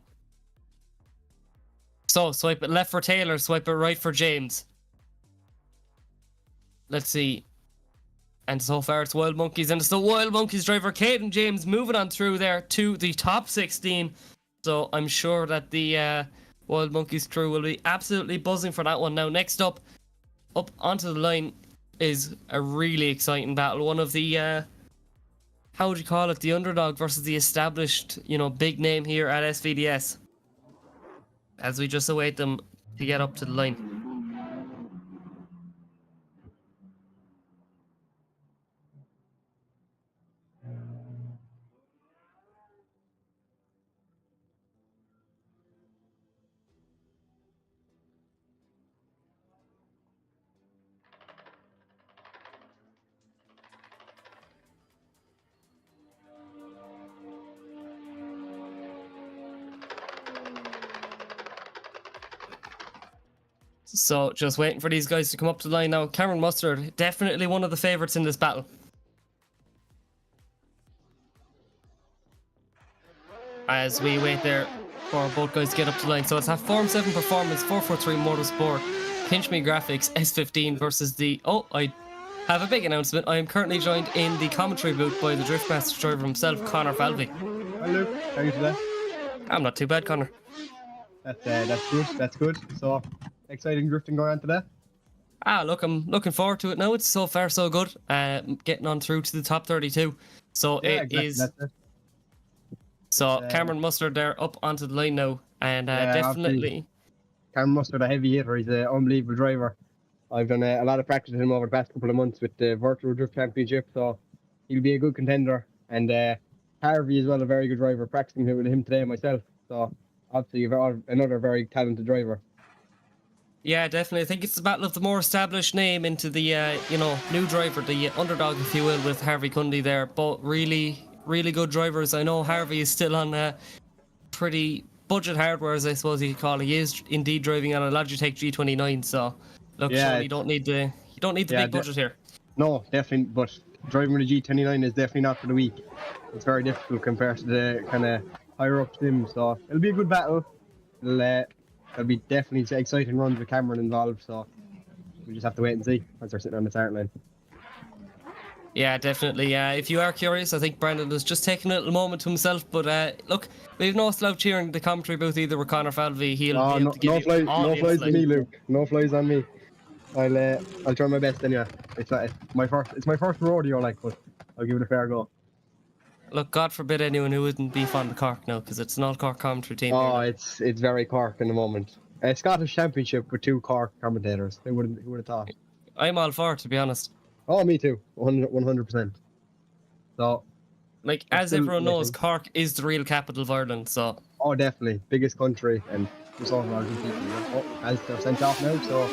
So swipe it left for Taylor, swipe it right for James. Let's see. And so far it's Wild Monkeys, and it's the Wild Monkeys driver, Caden James, moving on through there to the top 16. So I'm sure that the Wild Monkeys crew will be absolutely buzzing for that one. Now, next up onto the line is a really exciting battle. One of the, how would you call it? The underdog versus the established, you know, big name here at SVDS. As we just await them to get up to the line. So just waiting for these guys to come up to the line now. Cameron Mustard, definitely one of the favourites in this battle. As we wait there for both guys to get up to the line. So it's have Form 7 Performance, 443 Motorsport, Pinch Me Graphics, S15 versus the... Oh, I have a big announcement. I am currently joined in the commentary booth by the Driftmaster driver himself, Connor Falvey. Hello, how are you today? I'm not too bad, Connor. That's good. So, exciting drifting going on today? Look, I'm looking forward to it now. It's so far so good. Getting on through to the top 32. So Yeah, it exactly, is. that's it. So Cameron Mustard there up onto the line now, and definitely. Cameron Mustard, a heavy hitter. He's an unbelievable driver. I've done a lot of practice with him over the past couple of months with the Virtual Drift Championship, so he'll be a good contender. And Harvey as well, a very good driver. Practicing with him today myself. So obviously another very talented driver. Yeah, definitely. I think it's the battle of the more established name into the you know, new driver, the underdog, if you will, with Harvey Cundy there. Both really good drivers. I know Harvey is still on pretty budget hardware, as I suppose you could call it. He is indeed driving on a Logitech G29, so look, Yeah, sure, you don't need the big budget here. No, definitely, but driving with a G29 is definitely not for the weak. It's very difficult compared to the kind of higher up sim, so it'll be a good battle. There'll be definitely exciting runs with Cameron involved, so we just have to wait and see once they're sitting on the start line. Yeah, definitely. If you are curious, I think Brandon has just taken a little moment to himself. But look, we have no slouch here in the commentary booth either with Connor Falvey. He'll be able to give you all no the flies insight. on me, Luke. No flies on me. I'll try my best anyway. It's my first rodeo, like, but I'll give it a fair go. Look, God forbid anyone who wouldn't be fond of Cork now, because it's an all Cork commentary team. Oh, here. it's very Cork in the moment. A Scottish Championship with 2 Cork commentators. Who would have thought? I'm all for it, to be honest. Oh, me too. 100%. So, like, as everyone knows, Cork is the real capital of Ireland. So. Oh, definitely, biggest country, and just all Ireland people. Oh, as they're sent off now, so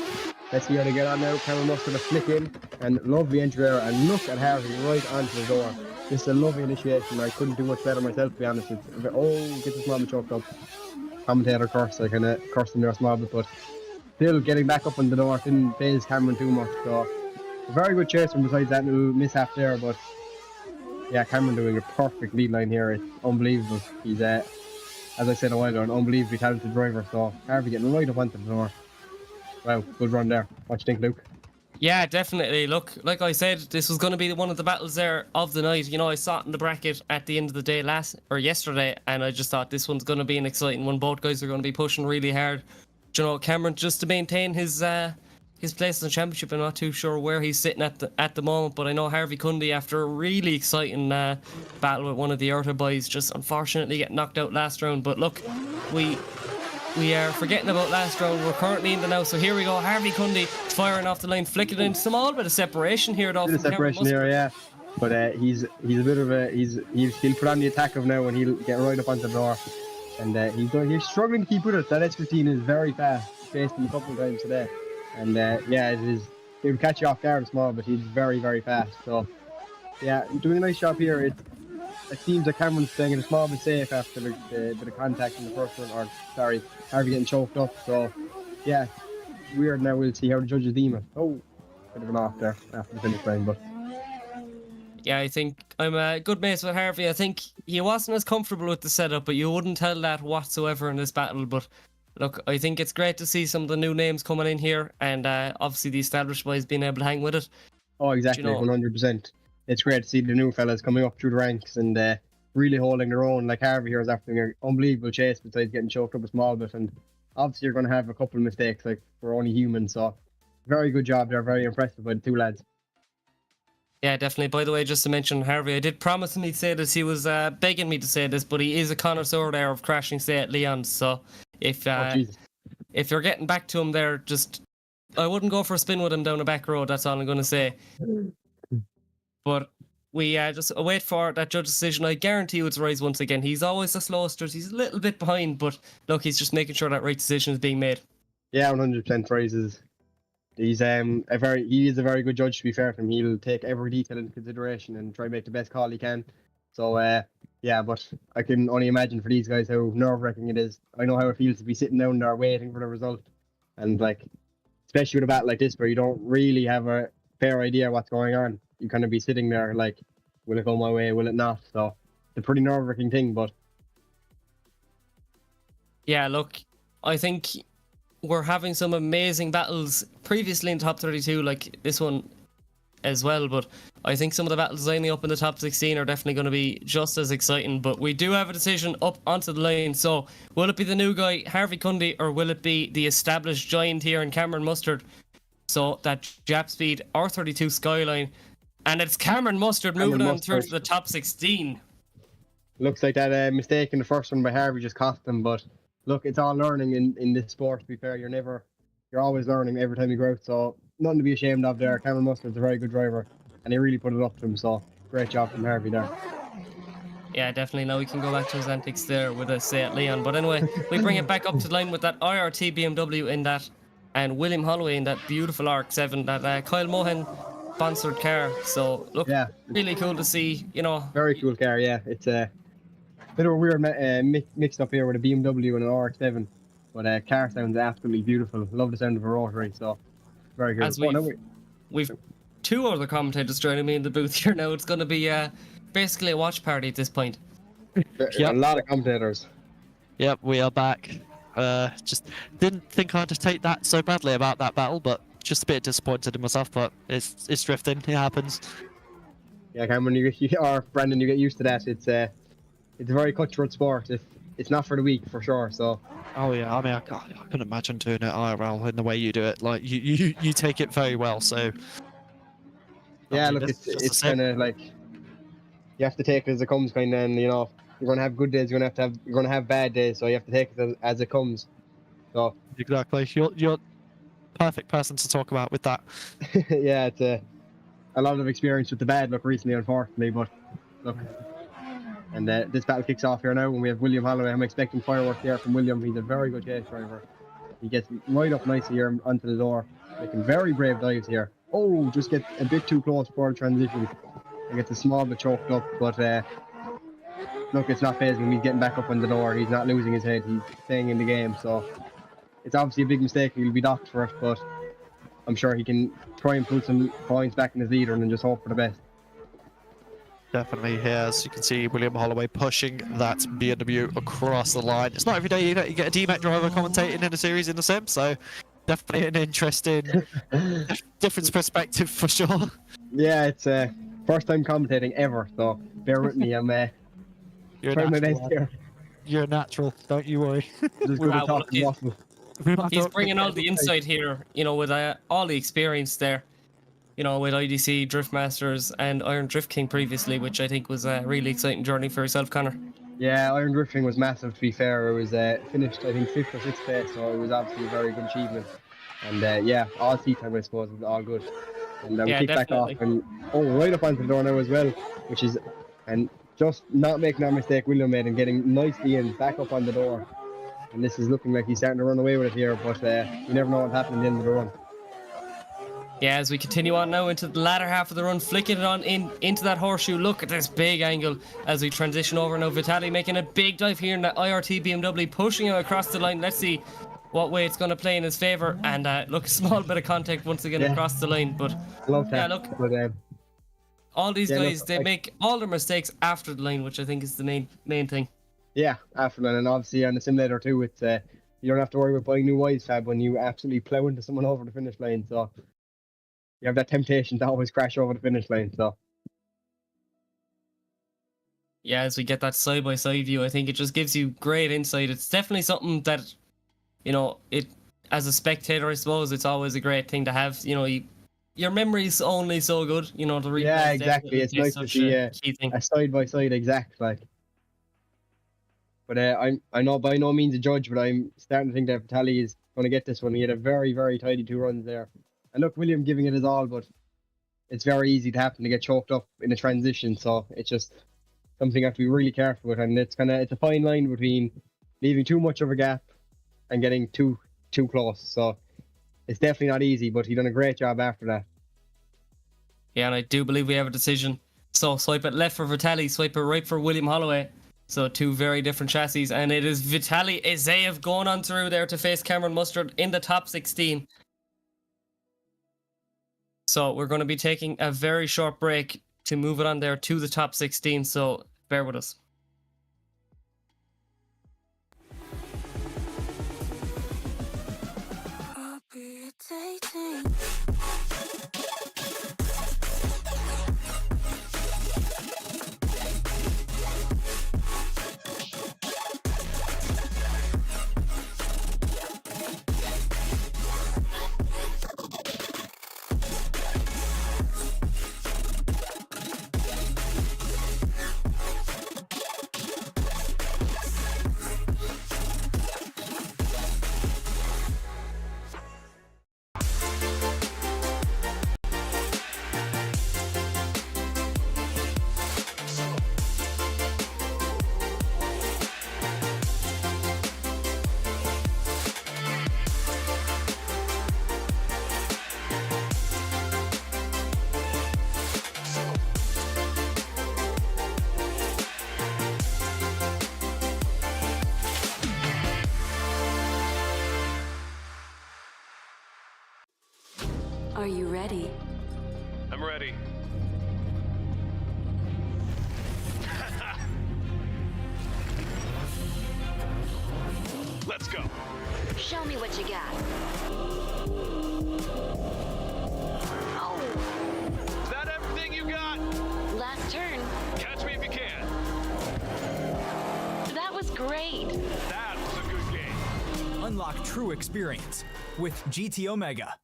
let's see how they get on now. Cameron Mustard a flick in, and lovely entry there, and look at Harvey right onto the door. This is a lovely initiation. I couldn't do much better myself, to be honest. Get this moment choked up. Commentator curse, I kind of cursed him there a small bit, but still getting back up on the door didn't phase Cameron too much. So a very good chase from besides that little mishap there, but yeah, Cameron doing a perfect lead line here. It's unbelievable. He's as I said a while ago, an unbelievably talented driver. So Harvey getting right up onto the door. Wow, good run there. What do you think, Luke? Yeah, definitely. Look, like I said, this was going to be one of the battles there of the night. You know, I saw it in the bracket at the end of the day yesterday, and I just thought this one's going to be an exciting one. Both guys are going to be pushing really hard. You know, Cameron, just to maintain his place in the championship, I'm not too sure where he's sitting at the moment, but I know Harvey Cundy, after a really exciting battle with one of the Urta boys, just unfortunately get knocked out last round. But look, we are forgetting about last round. We're currently in the now, so here we go. Harvey Cundy firing off the line, flicking in small bit of separation here, though. Bit of separation here, yeah. But he's a bit of a he'll put on the attack of now, and he'll get right up onto the door. And he's struggling to keep with it. That S15 is very fast. Faced him a couple of times today. And yeah, it would catch you off guard small, but he's very, very fast. So yeah, doing a nice job here. It seems that Cameron's staying in a small bit safe after the bit of contact in the first one, or sorry, Harvey getting choked up. So yeah, weird. Now we'll see how the judges deem it. Oh, bit of an off there after the finish line, but yeah, I think I'm a good mates with Harvey. I think he wasn't as comfortable with the setup, but you wouldn't tell that whatsoever in this battle. But look, I think it's great to see some of the new names coming in here, and obviously the established boys being able to hang with it. Oh, exactly, 100%. It's great to see the new fellas coming up through the ranks and really holding their own. Like Harvey here is after an unbelievable chase besides getting choked up a small bit, and obviously you're going to have a couple of mistakes, like we're only human. So very good job there, very impressive by the two lads. Yeah, definitely. By the way, just to mention Harvey, I did promise him he'd say this. He was begging me to say this, but he is a connoisseur there of crashing, say, at Leon's. So if you're getting back to him there, just I wouldn't go for a spin with him down the back road. That's all I'm going to say. But we just await for that judge decision. I guarantee you it's RYZE once again. He's always the slowest. He's a little bit behind, but look, he's just making sure that right decision is being made. Yeah, 100% RYZE. He is a very good judge, to be fair to him. He'll take every detail into consideration and try and make the best call he can. So yeah, but I can only imagine for these guys how nerve-wracking it is. I know how it feels to be sitting down there waiting for the result, and like, especially with a battle like this where you don't really have a fair idea what's going on. You kind of be sitting there like, will it go my way, will it not? So it's a pretty nerve-wracking thing, but yeah, look, I think we're having some amazing battles previously in top 32, like this one as well, but I think some of the battles lining up in the top 16 are definitely going to be just as exciting. But we do have a decision up onto the line, so will it be the new guy Harvey Cundy, or will it be the established giant here in Cameron Mustard? So that Jap Speed R32 Skyline, and it's Cameron Mustard moving on through to the top 16. Looks like that mistake in the first one by Harvey just cost him, but look, it's all learning in this sport, to be fair. You're always learning every time you go out, so nothing to be ashamed of there. Cameron Mustard's a very good driver, and he really put it up to him, so great job from Harvey there. Yeah, definitely. Now we can go back to his antics there with a say at Leon. But anyway, we bring it back up to the line with that IRT BMW in that, and William Holloway in that beautiful ARC7, that Kyle Mohan sponsored car. So look, yeah, really cool to see, you know. Very cool car, yeah. It's a bit of a weird mixed up here with a BMW and an RX-7, but car sounds absolutely beautiful. Love the sound of a rotary, so very good. As we've two other commentators joining me in the booth here now. It's going to be basically a watch party at this point. A lot of commentators. Yep, we are back. Just didn't think I'd take that so badly about that battle, but just a bit disappointed in myself. But it's drifting. It happens. Yeah, Cameron, or Brendan, you get used to that. It's a very cutthroat sport. It's not for the weak, for sure. So. Oh yeah, I mean, I couldn't imagine doing it IRL in the way you do it. Like you take it very well. So. Yeah, look, it's kind of like you have to take it as it comes, kind of, and you know, you're gonna have good days, you're gonna have bad days, so you have to take it as it comes. So. Exactly, you're perfect person to talk about with that. Yeah, it's a lot of experience with the bad luck recently, unfortunately, but look. And this battle kicks off here now when we have William Holloway. I'm expecting fireworks here from William. He's a very good chase driver. He gets right up nicely here onto the door, making very brave dives here. Oh, just get a bit too close for a transition. He gets a small bit choked up, but look, it's not phasing him. He's getting back up on the door. He's not losing his head. He's staying in the game. So it's obviously a big mistake. He'll be docked for it, but I'm sure he can try and put some points back in his leader and then just hope for the best. Definitely here, as you can see, William Holloway pushing that BMW across the line. It's not every day you get a DMAC driver commentating in a series in the sim, so Definitely an interesting, different perspective for sure. Yeah, it's first time commentating ever, so bear with me. I'm You're a trying my natural, best lad. here. You're a natural. Don't you worry. Just We'll good Ah, at well, talking waffle. He's bringing all the insight here, you know, with all the experience there, you know, with IDC, Driftmasters, and Iron Drift King previously, which I think was a really exciting journey for yourself, Connor. Yeah, Iron Drifting was massive, to be fair. It was finished, I think, 5th or 6th place, so it was obviously a very good achievement. And yeah, all seat time, I suppose, was all good. And we Yeah, kick back off, definitely. and right up onto the door now as well, which is, and just not making that mistake William made and getting nicely in, back up on the door. And this is looking like he's starting to run away with it here, but you never know what happened at the end of the run. Yeah, as we continue on now into the latter half of the run, flicking it on into that horseshoe. Look at this big angle as we transition over now. Vitali making a big dive here in the IRT BMW, pushing him across the line. Let's see what way it's going to play in his favour. And look, a small bit of contact once again across the line. But I love that. yeah, look, But, all these yeah, guys, look, they make all their mistakes after the line, which I think is the main thing. yeah, after that, and obviously on the simulator too, it's you don't have to worry about buying new WYZE fab when you absolutely plow into someone over the finish line. So you have that temptation to always crash over the finish line. So Yeah, as we get that side-by-side view, I think it just gives you great insight. It's definitely something that, you know, it as a spectator, I suppose, it's always a great thing to have. You know, your memory's only so good, you know, to read. yeah, exactly. It's nice to see a key thing. a side-by-side exact, like. But I know by no means a judge, but I'm starting to think that Tala is going to get this one. He had a very, very tidy 2 runs there. And look, William giving it his all, but it's very easy to happen to get choked up in a transition. So it's just something you have to be really careful with. And it's a fine line between leaving too much of a gap and getting too close. So it's definitely not easy, but he done a great job after that. Yeah, and I do believe we have a decision. So swipe it left for Vitali, swipe it right for William Holloway. So 2 very different chassis, and it is Vitali Isav going on through there to face Cameron Mustard in the top 16. So we're going to be taking a very short break to move it on there to the top 16, so bear with us. Are you ready? I'm ready. Let's go. Show me what you got. Oh, Is that everything you got? last turn. Catch me if you can. That was great. That was a good game. Unlock true experience with GT Omega.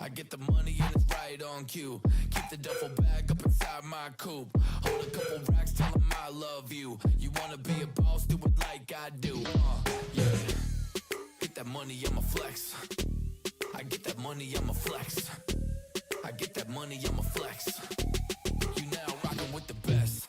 I get the money and it's right on cue. Keep the duffel bag up inside my coupe. Hold a couple racks, tell 'em I love you. You wanna be a boss, do it like I do. Yeah. Get that money, I'ma flex. I get that money, I'ma flex. I get that money, I'ma flex. You now rockin' with the best.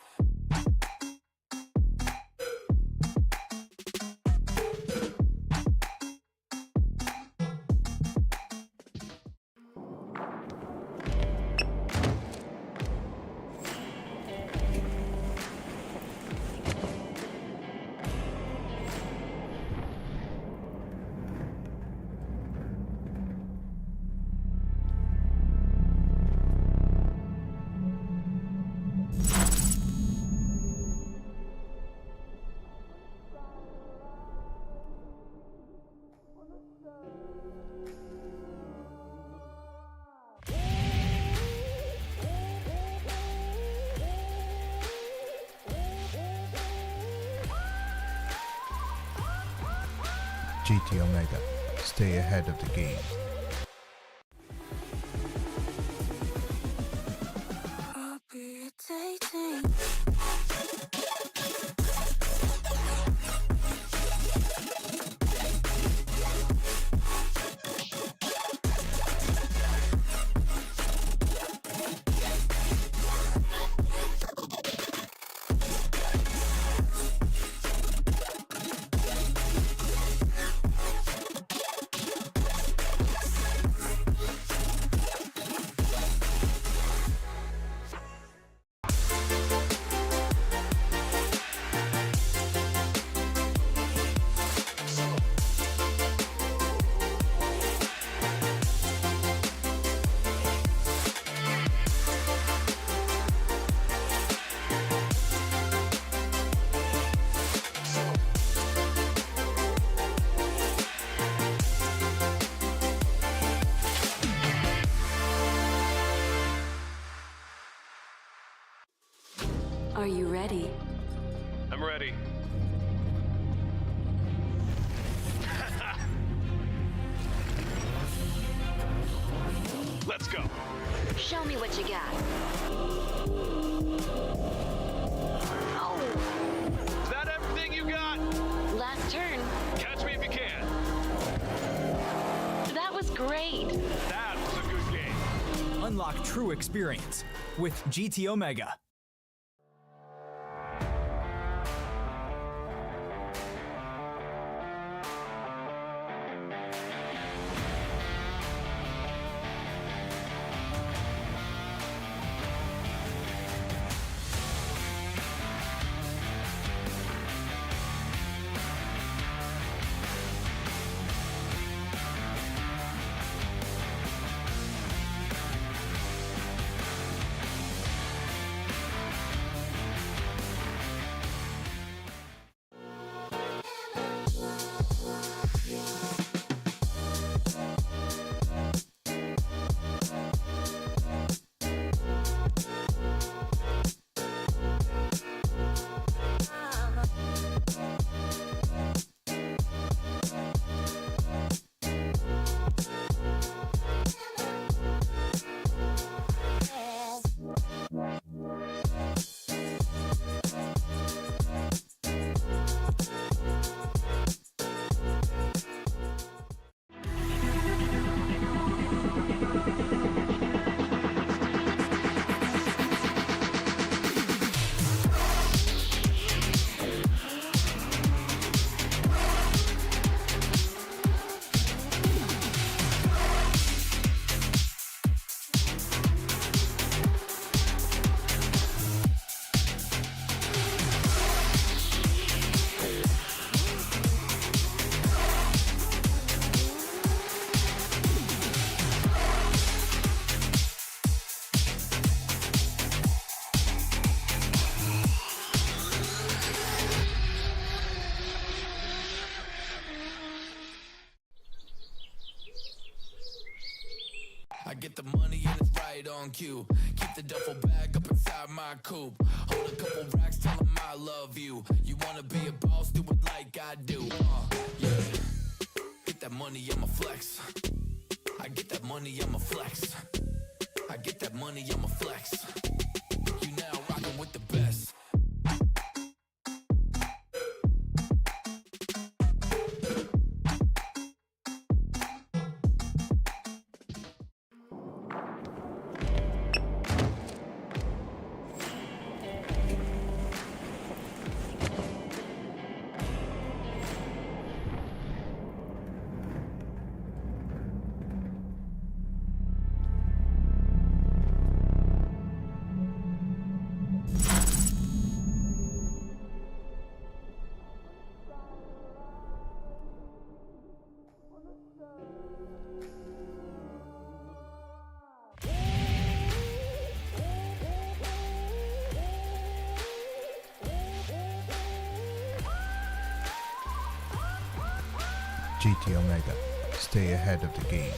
GT Omega, stay ahead of the game. Are you ready? I'm ready. Let's go. Show me what you got. Oh, Is that everything you got? last turn. Catch me if you can. That was great. That was a good game. Unlock true experience with GT Omega. I get the money and it's right on cue. Keep the duffel bag up inside my coupe. Hold a couple racks, tell 'em I love you. You wanna be a boss, do it like I do. Yeah. Get that money, I'ma flex. I get that money, I'ma flex. I get that money, I'ma flex. You now rockin' with the best. GT Omega, stay ahead of the game.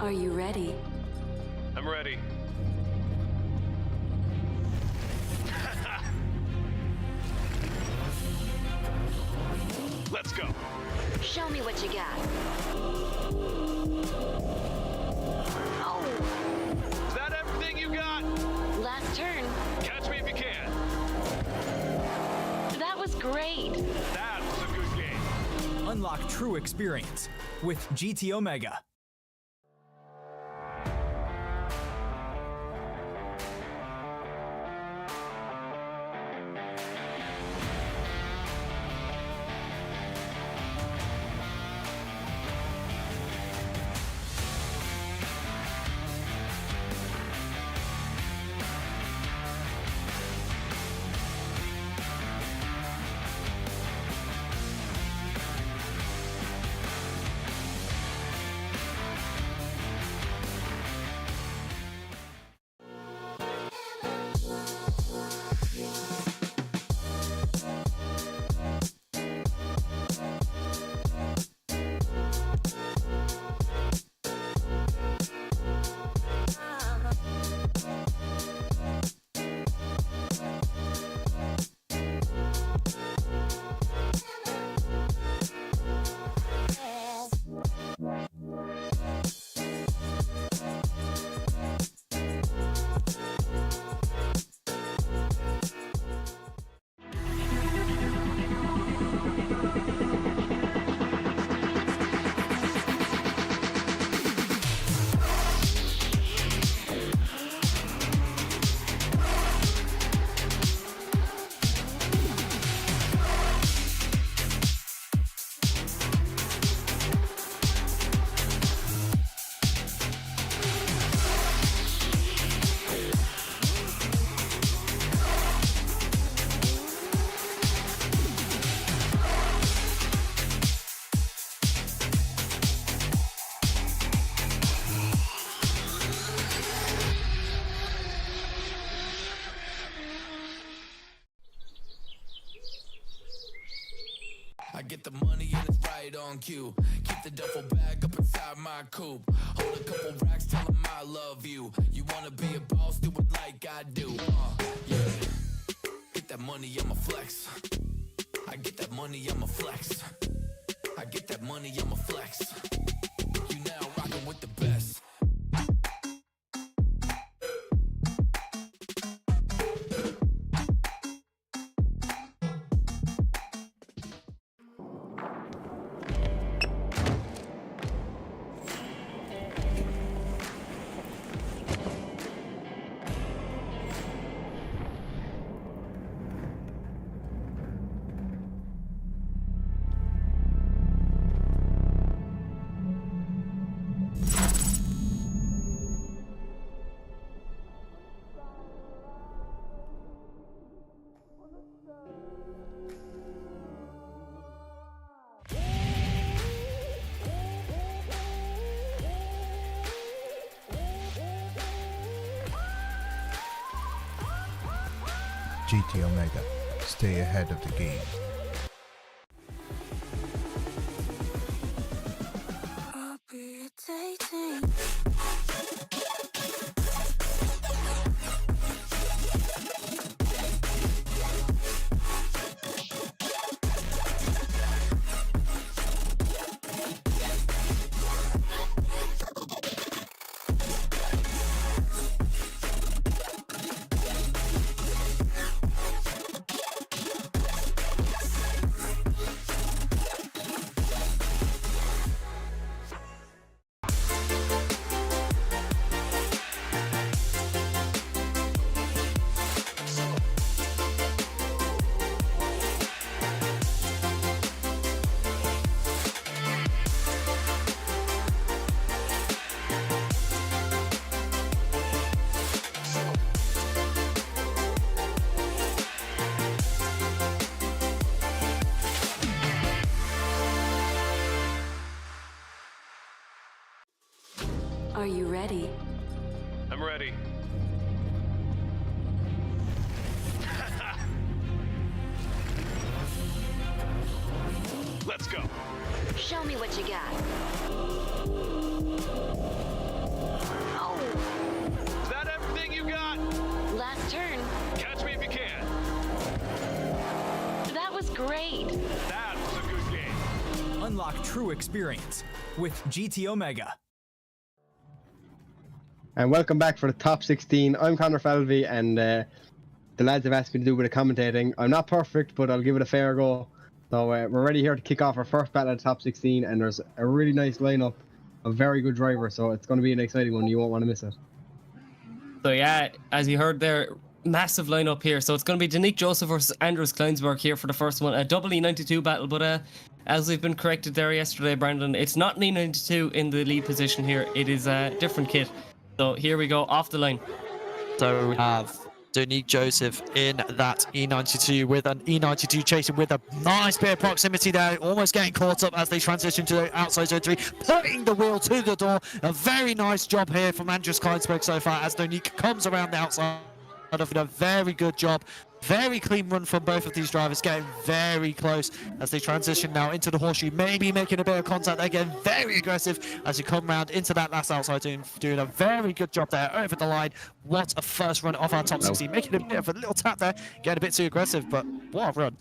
Are you ready? I'm ready. Let's go. Show me what you got. Oh, Is that everything you got? last turn. Catch me if you can. That was great. That was a good game. Unlock true experience with GT Omega. I get the money and it's right on cue. Keep the duffel bag up inside my coupe. Hold a couple racks, tell 'em I love you. You wanna be a boss, do it like I do. Yeah. Get that money, I'ma flex. I get that money, I'ma flex. I get that money, I'ma flex. You now rockin' with the best. GT Omega. Stay ahead of the game. Are you ready? I'm ready. Let's go. Show me what you got. Oh, Is that everything you got? last turn. Catch me if you can. That was great. That was a good game. Unlock true experience with GT Omega. And welcome back for the top 16. I'm Connor Falvey, and the lads have asked me to do a bit of commentating. I'm not perfect, but I'll give it a fair go. So we're ready here to kick off our first battle at the top 16, and there's a really nice lineup of very good drivers, so it's going to be an exciting one. You won't want to miss it. So yeah, as you heard there, massive lineup here. So it's going to be Danique Joseph versus Andrew Kleinburg here for the first one. A double E92 battle, but as we've been corrected there yesterday, Brandon, it's not an E92 in the lead position here. It is a different kit. So here we go, off the line. So we have Danique Joseph in that E92 with an E92 chasing with a nice bit of proximity there, almost getting caught up as they transition to the outside zone 3, putting the wheel to the door. A very nice job here from Andrew Kleinburg so far as Danique comes around the outside of it. A very good job. Very clean run from both of these drivers, getting very close as they transition now into the horseshoe, maybe making a bit of contact again. Very aggressive as you come round into that last outside, doing a very good job there over the line. What a first run of our top 16, making a bit of a little tap there, getting a bit too aggressive, but what a run.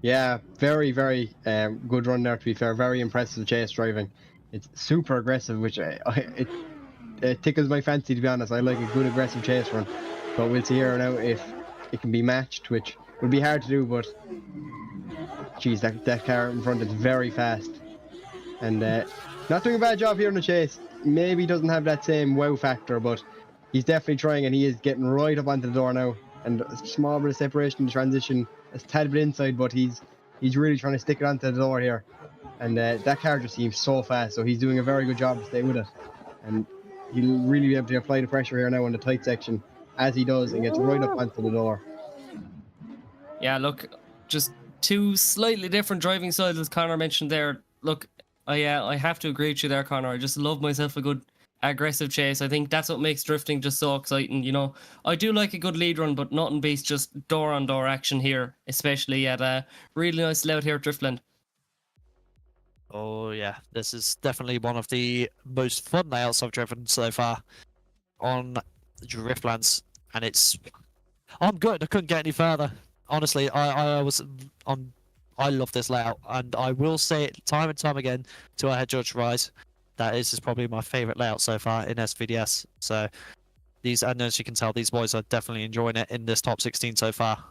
Yeah, very, very good run there, to be fair. Very impressive chase driving. It's super aggressive, which it tickles my fancy, to be honest. I like a good aggressive chase run. But we'll see here now if it can be matched, which would be hard to do, but geez, that car in front is very fast. And not doing a bad job here in the chase. Maybe doesn't have that same wow factor, but he's definitely trying, and he is getting right up onto the door now. And a small bit of separation in the transition, a tad bit inside, but he's really trying to stick it onto the door here. And that car just seems so fast, so he's doing a very good job to stay with it. And he'll really be able to apply the pressure here now in the tight section, as he does, and gets right up onto the door. Yeah, look, just two slightly different driving styles, as Connor mentioned there. Look, I have to agree with you there, Connor. I just love myself a good aggressive chase. I think that's what makes drifting just so exciting. You know, I do like a good lead run, but nothing beats just door-on-door action here, especially at a really nice layout here at Driftland. Oh yeah, this is definitely one of the most fun layouts I've driven so far on Driftlands, and I'm good. I couldn't get any further. Honestly, I love this layout, and I will say it time and time again to our head judge RYZE, that is probably my favourite layout so far in SVDS. So and as you can tell, these boys are definitely enjoying it in this top 16 so far.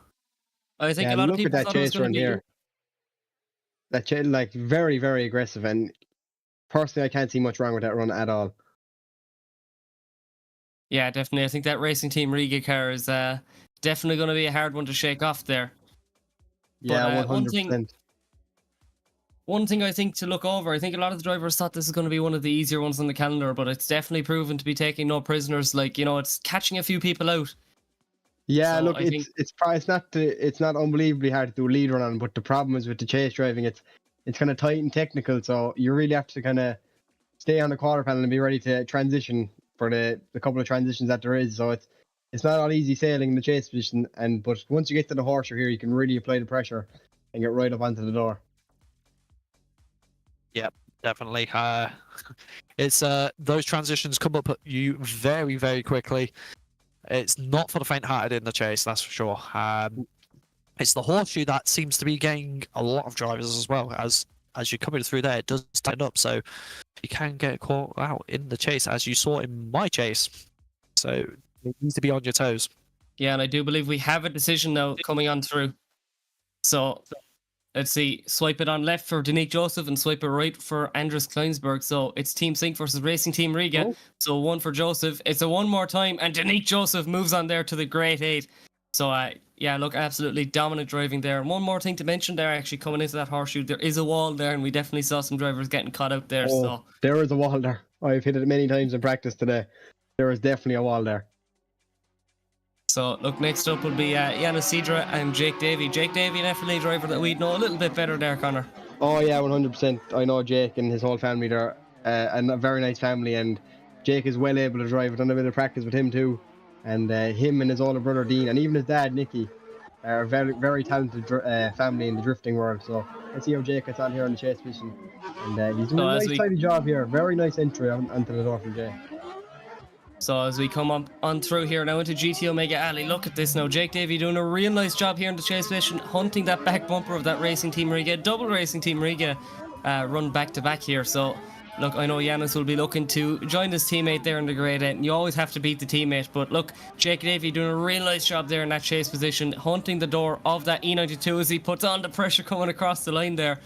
I think a lot of people look at that chase run here. That chase, like, very, very aggressive, and personally I can't see much wrong with that run at all. Yeah, definitely. I think that Racing Team Riga car is definitely going to be a hard one to shake off there. Yeah, 100%. One thing I think to look over, I think a lot of the drivers thought this is going to be one of the easier ones on the calendar, but it's definitely proven to be taking no prisoners. Like, you know, it's catching a few people out. Yeah, So look, I think it's not unbelievably hard to do a lead run on, but the problem is with the chase driving, it's kind of tight and technical, so you really have to kind of stay on the quarter panel and be ready to transition for the couple of transitions that there is. So it's it's not all easy sailing in the chase position. But once you get to the horseshoe here, you can really apply the pressure and get right up onto the door. Yep, definitely. It's those transitions come up at you very, very quickly. It's not for the faint-hearted in the chase, that's for sure. It's the horseshoe that seems to be getting a lot of drivers as well. As you're coming through there, it does stand up, so you can get caught out in the chase, as you saw in my chase. So it needs to be on your toes. Yeah, and I do believe we have a decision now coming on through. So let's see, swipe it on left for Danique Joseph and swipe it right for Andres Kleinburg. So it's Team Sync versus Racing Team Riga. Oh. So 1 for Joseph. It's a 1 more time, and Danique Joseph moves on there to the Great 8. So yeah, look, absolutely dominant driving there. And one more thing to mention there, actually coming into that horseshoe, there is a wall there, and we definitely saw some drivers getting caught out there. Oh, So there is a wall there. I've hit it many times in practice today. There is definitely a wall there. So, look, next up will be Yanis, Cedra and Jake Davy. Jake Davy, an FLA driver that we know a little bit better there, Connor. Oh yeah, 100%. I know Jake and his whole family there, and a very nice family. And Jake is well able to drive. I've done a bit of practice with him too, and him and his older brother Dean, and even his dad Nicky, are a very, very talented family in the drifting world. So let's see how Jake gets on here on the chase position, and he's doing a nice tidy job here. Very nice entry onto the door from Jake. So as we come on through here now into GT Omega Alley, look at this now. Jake Davy doing a real nice job here in the chase position, hunting that back bumper of that Racing Team Riga, double Racing Team Riga run back to back here. So look, I know Yanis will be looking to join his teammate there in the grade 8, and you always have to beat the teammate. But look, Jake Davy doing a real nice job there in that chase position, hunting the door of that E92 as he puts on the pressure coming across the line there.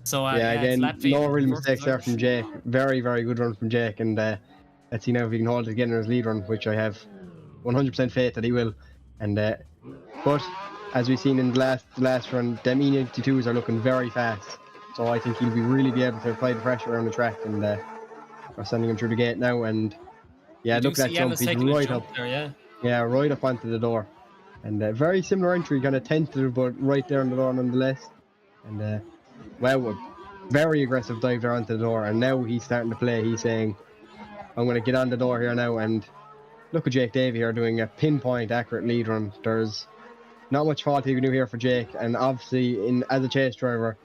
So yeah, again, no real mistakes there from Jake. Very, very good run from Jake, and let's see now if he can hold it again in his lead run, which I have 100% faith that he will. And but as we've seen in the last run, them E92s are looking very fast. So I think he'll really be able to apply the pressure around the track, and we're sending him through the gate now. And yeah, look at that jump, he's right up. There, yeah, right up onto the door. And very similar entry, kind of tentative, but right there on the door nonetheless. And well, very aggressive dive there onto the door. And now he's starting to play. He's saying, I'm going to get on the door here now. And look at Jake Davy here doing a pinpoint accurate lead run. There's not much fault he can do here for Jake. And obviously, as a chase driver,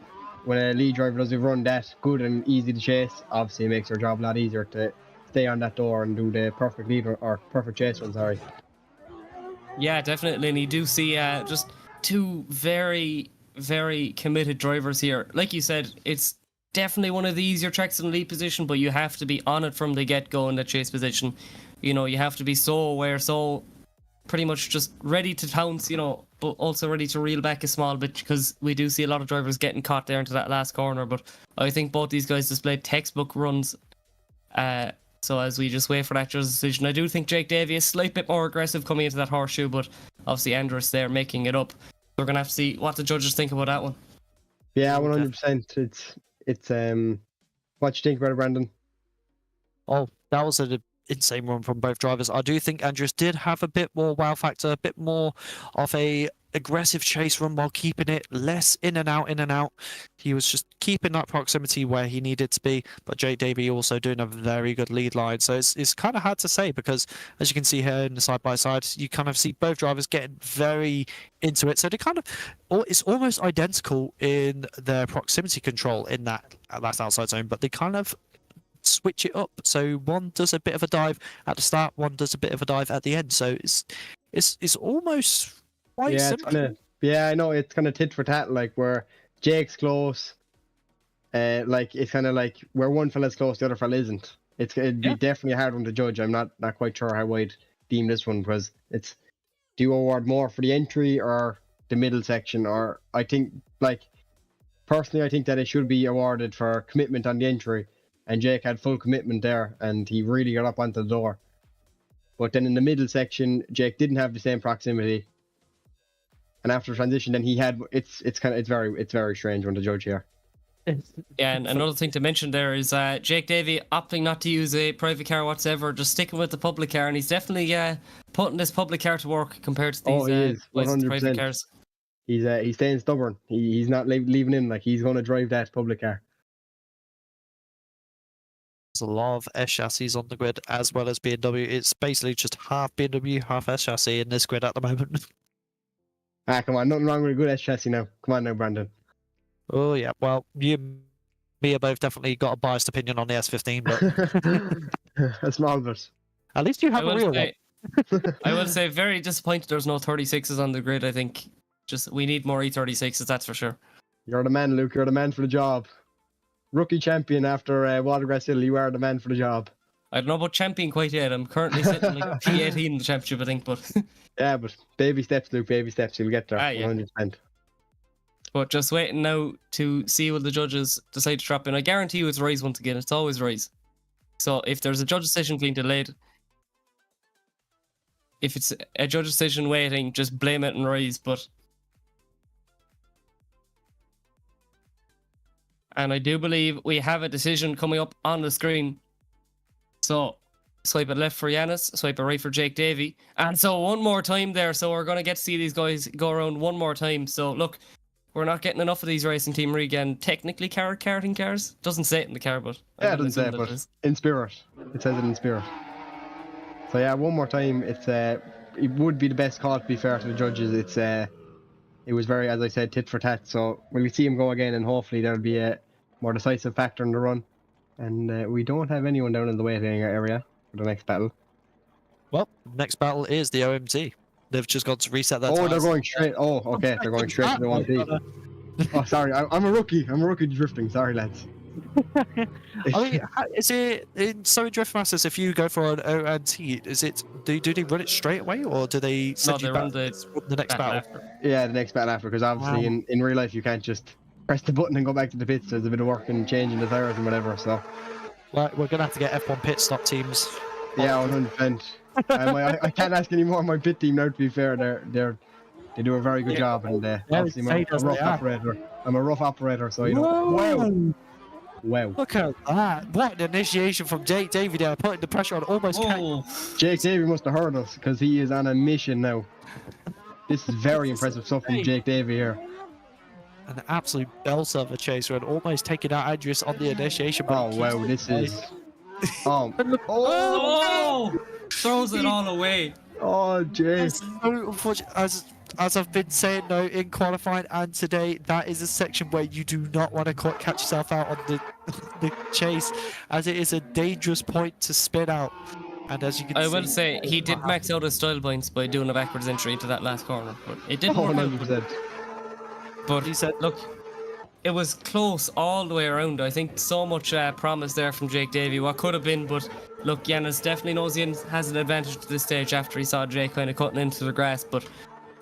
when a lead driver does a run that good and easy to chase, obviously it makes your job a lot easier to stay on that door and do the perfect lead or perfect chase run, sorry. Yeah, definitely. And you do see just two very, very committed drivers here. Like you said, it's definitely one of the easier tracks in the lead position, but you have to be on it from the get-go in the chase position. You know, you have to be so aware, so pretty much just ready to pounce, you know, but also ready to reel back a small bit, because we do see a lot of drivers getting caught there into that last corner. But I think both these guys displayed textbook runs. So as we just wait for that judge's decision, I do think Jake Davy is a slight bit more aggressive coming into that horseshoe, but obviously Andres there making it up. We're going to have to see what the judges think about that one. Yeah, 100%. It's what you think about it, Brandon? Oh, that was an insane run from both drivers. I do think Andres did have a bit more wow factor, a bit more of a aggressive chase run while keeping it less in and out. He was just keeping that proximity where he needed to be, but Jake Davy also doing a very good lead line. So it's kind of hard to say, because as you can see here in the side by side, you kind of see both drivers getting very into it. So they kind of, it's almost identical in their proximity control in that outside zone, but they kind of switch it up. So one does a bit of a dive at the start, one does a bit of a dive at the end. So it's almost quite simple. Yeah, I know, it's kind of tit for tat, like where Jake's close, like it's kind of like where one fella's close, the other fella isn't. It'd be definitely a hard one to judge. I'm not quite sure how I'd deem this one, because it's, do you award more for the entry or the middle section? Or I think, like, personally, I think that it should be awarded for commitment on the entry, and Jake had full commitment there, and he really got up onto the door. But then in the middle section, Jake didn't have the same proximity. And after transition, then he had, it's very strange one to judge here. Yeah, and another thing to mention there is Jake Davy opting not to use a private car whatsoever, just sticking with the public car, and he's definitely putting this public car to work compared to these private cars. He's staying stubborn. He's not leaving in, like he's going to drive that public car. There's a lot of S chassis on the grid as well as BMW. It's basically just half BMW, half S chassis in this grid at the moment. Ah, come on, nothing wrong with a good S chassis now. Come on now, Brandon. Oh yeah, well, you and me have both definitely got a biased opinion on the S15, but A small bit. at least you have a real one. I will say, very disappointed there's no 36s on the grid. I think just we need more E36s, that's for sure. You're the man, Luke. You're the man for the job. Rookie champion after Watergrass Hill. You are the man for the job. I don't know about champion quite yet. I'm currently sitting like P18 in the championship, I think, but Yeah, but baby steps, Luke. Baby steps. You'll get there. Yeah. 100%. But just waiting now to see what the judges decide to drop in. I guarantee you it's RYZE once again. It's always RYZE. So if there's a judge decision being delayed, if it's a judge decision waiting, just blame it on RYZE. And I do believe we have a decision coming up on the screen. So swipe it left for Yanis, swipe it right for Jake Davy. And so one more time there. So we're going to get to see these guys go around one more time. So look, we're not getting enough of these racing team again. Technically karting cars. Doesn't say it in the car, but Yeah, it doesn't say it, but in spirit. It says it in spirit. So yeah, one more time. It would be the best call, to be fair to the judges. It was very, as I said, tit for tat. So we'll see him go again, and hopefully there'll be a more decisive factor in the run. And we don't have anyone down in the waiting area for the next battle. Well, next battle is the OMT. They've just got to reset that. Oh, they're going straight. Oh, okay, they're going straight to the 1P. Oh, sorry, I'm a rookie. I'm a rookie drifting. Sorry, lads. I mean, is it in so Drift Masters? If you go for an OMT, is it do they run it straight away or do they send you back the next battle? Yeah, the next battle after, because obviously in real life you can't just press the button and go back to the pits. There's a bit of work and changing the tires and whatever. So, well, we're gonna have to get F1 pit stop teams. Yeah, 100%. I can't ask any more of my pit team now. To be fair, they do a very good job, and obviously I'm a rough operator. I'm a rough operator, so you know. Wow. Look at that. What an initiation from Jake Davy there, putting the pressure on almost. Jake Davy must have heard us, because he is on a mission now. This is very impressive stuff from Jake Davy here. An absolute belter of a chaser and almost taking out Andreas on the initiation. Oh wow, this is. Oh! Throws it all away. Oh, Jake. So unfortunate. As I've been saying though, in qualifying and today, that is a section where you do not want to catch yourself out on the chase, as it is a dangerous point to spin out. And as you can see, I will say he did max out his style points by doing a backwards entry into that last corner, but it didn't work out. But he said, look, it was close all the way around. I think so much promise there from Jake Davy. What could have been, but look, Yanis definitely knows he has an advantage to this stage after he saw Jake kind of cutting into the grass. But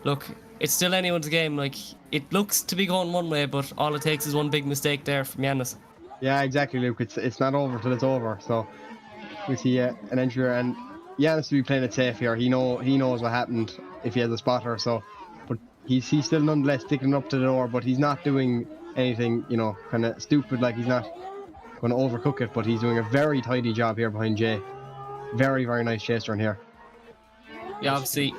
look, it's still anyone's game. Like, it looks to be going one way, but all it takes is one big mistake there from Yanis. Yeah, exactly, Luke. It's not over till it's over. So we see an entry, and Yanis to be playing it safe here. He knows what happened if he has a spotter. So, but he's still nonetheless sticking up to the door. But he's not doing anything, kind of stupid. Like, he's not going to overcook it. But he's doing a very tidy job here behind Jay. Very, very nice chase run here. Yeah, obviously.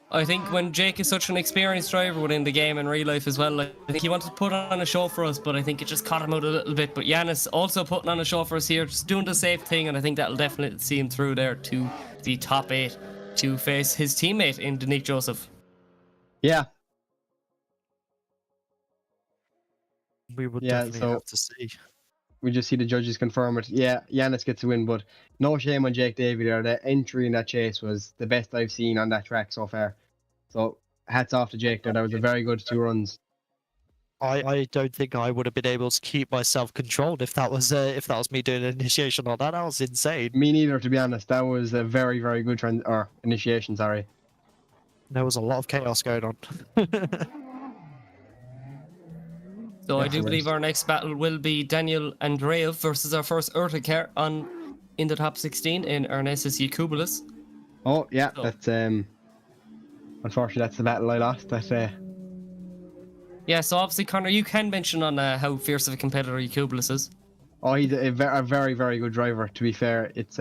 I think when Jake is such an experienced driver within the game and real life as well, I think he wanted to put on a show for us, but I think it just caught him out a little bit. But Yanis also putting on a show for us here, just doing the safe thing, and I think that'll definitely see him through there to the top 8 to face his teammate in Nick Joseph. Yeah. We would definitely have to see. We just see the judges confirm it. Yeah, Yanis gets a win, but no shame on Jake Davy there. The entry in that chase was the best I've seen on that track so far. So hats off to Jake there. That was a very good 2 runs. I don't think I would have been able to keep myself controlled if that was me doing an initiation on that. That was insane. Me neither, to be honest. That was a very, very good initiation. Sorry. There was a lot of chaos going on. So I do believe our next battle will be Daniel Andrev versus our first Urta car in the top 16 in Ernestus Yakubulis. Oh yeah, that's unfortunately that's the battle I lost. Yeah, so obviously Connor, you can mention on how fierce of a competitor Yakubulis is. Oh, he's a very, very good driver. To be fair, it's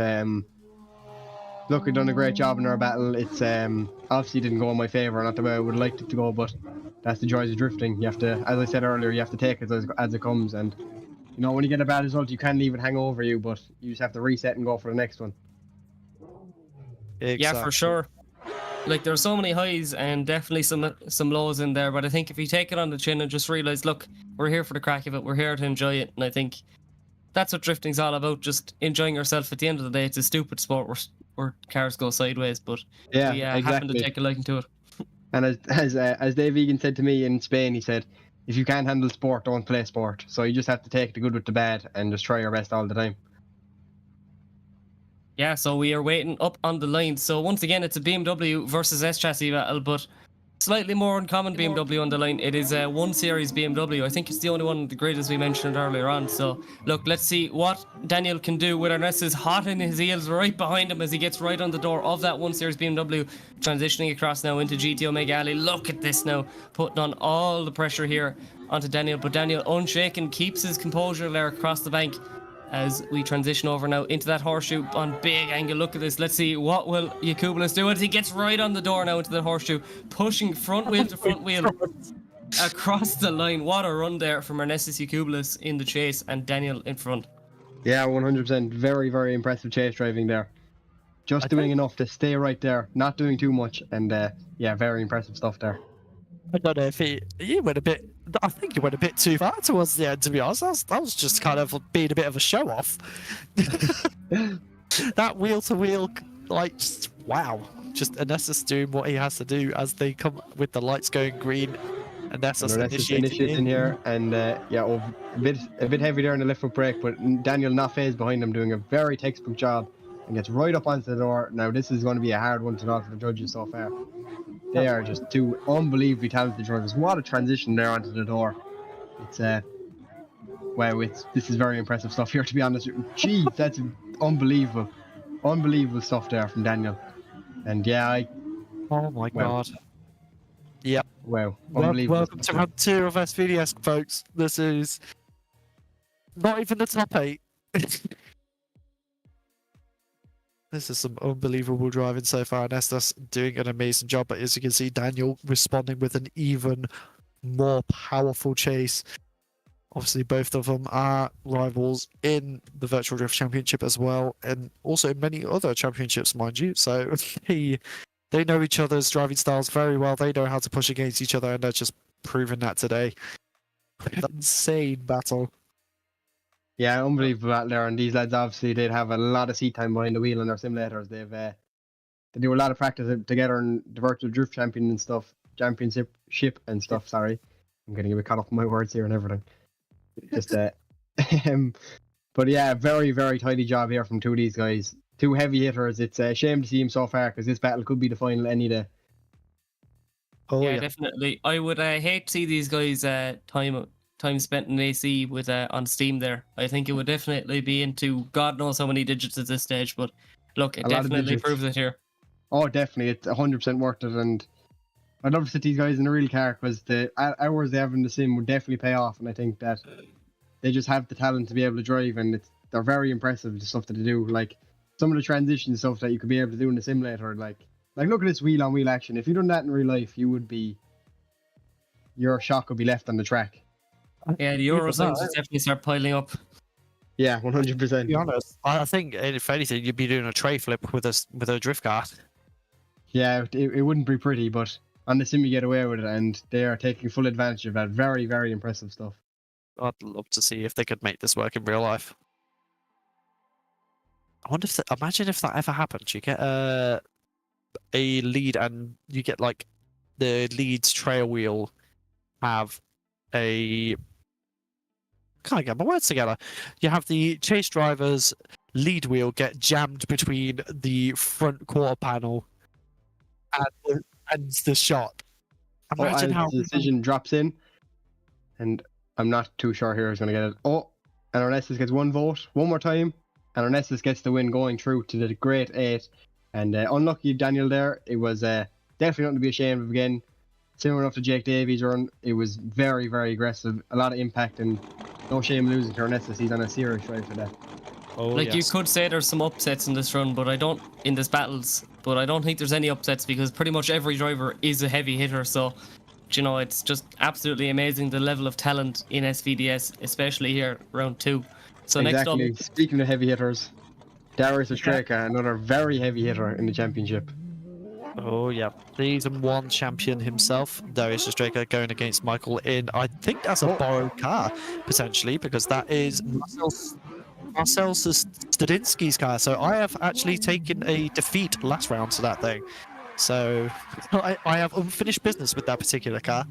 look, we've done a great job in our battle. It's obviously didn't go in my favour, not the way I would have liked it to go, but that's the joys of drifting. You have to, as I said earlier, you have to take it as it comes, and You know, when you get a bad result, you can't leave it hang over you, but you just have to reset and go for the next one. Exactly. Yeah, for sure. Like, there's so many highs and definitely some lows in there, but I think if you take it on the chin and just realize, look, we're here for the crack of it, we're here to enjoy it, and I think that's what drifting's all about, just enjoying yourself. At the end of the day, it's a stupid sport where cars go sideways, but Yeah, we exactly. happen to take a liking to it. And as Dave Egan said to me in Spain, he said, if you can't handle sport, don't play sport. So you just have to take the good with the bad and just try your best all the time. Yeah, so we are waiting up on the line. So once again, it's a BMW versus S-chassis battle, but slightly more uncommon BMW on the line. It is a 1 Series BMW. I think it's the only one of the grid as we mentioned earlier on. So look, let's see what Daniel can do with Ernest is hot in his heels right behind him as he gets right on the door of that 1 Series BMW, transitioning across now into GT Omega Alley. Look at this now, putting on all the pressure here onto Daniel, but Daniel unshaken, keeps his composure there across the bank as we transition over now into that horseshoe on big angle. Look at this. Let's see what will Yubas do as he gets right on the door now into the horseshoe, pushing front wheel to front wheel across the line. What a run there from Ernestus Yubas in the chase and Daniel in front. Yeah, 100%. Very, very impressive chase driving there. Just doing enough to stay right there, not doing too much, and yeah, very impressive stuff there. I don't know if he went a bit. I think he went a bit too far towards the end. To be honest, that was just kind of being a bit of a show off. That wheel to wheel, like, just, wow! Just Anessus doing what he has to do as they come with the lights going green. Anessus initiating in here, and yeah, a bit heavy there in the left foot brake, but Daniel not phased behind him, doing a very textbook job, and gets right up onto the door. Now this is going to be a hard one to knock for the judges so far. They are just two unbelievably talented drivers. What a transition there onto the door. It's wow, this is very impressive stuff here, to be honest. Jeez, that's unbelievable. Unbelievable stuff there from Daniel. And yeah, oh my god. Yep. Wow. Unbelievable. Welcome to round 2 of SVDS, folks. This is not even the top 8. This is some unbelievable driving so far, and Estes doing an amazing job. But as you can see, Daniel responding with an even more powerful chase. Obviously, both of them are rivals in the Virtual Drift Championship as well, and also many other championships, mind you. So they know each other's driving styles very well. They know how to push against each other, and they're just proving that today. Insane battle. Yeah, unbelievable battle there, and these lads obviously did have a lot of seat time behind the wheel in their simulators. They do a lot of practice together in the Virtual Drift Championship and stuff. Sorry, I'm getting a bit caught up in my words here and everything. Just but yeah, very, very tidy job here from two of these guys. Two heavy hitters. It's a shame to see him so far because this battle could be the final any day. Oh yeah, definitely. I would hate to see these guys time spent in AC with on Steam there. I think it would definitely be into God knows how many digits at this stage, but look, it definitely proves it here. Oh, definitely. It's 100% worth it, and I'd love to sit these guys in a real car because the hours they have in the sim would definitely pay off, and I think that they just have the talent to be able to drive, and they're very impressive, the stuff that they do. Like, some of the transition stuff that you could be able to do in the simulator, like look at this wheel-on-wheel action. If you'd done that in real life, your shock would be left on the track. Yeah, the Euro signs would definitely start piling up. Yeah, 100%. To be honest, I think if anything, you'd be doing a tray flip with a drift car. Yeah, it wouldn't be pretty, but on the sim you get away with it, and they are taking full advantage of that. Very, very impressive stuff. I'd love to see if they could make this work in real life. I wonder if imagine if that ever happened. You get a lead, and you get like the lead's trail wheel have a. Can't get my words together. You have the chase driver's lead wheel get jammed between the front quarter panel and the shot. Imagine how the decision drops in, and I'm not too sure here who's going to get it. Oh, and Ernestus gets one vote one more time, and Ernestus gets the win going through to the great 8. And unlucky Daniel there. It was definitely nothing to be ashamed of again. Similar enough to Jake Davies' run. It was very, very aggressive. A lot of impact, and no shame losing to Ernestus. He's on a serious drive for that. Oh, like, you could say there's some upsets in this run, but I don't think there's any upsets because pretty much every driver is a heavy hitter. So you know, it's just absolutely amazing the level of talent in SVDS, especially here round 2. So Exactly. next up, Speaking of heavy hitters, Darius Ostreka, another very heavy hitter in the championship. Oh, yeah. Season 1 champion himself, Darius Ostreka, going against Michael in, I think that's a borrowed car, potentially, because that is Marcel Stadinsky's car. So I have actually taken a defeat last round to that thing. So I have unfinished business with that particular car,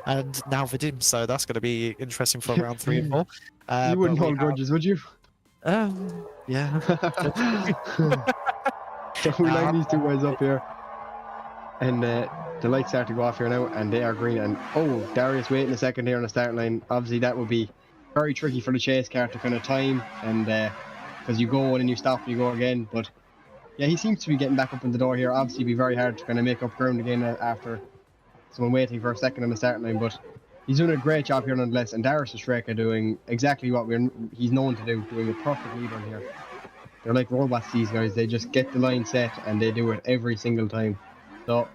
and now Vadim. So that's going to be interesting for round 3 and 4. You wouldn't hold grudges, would you? Yeah. So we line these two guys up here. And the lights start to go off here now, and they are green. And Darius waiting a second here on the start line. Obviously, that would be very tricky for the chase car to kind of time, and because you go and then you stop and you go again. But yeah, he seems to be getting back up in the door here. Obviously, it'd be very hard to kind of make up ground again after someone waiting for a second on the start line. But he's doing a great job here nonetheless. And Darius Ostreka doing exactly what he's known to do, doing a perfect lead on here. They're like robots, these guys. They just get the line set and they do it every single time. So,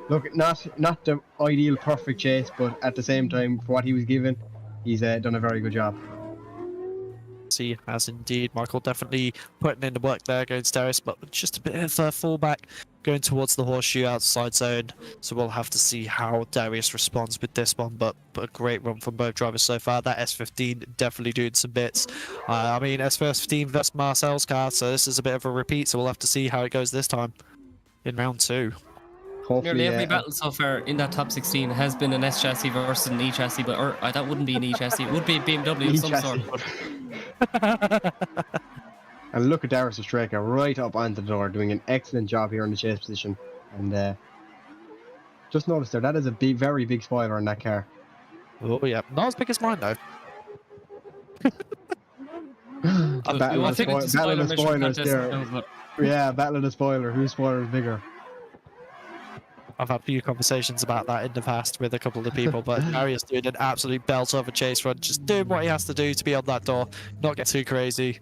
look, not the ideal perfect chase, but at the same time, for what he was given, he's done a very good job. He has indeed. Michael definitely putting in the work there against Darius, but just a bit of a fallback going towards the horseshoe outside zone. So we'll have to see how Darius responds with this one, but a great run from both drivers so far. That S15 definitely doing some bits. I mean, S15 versus Marcel's car, so this is a bit of a repeat, so we'll have to see how it goes this time in round 2. Hopefully, nearly every battle so far in that top 16 has been an S chassis versus an E chassis, but that wouldn't be an E chassis. It would be a BMW of some sort. And look at Darius Ostreka right up onto the door, doing an excellent job here in the chase position. And just notice there, that is a very big spoiler on that car. Oh yeah, not as big as mine though. Battle of the spoilers there. Yeah, battle of the spoiler. Whose spoiler is bigger? I've had a few conversations about that in the past with a couple of the people, but Darius doing an absolute belt of a chase run, just doing what he has to do to be on that door, not get too crazy.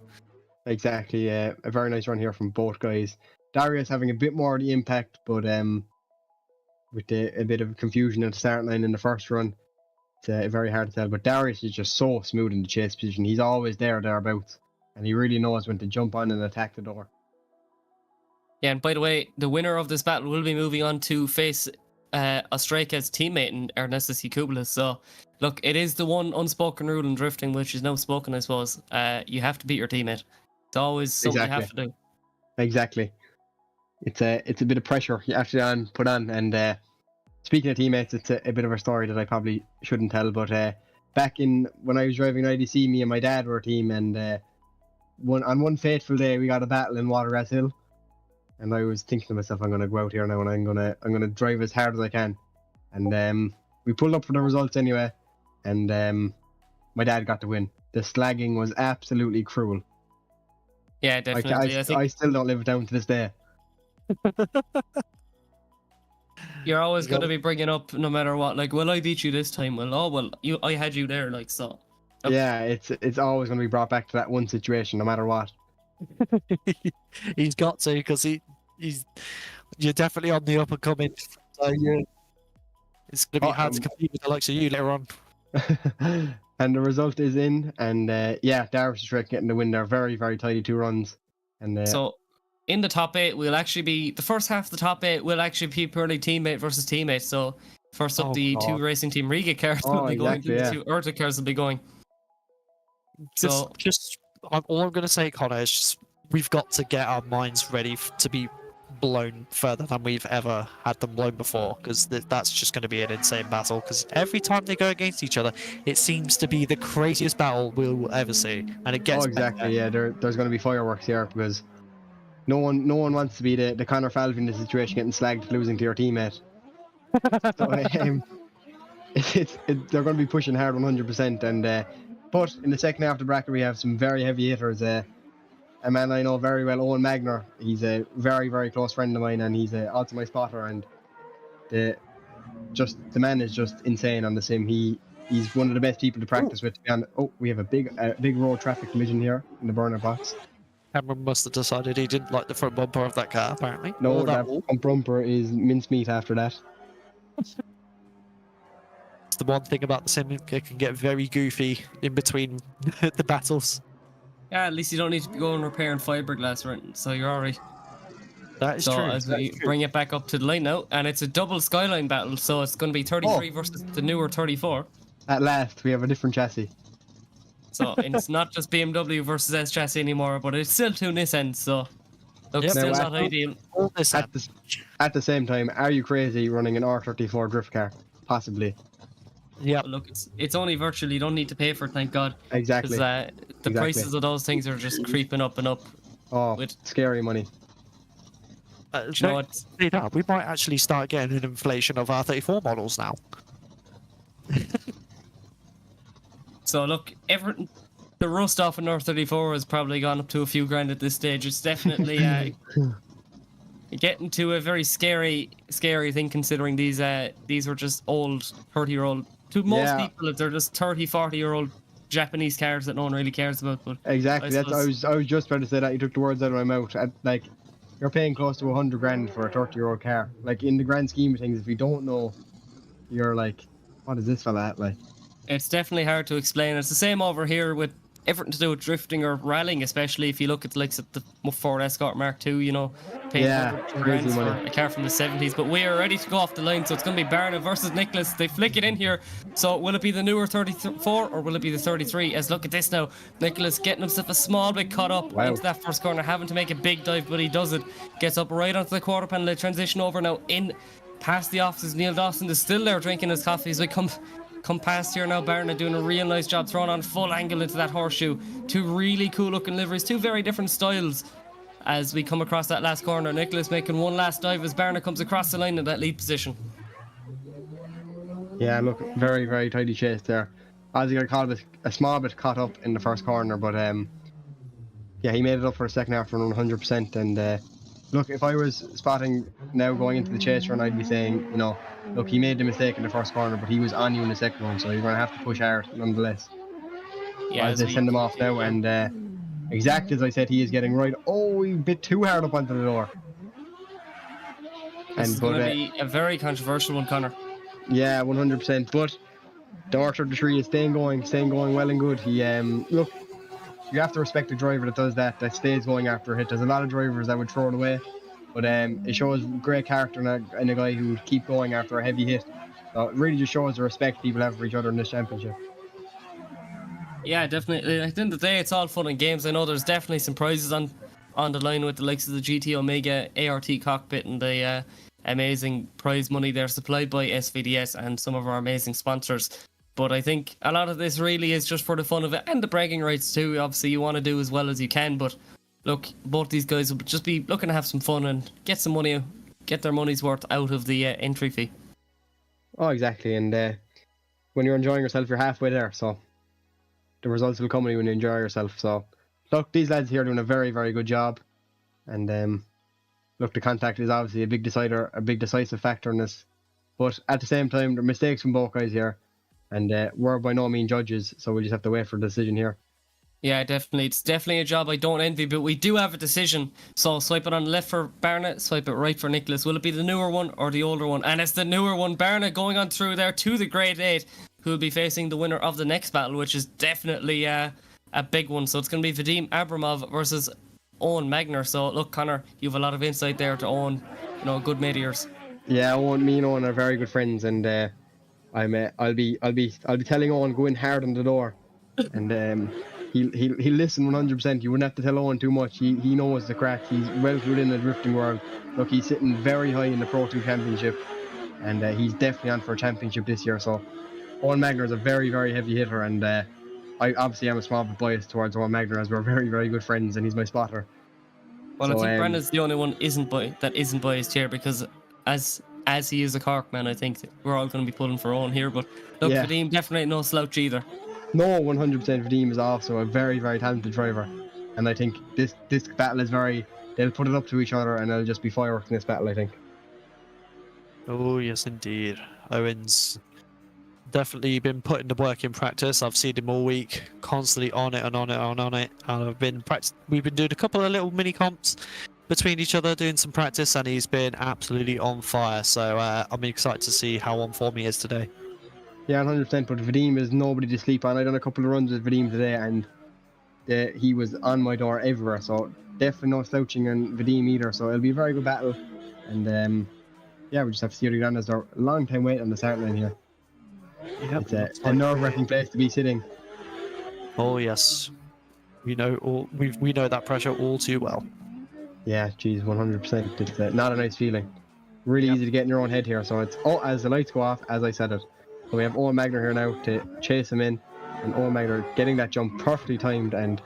Exactly, a very nice run here from both guys. Darius having a bit more of the impact, but with a bit of confusion at the start line in the first run, it's very hard to tell. But Darius is just so smooth in the chase position. He's always thereabouts, and he really knows when to jump on and attack the door. Yeah, and by the way, the winner of this battle will be moving on to face Ostreka's teammate in Ernestus Kubelis. So, look, it is the one unspoken rule in drifting, which is now spoken, I suppose. You have to beat your teammate. It's always something you have to do. Exactly. It's a bit of pressure you actually put on. And speaking of teammates, it's a bit of a story that I probably shouldn't tell. But back when I was driving IDC, me and my dad were a team, and on one fateful day we got a battle in Watergrass Hill. And I was thinking to myself, I'm gonna go out here now and I'm gonna drive as hard as I can. And we pulled up for the results anyway, and my dad got the win. The slagging was absolutely cruel. Yeah, definitely. I still don't live it down to this day. You're always going to be bringing up no matter what. Like, well, I beat you this time. I had you there. Like, so. Yeah, it's always going to be brought back to that one situation, no matter what. He's got to, because you're definitely on the up and coming. So it's going to be hard to compete with the likes of you later on. And the result is in, and yeah, Darius is getting the win there. Very, very tidy 2 runs. And so in the top 8 will actually be the first half of the top 8 will actually be purely teammate versus teammate. So first up, the 2 racing team Riga cars will be going, the 2 Urta cars will be going. All I'm going to say, Connor, is just, we've got to get our minds ready to be blown further than we've ever had them blown before, because that's just going to be an insane battle, because every time they go against each other, it seems to be the craziest battle we'll ever see, and it gets exactly better. Yeah, there's going to be fireworks here, because no one wants to be the Conor Falvey in the situation, getting slagged losing to your teammate. So, they're going to be pushing hard 100%, and but in the second half of the bracket we have some very heavy hitters. A man I know very well, Owen Magner. He's a very, very close friend of mine, and he's also my spotter. And the man is just insane on the sim. He's one of the best people to practice with. And we have a big road traffic collision here in the burner box. Cameron must have decided he didn't like the front bumper of that car, apparently. No, that front bumper is mincemeat after that. It's the one thing about the sim, it can get very goofy in between the battles. Yeah, at least you don't need to be going repairing fiberglass or anything, so you're alright. That is So true. as that we is true. bring it back up to the line now, and it's a double skyline battle, so it's going to be 33 versus the newer 34. At last, we have a different chassis. So and it's not just BMW versus S chassis anymore, but it's still two Nissans, so look, Yep. still Now, not ideal. All this At the same time, are you crazy running an R34 drift car? Possibly. yeah. But look, it's only virtual. You don't need to pay for it, thank God. Exactly. Because the prices of those things are just creeping up and up. Oh, with- scary money. Do you know what? We might actually start getting an inflation of R34 models now. So look, the rust off an R34 has probably gone up to a few grand at this stage. It's definitely getting to a very scary thing, considering these were just old 30-year-old. To most people, they're just 30, 40-year-old Japanese cars that no one really cares about. But Exactly. I was just about to say that. You took the words out of my mouth. Like, you're paying close to 100 grand for a 30-year-old car. Like, in the grand scheme of things, if you don't know, you're like, what is this fella at? Like, it's definitely hard to explain. It's the same over here with everything to do with drifting or rallying, especially if you look at the likes of the Ford Escort Mark II, you know, paying crazy grand for money. a car from the 70s. But we are ready to go off the line, so it's going to be Barna versus Nicholas. They flick it in here. So will it be the newer 34 or will it be the 33? As look at this now, Nicholas getting himself a small bit caught up into that first corner, having to make a big dive, but he does it. Gets up right onto the quarter panel. They transition over now in past the offices. Neil Dawson is still there drinking his coffee as we come past here now. Barna doing a real nice job, throwing on full angle into that horseshoe. Two really cool looking liveries, two very different styles as we come across that last corner. Nicholas making one last dive as Barna comes across the line in that lead position. yeah, look, very, very tidy chase there. Ozzy got caught a small bit caught up in the first corner, but yeah, he made it up for the second half run 100%. And look, if I was spotting now going into the chase run, I'd be saying, you know, look, he made the mistake in the first corner, but he was on you in the second one, so you're going to have to push hard nonetheless. Yeah, as they send him off now, and exactly as I said, he is getting right. Oh, he bit too hard up onto the door. This is going to be a very controversial one, Connor. Yeah, 100%. But the R33 is staying going well and good. He look, you have to respect a driver that does that stays going after a hit. There's a lot of drivers that would throw it away, but it shows great character in a guy who would keep going after a heavy hit. So it really just shows the respect people have for each other in this championship. Yeah, definitely. At the end of the day, it's all fun and games. I know there's definitely some prizes on the line with the likes of the GT Omega ART cockpit and the amazing prize money there supplied by SVDS and some of our amazing sponsors. But I think a lot of this really is just for the fun of it and the bragging rights too. Obviously, you want to do as well as you can, but look, both these guys will just be looking to have some fun and get some money, get their money's worth out of the entry fee. Oh, exactly. And when you're enjoying yourself, you're halfway there. So the results will come when you enjoy yourself. So look, these lads here are doing a very, very good job. And look, the contact is obviously a big decider, a big decisive factor in this. But at the same time, there are mistakes from both guys here. And we're by no means judges, so we just have to wait for a decision here. Yeah, definitely. It's definitely a job I don't envy, but we do have a decision. So swipe it on the left for Barna, swipe it right for Nicholas. Will it be the newer one or the older one? And it's the newer one. Barna going on through there to the grade 8, who will be facing the winner of the next battle, which is definitely a big one. So it's going to be Vadim Abramov versus Owen Magner. So look, Connor, you have a lot of insight there to Owen, you know, a good mate of yours. Yeah, me and Owen are very good friends, and I'll be telling Owen go in hard on the door, and he'll listen 100%. You wouldn't have to tell Owen too much. He knows the crack. He's well clued in the drifting world. Look, he's sitting very high in the Pro 2 Championship, and he's definitely on for a championship this year. So Owen Magner is a very, very heavy hitter, and I obviously am a small bit biased towards Owen Magner as we're very, very good friends, and he's my spotter. Well, So, I think Brendan's the only one that isn't biased here, because as he is a Cork man, I think we're all going to be pulling for Owen here. But look, Yeah. Vadim definitely no slouch either. No, 100% Vadim is also a very, very talented driver, and I think this battle is they'll put it up to each other, and it'll just be fireworks in this battle, I think. Oh, yes, indeed. Owen's definitely been putting the work in practice. I've seen him all week, constantly on it and on it and on it. And we've been doing a couple of little mini comps between each other, doing some practice, and he's been absolutely on fire. So I'm excited to see how on form he is today. Yeah, 100%. But Vadim is nobody to sleep on. I done a couple of runs with Vadim today, and he was on my door everywhere. So definitely no slouching on Vadim either. So it'll be a very good battle. And yeah, we just have to see what he done. There's a long time wait on the start line here. Yep, It's a nerve-wracking place to be sitting. Oh yes, we know that pressure all too well. Yeah, geez, 100%. It's not a nice feeling. Really easy to get in your own head here. So it's as the lights go off, as I said it. So we have Owen Magner here now to chase him in, and Owen Magner getting that jump perfectly timed and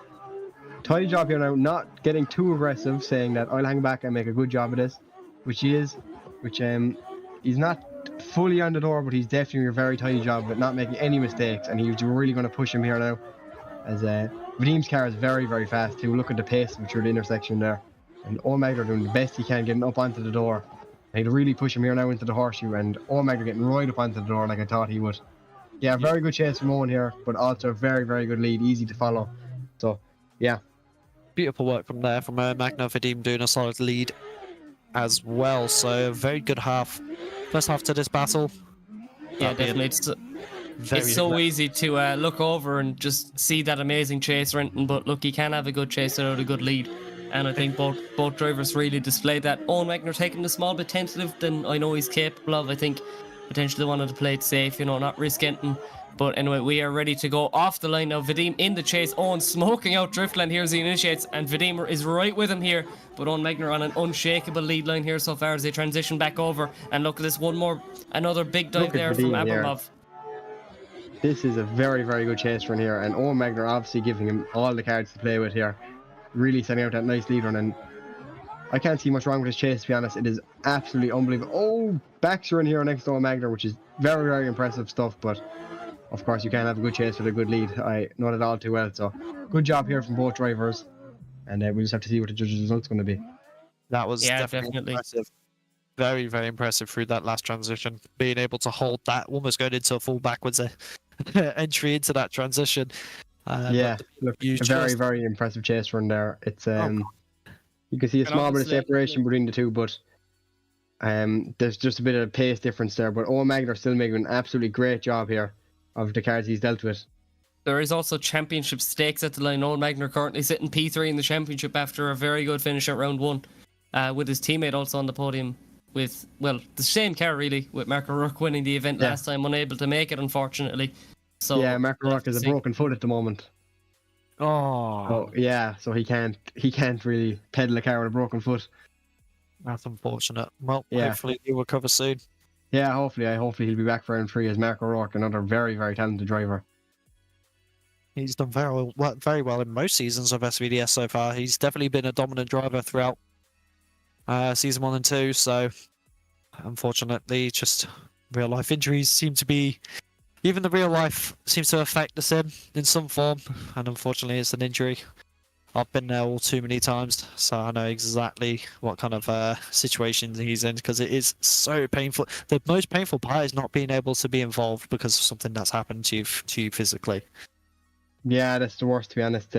tidy job here now. Not getting too aggressive, saying that I'll hang back and make a good job of this, which he is. Which he's not fully on the door, but he's definitely a very tidy job, but not making any mistakes. And he's really going to push him here now, as Vadim's car is very, very fast too. Look at the pace through the intersection there. And Owen Magner doing the best he can, getting up onto the door. And he'll really push him here now into the horseshoe, and Owen Magner getting right up onto the door like I thought he would. Yeah, very good chase from Owen here, but also a very, very good lead, easy to follow. So, yeah. Beautiful work from there from Magner. Vadim doing a solid lead as well. So a very good first half to this battle. Yeah, definitely. It's so easy to look over and just see that amazing chase, Renton, but look, you can have a good chase without a good lead. And I think both drivers really displayed that. Owen Magner taking a small bit tentative than I know he's capable of. I think potentially wanted to play it safe, not risk anything. But anyway, we are ready to go off the line now. Vadim in the chase. Owen smoking out Driftland here as he initiates, and Vadim is right with him here. But Owen Magner on an unshakable lead line here so far as they transition back over. And look at this, another big dive there from Abov. This is a very, very good chase run here, and Owen Magner obviously giving him all the cards to play with here. Really setting out that nice lead run, and I can't see much wrong with his chase, to be honest. It is absolutely unbelievable. Oh, Baxter in here next to Owen Magner, which is very, very impressive stuff, but of course you can't have a good chase with a good lead. I know that all too well, so good job here from both drivers, and we just have to see what the judges' result's going to be. That was definitely impressive. Very, very impressive through that last transition. Being able to hold that, almost going into a full backwards entry into that transition. Yeah, look, a very, very impressive chase run there. It's you can see a small bit of separation between the two, but there's just a bit of pace difference there. But Owen Magner still making an absolutely great job here of the cars he's dealt with. There is also championship stakes at the line. Owen Magner currently sitting P3 in the championship after a very good finish at round 1, with his teammate also on the podium with, well, the same car really, with Mark O'Rourke winning the event last time, unable to make it unfortunately. So yeah, Mark O'Rourke has a broken foot at the moment. Oh yeah, so he can't really pedal a car with a broken foot. That's unfortunate. Well, hopefully he'll recover soon. Yeah, hopefully he'll be back for round 3 as Mark O'Rourke, another very, very talented driver. He's done very well in most seasons of SVDS so far. He's definitely been a dominant driver throughout season 1 and 2. So unfortunately, just real life injuries seem to be. Even the real life seems to affect the sim in some form, and unfortunately it's an injury. I've been there all too many times, so I know exactly what kind of situations he's in, because it is so painful. The most painful part is not being able to be involved because of something that's happened to you physically. Yeah, that's the worst, to be honest.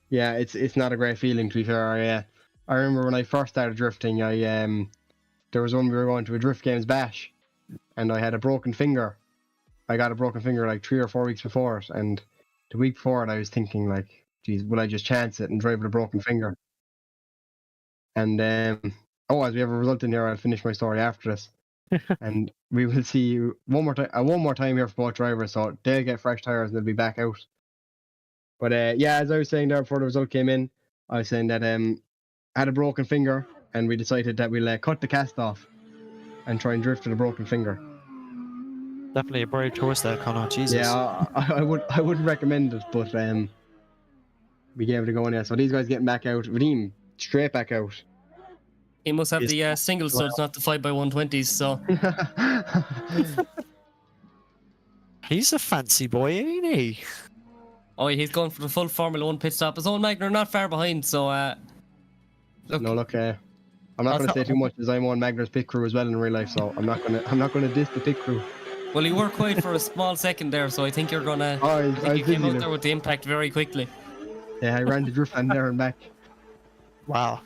Yeah, it's not a great feeling, to be fair. I remember when I first started drifting, there was one we were going to a Drift Games bash, and I had a broken finger. I got a broken finger like 3 or 4 weeks before it, and the week before it I was thinking like, geez, will I just chance it and drive with a broken finger? And as we have a result in here, I'll finish my story after this. And we will see one more time here for both drivers, so they'll get fresh tires and they'll be back out. But yeah, as I was saying there before the result came in, I was saying that I had a broken finger, and we decided that we'll cut the cast off and try and drift with a broken finger. Definitely a brave choice there, Connor. Jesus. Yeah, I wouldn't recommend it, but we gave it a go in there. So these guys getting back out. Vadim straight back out. He must have the single studs, not the 5x120s. So he's a fancy boy, ain't he? Oh, he's going for the full Formula 1 pit stop. His own Magner not far behind. So look. No, look. I'm not going to say too much, as I'm on Magner's pit crew as well in real life. So I'm not going to diss the pit crew. Well, you were quiet for a small second there, so I think you're gonna. You came out there with the impact very quickly. Yeah, I ran the Driftland there and back. Wow.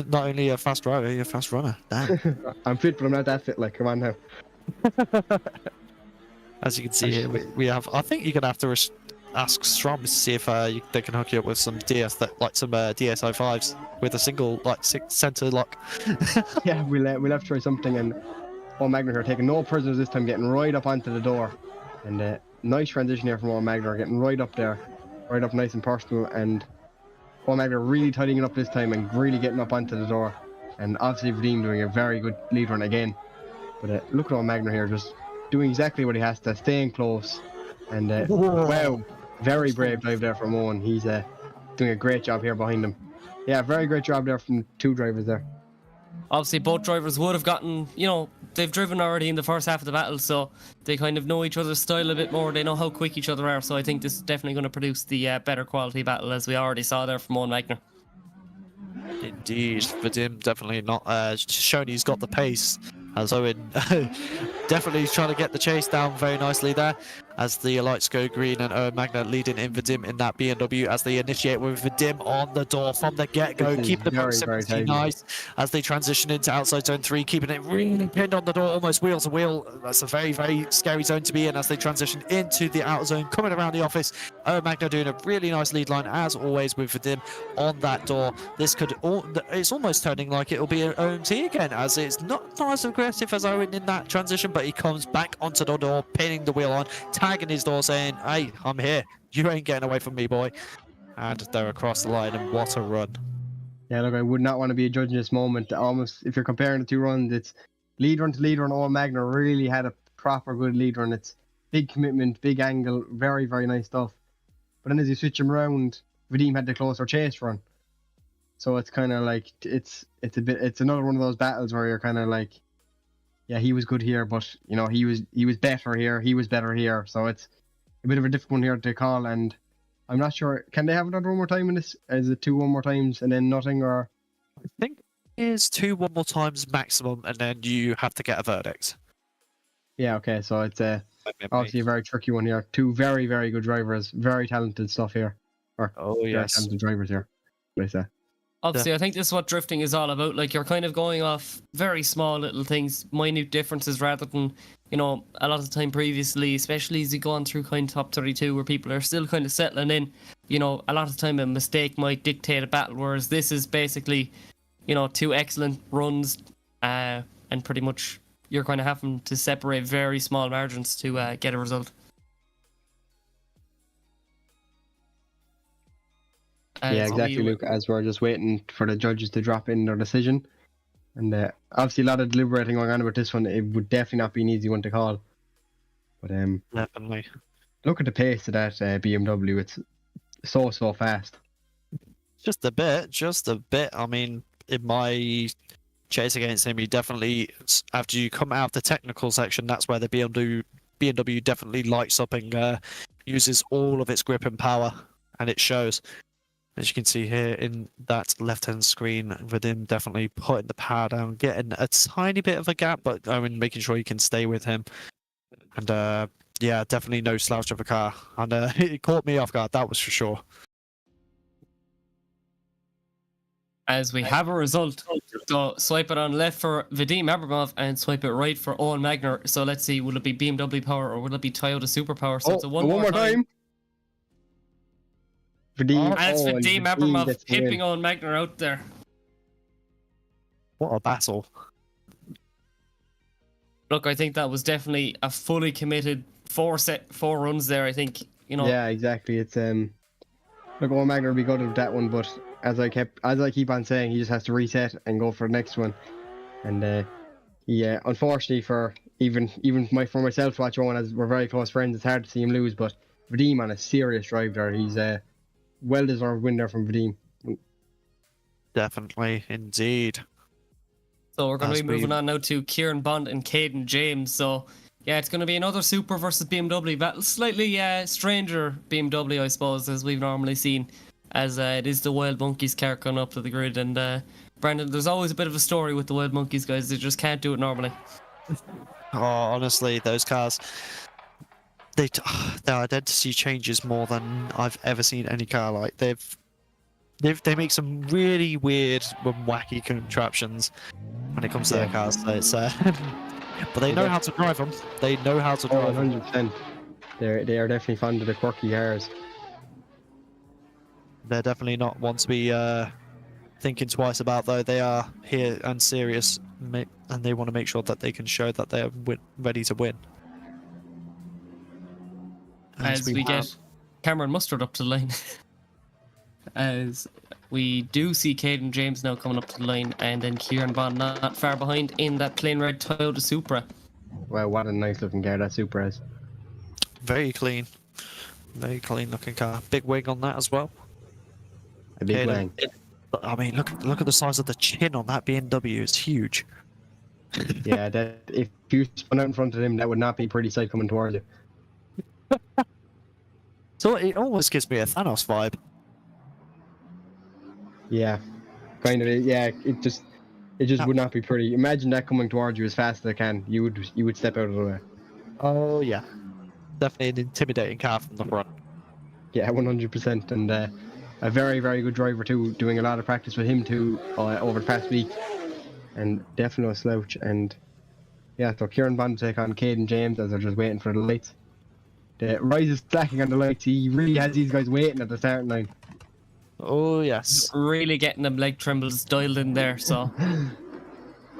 Not only a fast driver, you're a fast runner. Damn. I'm fit, but I'm not that fit. Like, come on now. As you can see here, we have. I think you're gonna have to ask Strom to see if they can hook you up with some DSi5s with a single center lock. Yeah, we'll have to try something. And Magner here taking no prisoners this time, getting right up onto the door. And nice transition here from Magner, getting right up there, right up nice and personal. And Magner really tidying it up this time and really getting up onto the door. And obviously Vadim doing a very good lead run again. But look at Magner here, just doing exactly what he has to, staying close. And wow, very brave dive there from Owen. He's doing a great job here behind him. Yeah, very great job there from 2 drivers there. Obviously, both drivers would have gotten, they've driven already in the first half of the battle, so they kind of know each other's style a bit more. They know how quick each other are, so I think this is definitely going to produce the better quality battle, as we already saw there from Owen Magner. Indeed, Vadim definitely not shown he's got the pace, as Owen definitely trying to get the chase down very nicely there, as the lights go green and Owen Magner leading in Vadim in that BMW as they initiate with Vadim on the door from the get-go, keeping the proximity nice as they transition into outside zone 3, keeping it really pinned on the door, almost wheel to wheel. That's a very, very scary zone to be in as they transition into the outer zone, coming around the office. Owen Magner doing a really nice lead line as always with Vadim on that door. This could it's almost turning like it'll be an OMT again, as it's not as aggressive as Owen in that transition, but he comes back onto the door, pinning the wheel on, tagging his door, saying, "Hey, I'm here. You ain't getting away from me, boy." And they're across the line, and what a run. Yeah, look, I would not want to be a judge in this moment. Almost, if you're comparing the 2 runs, it's lead run to lead run. Owen Magner really had a proper good lead run. It's big commitment, big angle, very, very nice stuff. But then as you switch him around, Vadim had the closer chase run. So it's kind of like, it's another one of those battles where you're kind of like, yeah, he was good here, but he was better here, he was better here. So it's a bit of a difficult one here to call, and I'm not sure. Can they have another one more time in this? Is it 2 one more times and then nothing, or? I think it is 2 one more times maximum, and then you have to get a verdict. Yeah, okay. So it's obviously a very tricky one here. 2 very, very good drivers, very talented stuff here. Very talented drivers here. What I say. Obviously, I think this is what drifting is all about. Like, you're kind of going off very small little things, minute differences, rather than, a lot of the time previously, especially as you go on through kind of top 32 where people are still kind of settling in, a lot of the time a mistake might dictate a battle, whereas this is basically, 2 excellent runs, and pretty much you're kind of having to separate very small margins to get a result. Yeah, exactly, Luke, as we're just waiting for the judges to drop in their decision. And obviously a lot of deliberating going on about this one. It would definitely not be an easy one to call. But definitely. Look at the pace of that BMW. It's so fast. Just a bit. I mean, in my chase against him, he definitely, after you come out of the technical section, that's where the BMW definitely lights up and uses all of its grip and power, and it shows. As you can see here in that left-hand screen, Vadim definitely putting the power down, getting a tiny bit of a gap, but making sure you can stay with him. And yeah, definitely no slouch of a car. And it caught me off guard, that was for sure. As we have a result, so swipe it on left for Vadim Abramov and swipe it right for Owen Magner. So let's see, will it be BMW power or will it be Toyota Superpower? So it's a one more time. Vadim, and it's Vadim Abramov hipping Owen Magner out there. What a battle. Look, I think that was definitely a fully committed 4 runs there, I think. Yeah, exactly. It's look, Owen Magner will be good with that one, but as I keep on saying, he just has to reset and go for the next one. And yeah, unfortunately for even for myself to watch Owen, as we're very close friends, it's hard to see him lose. But Vadim on a serious drive there. He's a well-deserved win there from Vadim. Definitely, indeed. So we're going to be moving on now to Kieran Bond and Caden James. So yeah, it's going to be another Super versus BMW battle. Slightly stranger BMW, I suppose, as we've normally seen, as it is the Wild Monkeys car coming up to the grid. And Brandon, there's always a bit of a story with the Wild Monkeys guys. They just can't do it normally. Oh, honestly, those cars, their identity changes more than I've ever seen any car like. They make some really weird and wacky contraptions when it comes to their cars. So it's But they know how to drive them. They know how to Oh, drive them. 100%. They are definitely fond of the quirky cars. They're definitely not one to be thinking twice about, though. They are here and serious, and they want to make sure that they can show that they're ready to win. As we get Cameron Mustard up to the line. As we do see Caden James now coming up to the line, and then Kieran Bond not far behind in that plain red Toyota Supra. Well, what a nice looking car that Supra is. Very clean looking car. Big wing on that as well. A big wing. I mean, look at the size of the chin on that BMW. It's huge. Yeah, that if you spun out in front of him, that would not be pretty sight coming towards you. So it almost gives me a Thanos vibe. Yeah, kind of. Yeah, it just would not be pretty. Imagine that coming towards you as fast as it can. You would step out of the way. Oh yeah, definitely an intimidating car from the front. Yeah, 100%, and a very, very good driver too. Doing a lot of practice with him too over the past week, and definitely no slouch. And yeah, so Kieran Bond to take on Caden James as they're just waiting for the lights. The RYZE is stacking on the lights. He really has these guys waiting at the starting line. Oh yes, Really getting them leg trembles dialed in there. So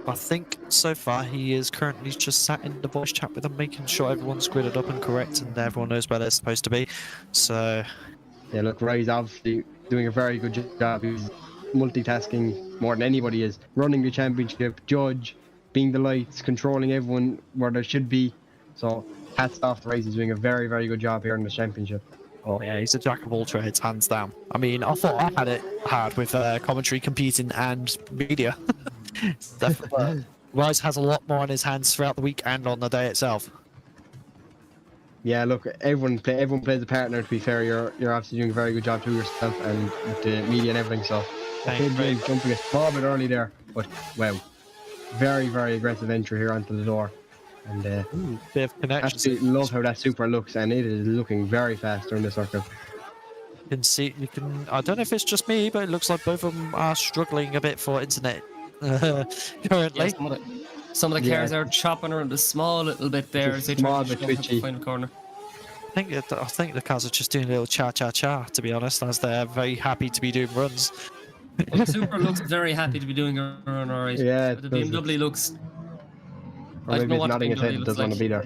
I think so far he is currently just sat in the voice chat with them, making sure everyone's gridded up and correct, and everyone knows where they're supposed to be. So yeah, look, RYZE obviously doing a very good job. He's multitasking more than anybody is. Running the championship, judge, being the lights, controlling everyone where they should be. So hats off to RYZE. He's doing a very, very good job here in the championship. oh yeah, he's a jack of all trades, hands down. I mean, I thought I had it hard with commentary, competing, and media. Definitely. RYZE has a lot more on his hands throughout the week and on the day itself. Yeah, look, everyone plays a partner. To be fair, you're obviously doing a very good job too yourself and with the media and everything. So, okay, James jumping a small bit early there, but wow, very, very aggressive entry here onto the door, and Bit of connection. absolutely love how that Supra looks, and it is looking very fast during the circuit. You can see, I don't know if it's just me, but it looks like both of them are struggling a bit for internet currently. yeah, some of the cars are chopping around a small little bit there as they try to shove the final corner. I think the cars are just doing a little cha-cha-cha, to be honest, as they're very happy to be doing runs. Well, the Supra looks very happy to be doing a run, alright. Yeah, But the BMW looks... Or I don't maybe know it's what nodding the his head, BMW doesn't want looks to be there.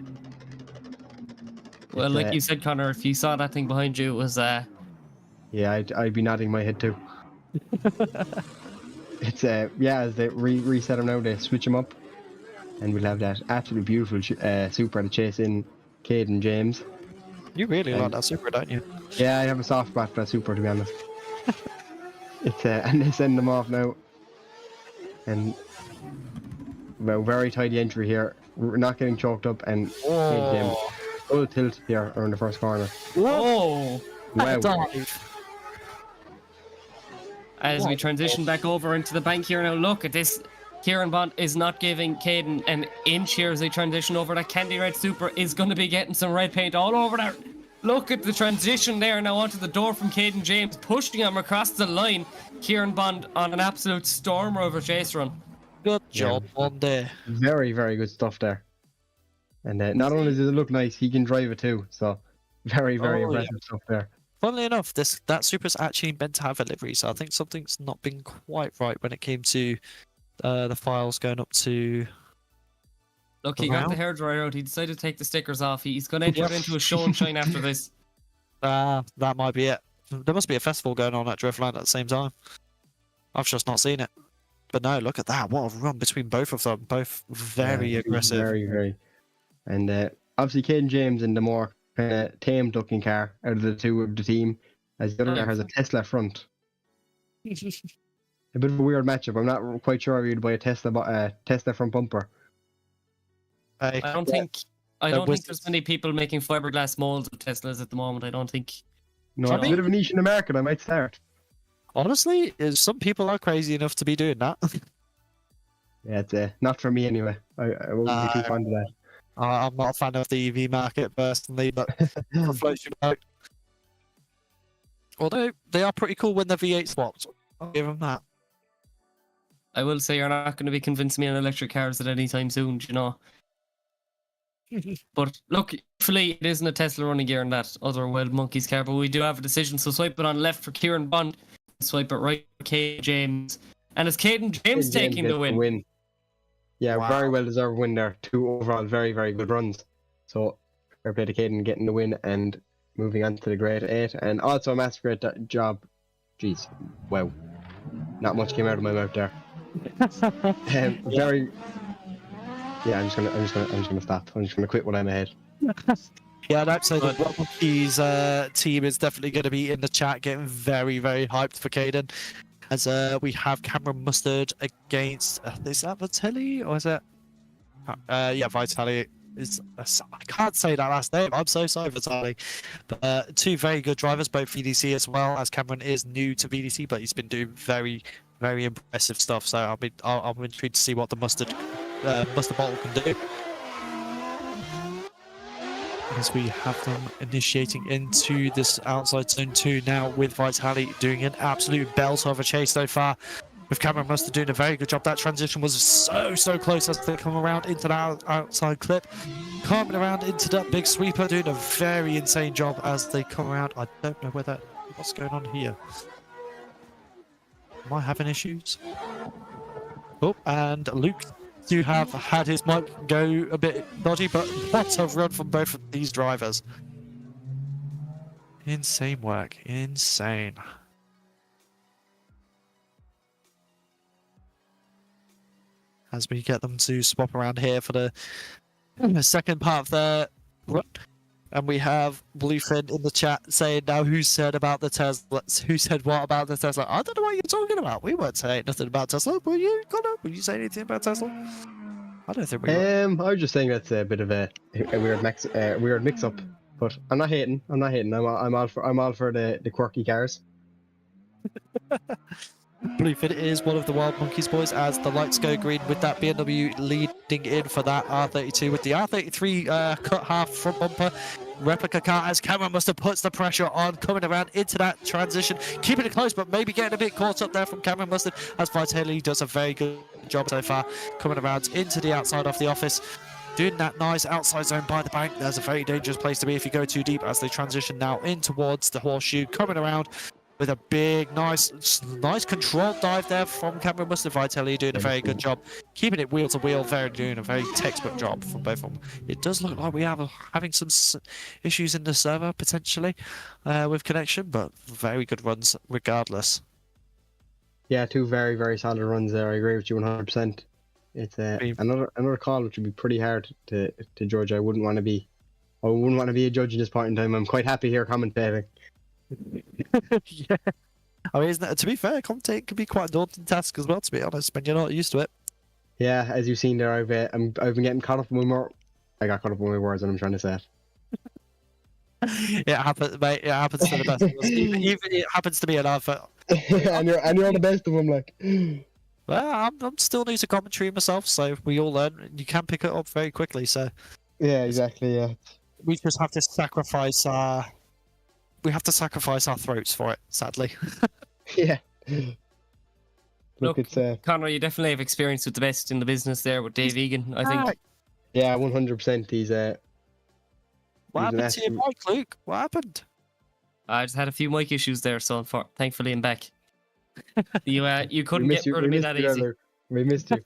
Well, It's, like you said, Connor, if you saw that thing behind you, it was... Yeah, I'd be nodding my head too. It's yeah, as they reset him now, they switch him up, and we'll have that absolutely beautiful Supra to chase in Caden James. You really like that Supra, don't you? Yeah, I have a soft spot for that Supra, to be honest. It's and they send them off now, and well, very tidy entry here. We're not getting choked up, and Caden James full tilt here around the first corner. Oh! Wow. Dive. As we transition back over into the bank here now, look at this. Kieran Bond is not giving Caden an inch here as they transition over. That candy red Supra is going to be getting some red paint all over there. Look at the transition there now onto the door from Caden James, pushing him across the line. Kieran Bond on an absolute storm over chase run. Good job on there. Very, very good stuff there. And not only does it look nice, he can drive it too. So very, very impressive stuff there. Funnily enough, that Supra's actually meant to have a livery, so I think something's not been quite right when it came to the files going up to... Look, he got the hairdryer out. He decided to take the stickers off. He's going to enter it into a show and shine after this. That might be it. There must be a festival going on at Driftland at the same time. I've just not seen it. But no, look at that. What a run between both of them. Both very aggressive. Very, very. And obviously Caden James in the more kind of tamed looking car out of the two of the team, as the other car has a Tesla front. A bit of a weird matchup. I'm not quite sure if you'd buy a Tesla front bumper. I don't think there's many people making fiberglass molds of Teslas at the moment. I don't think. No, it's a bit of a niche in the market. I might start. Honestly, some people are crazy enough to be doing that. Yeah, it's not for me anyway. I won't be too fond of that. I'm not a fan of the EV market personally, but floats your boat. Although they are pretty cool when they're V8 swapped. I'll give them that. I will say you're not going to be convincing me on electric cars at any time soon, you know. But look, hopefully it isn't a Tesla running gear in that other Wild Monkeys car, but we do have a decision. So swipe it on left for Kieran Bond, swipe it right for Caden James. And it's Caden James taking the win. Yeah, Wow. very well deserved win there. 2 overall very, very good runs. So fair play to Caden getting the win and moving on to the grade 8. And also a massive great job. Jeez, wow. Not much came out of my mouth there. Very. Yeah, I'm just gonna stop. I'm just gonna quit when I'm ahead. Yeah, I'd say the Wild Monkeys team is definitely going to be in the chat, getting very, very hyped for Caden. As we have Cameron Mustard against, is that Vitelli or is it? Yeah, Vitelli. I can't say that last name. I'm so sorry, Vitelli. But 2 very good drivers, both VDC as well. As Cameron is new to VDC, but he's been doing very, very impressive stuff. So I'm intrigued to see what the mustard bottle can do. As we have them initiating into this outside zone 2 now, with Vitelli doing an absolute belter of a chase so far, with Cameron Mustard doing a very good job. That transition was so close as they come around into that outside clip, coming around into that big sweeper, doing a very insane job as they come around. I don't know what's going on here. Am I having issues? Oh, and Luke do have had his mic go a bit dodgy, but what a run from both of these drivers. Insane work. Insane. As we get them to swap around here for the second part of the run. And we have Bluefin in the chat saying, now who said about the Tesla? Who said what about the Tesla? I don't know what you're talking about. We weren't saying nothing about Tesla. Were you, Connor? Were you saying anything about Tesla? I don't think we were. I was just saying that's a bit of a weird mix-up. But I'm not hating. I'm all for the quirky cars. Bluefin is one of the Wild Monkeys boys as the lights go green with that BMW leading in for that R32 with the R33 cut half front bumper replica car as Cameron Mustard puts the pressure on, coming around into that transition, keeping it close but maybe getting a bit caught up there from Cameron Mustard as Vitelli does a very good job so far, coming around into the outside of the office. Doing that nice outside zone by the bank. There's a very dangerous place to be if you go too deep as they transition now in towards the horseshoe, coming around with a big, nice controlled dive there from Cameron Mustard. Vitelli doing a very good job, keeping it wheel to wheel, doing a very textbook job from both of them. It does look like we are having some issues in the server potentially with connection, but very good runs regardless. Yeah, 2 very, very solid runs there. I agree with you 100%. It's another call which would be pretty hard to judge. I wouldn't want to be a judge at this point in time. I'm quite happy here commentating. Yeah, I mean, to be fair, commentating can be quite a daunting task as well, to be honest, when you're not used to it. Yeah, as you've seen there, I've been getting caught up in I got caught up in my words, and I'm trying to say it. It happens, mate. It happens to the best of us. Even it happens to me enough. and you're the best of them, like. Well, I'm still new to commentary myself, so we all learn. You can pick it up very quickly. So. Yeah, exactly. Yeah. We just have to sacrifice our. We have to sacrifice our throats for it, sadly. Yeah. Look, it's Connor, you definitely have experience with the best in the business there with Dave Egan, I think. Yeah, 100%. He's What happened to your mic, Luke? What happened? I just had a few mic issues there, so thankfully I'm back. You couldn't get rid of me that easy. We missed you.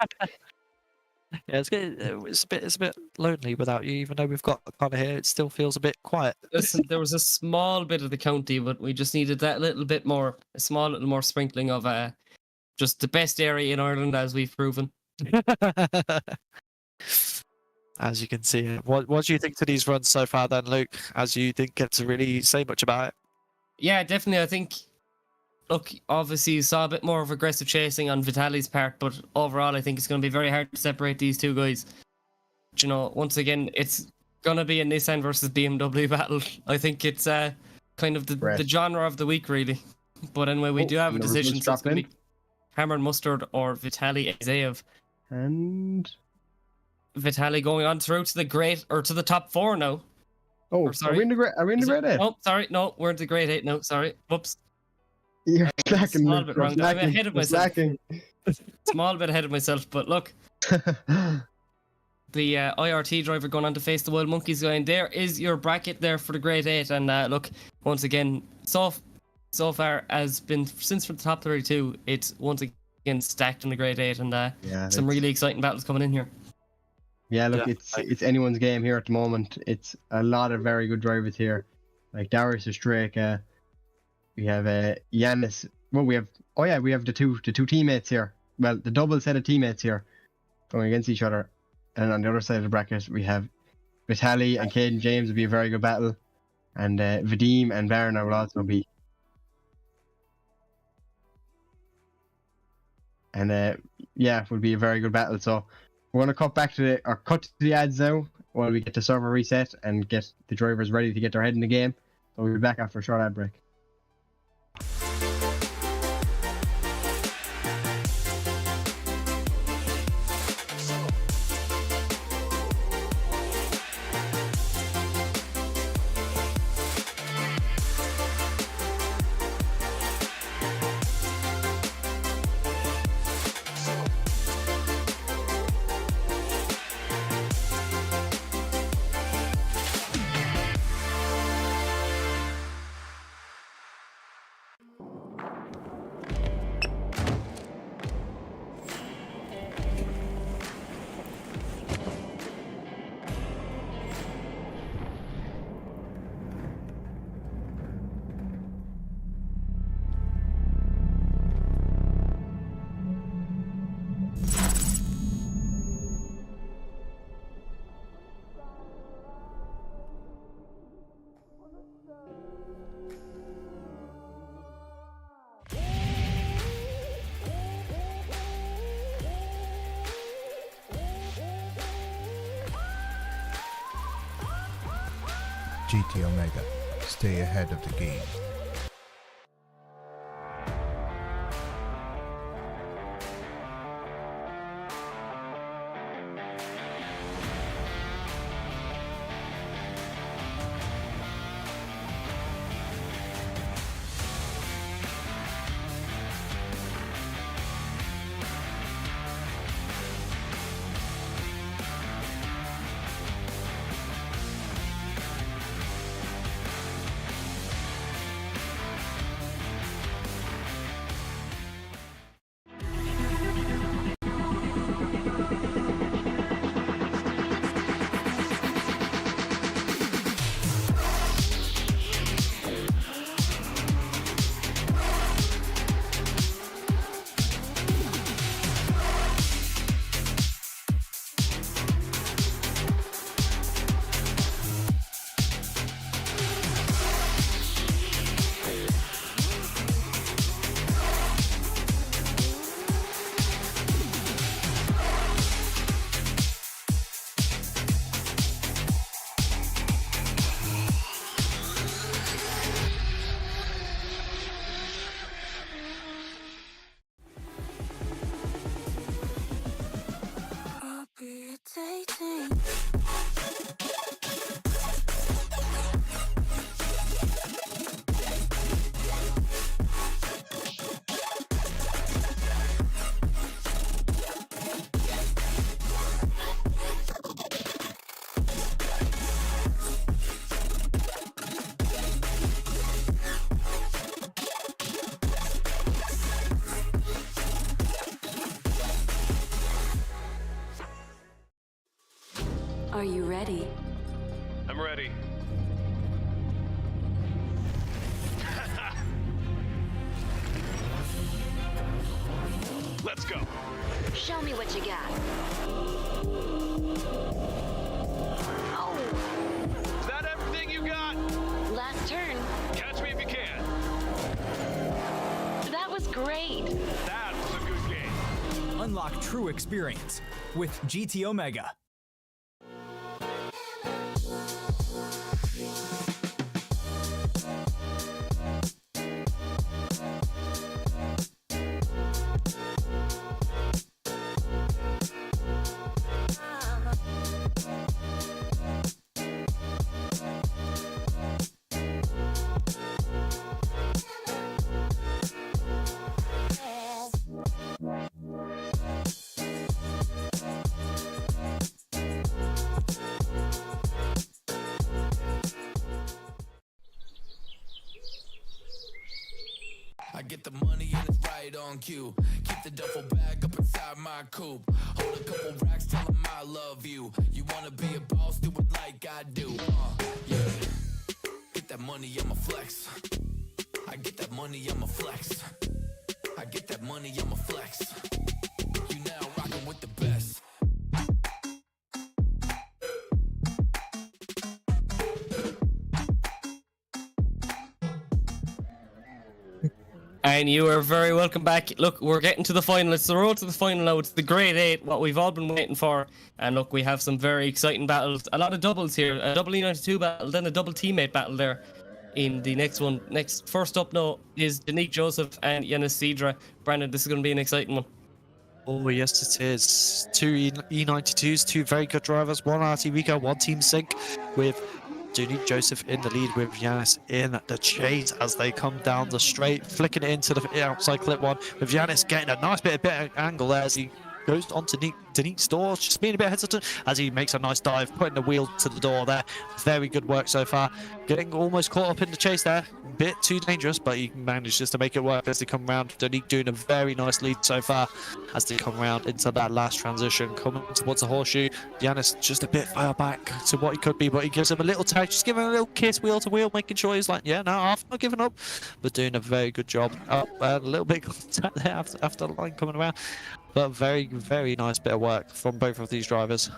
Yeah, it's a bit lonely without you, even though we've got Connor here. It still feels a bit quiet. Listen, there was a small bit of the county, but we just needed that little bit more, a small little more sprinkling of just the best area in Ireland, as we've proven. As you can see, what do you think to these runs so far, then, Luke? As you didn't get to really say much about it. Yeah, definitely. I think. Look, obviously you saw a bit more of aggressive chasing on Vitali's part, but overall I think it's going to be very hard to separate these two guys. But, you know, once again, it's going to be a Nissan versus BMW battle. I think it's kind of the genre of the week, really. But anyway, we do have a decision, so it's going to be Cameron Mustard or Vitaly Isav. And Vitaly going on through to the top 4 now. Oh, sorry. Are we in the grade 8? Oh, sorry, no, we're in the grade 8 now. Sorry, whoops. You're slacking. Small bit wrong. I'm ahead of myself. Slacking. Small bit ahead of myself, but look. The the IRT driver going on to face the Wild Monkeys guy. And there is your bracket there for the Grade 8. And look, once again, so far has been, since for the top 32, it's once again stacked in the Grade 8. And some really exciting battles coming in here. Yeah, look, it's anyone's game here at the moment. It's a lot of very good drivers here. Like Darius Drake, we have Yanis. Well, we have the two teammates here. Well, the double set of teammates here going against each other. And on the other side of the bracket, we have Vitaly and Caden James will be a very good battle. And Vadim and Varna will also be. And will be a very good battle. So we're going to cut to the ads now while we get the server reset and get the drivers ready to get their head in the game. So we'll be back after a short ad break. GT Omega. Stay ahead of the game. Are you ready? I'm ready. Let's go. Show me what you got. Oh, Is that everything you got? last turn. Catch me if you can. That was great. That was a good game. Unlock true experience with GT Omega. I get the money and it's right on cue. Keep the duffel bag up inside my coupe. Hold a couple racks, tell 'em I love you. You wanna be a boss, do it like I do. Yeah. Get that money, I'ma flex. I get that money, I'ma flex. I get that money, I'ma flex. You now rockin' with the best. And you are very welcome back. Look, we're getting to the final. It's the road to the final now. It's the grade 8, what we've all been waiting for. And look, we have some very exciting battles. A lot of doubles here. A double E92 battle, then a double teammate battle there in the next one. First up now is Danique Joseph and Yanis Cedra. Brandon, this is going to be an exciting one. Oh, yes, it is. Two E92s, two very good drivers, one RT Rico, one Team Sync, with Danique Joseph in the lead with Yanis in the chase as they come down the straight, flicking it into the outside clip one, with Yanis getting a nice bit of angle there as he goes onto Danique's door, just being a bit hesitant as he makes a nice dive, putting the wheel to the door there. Very good work so far. Getting almost caught up in the chase there. A bit too dangerous, but he manages to make it work as they come around. Danique doing a very nice lead so far as they come around into that last transition, coming towards the horseshoe. Yanis just a bit far back to what he could be, but he gives him a little tag, just giving him a little kiss wheel to wheel, making sure he's like, yeah, no, I'm not giving up, but doing a very good job. A little bit contact there after the line coming around. But very, very nice bit of work from both of these drivers.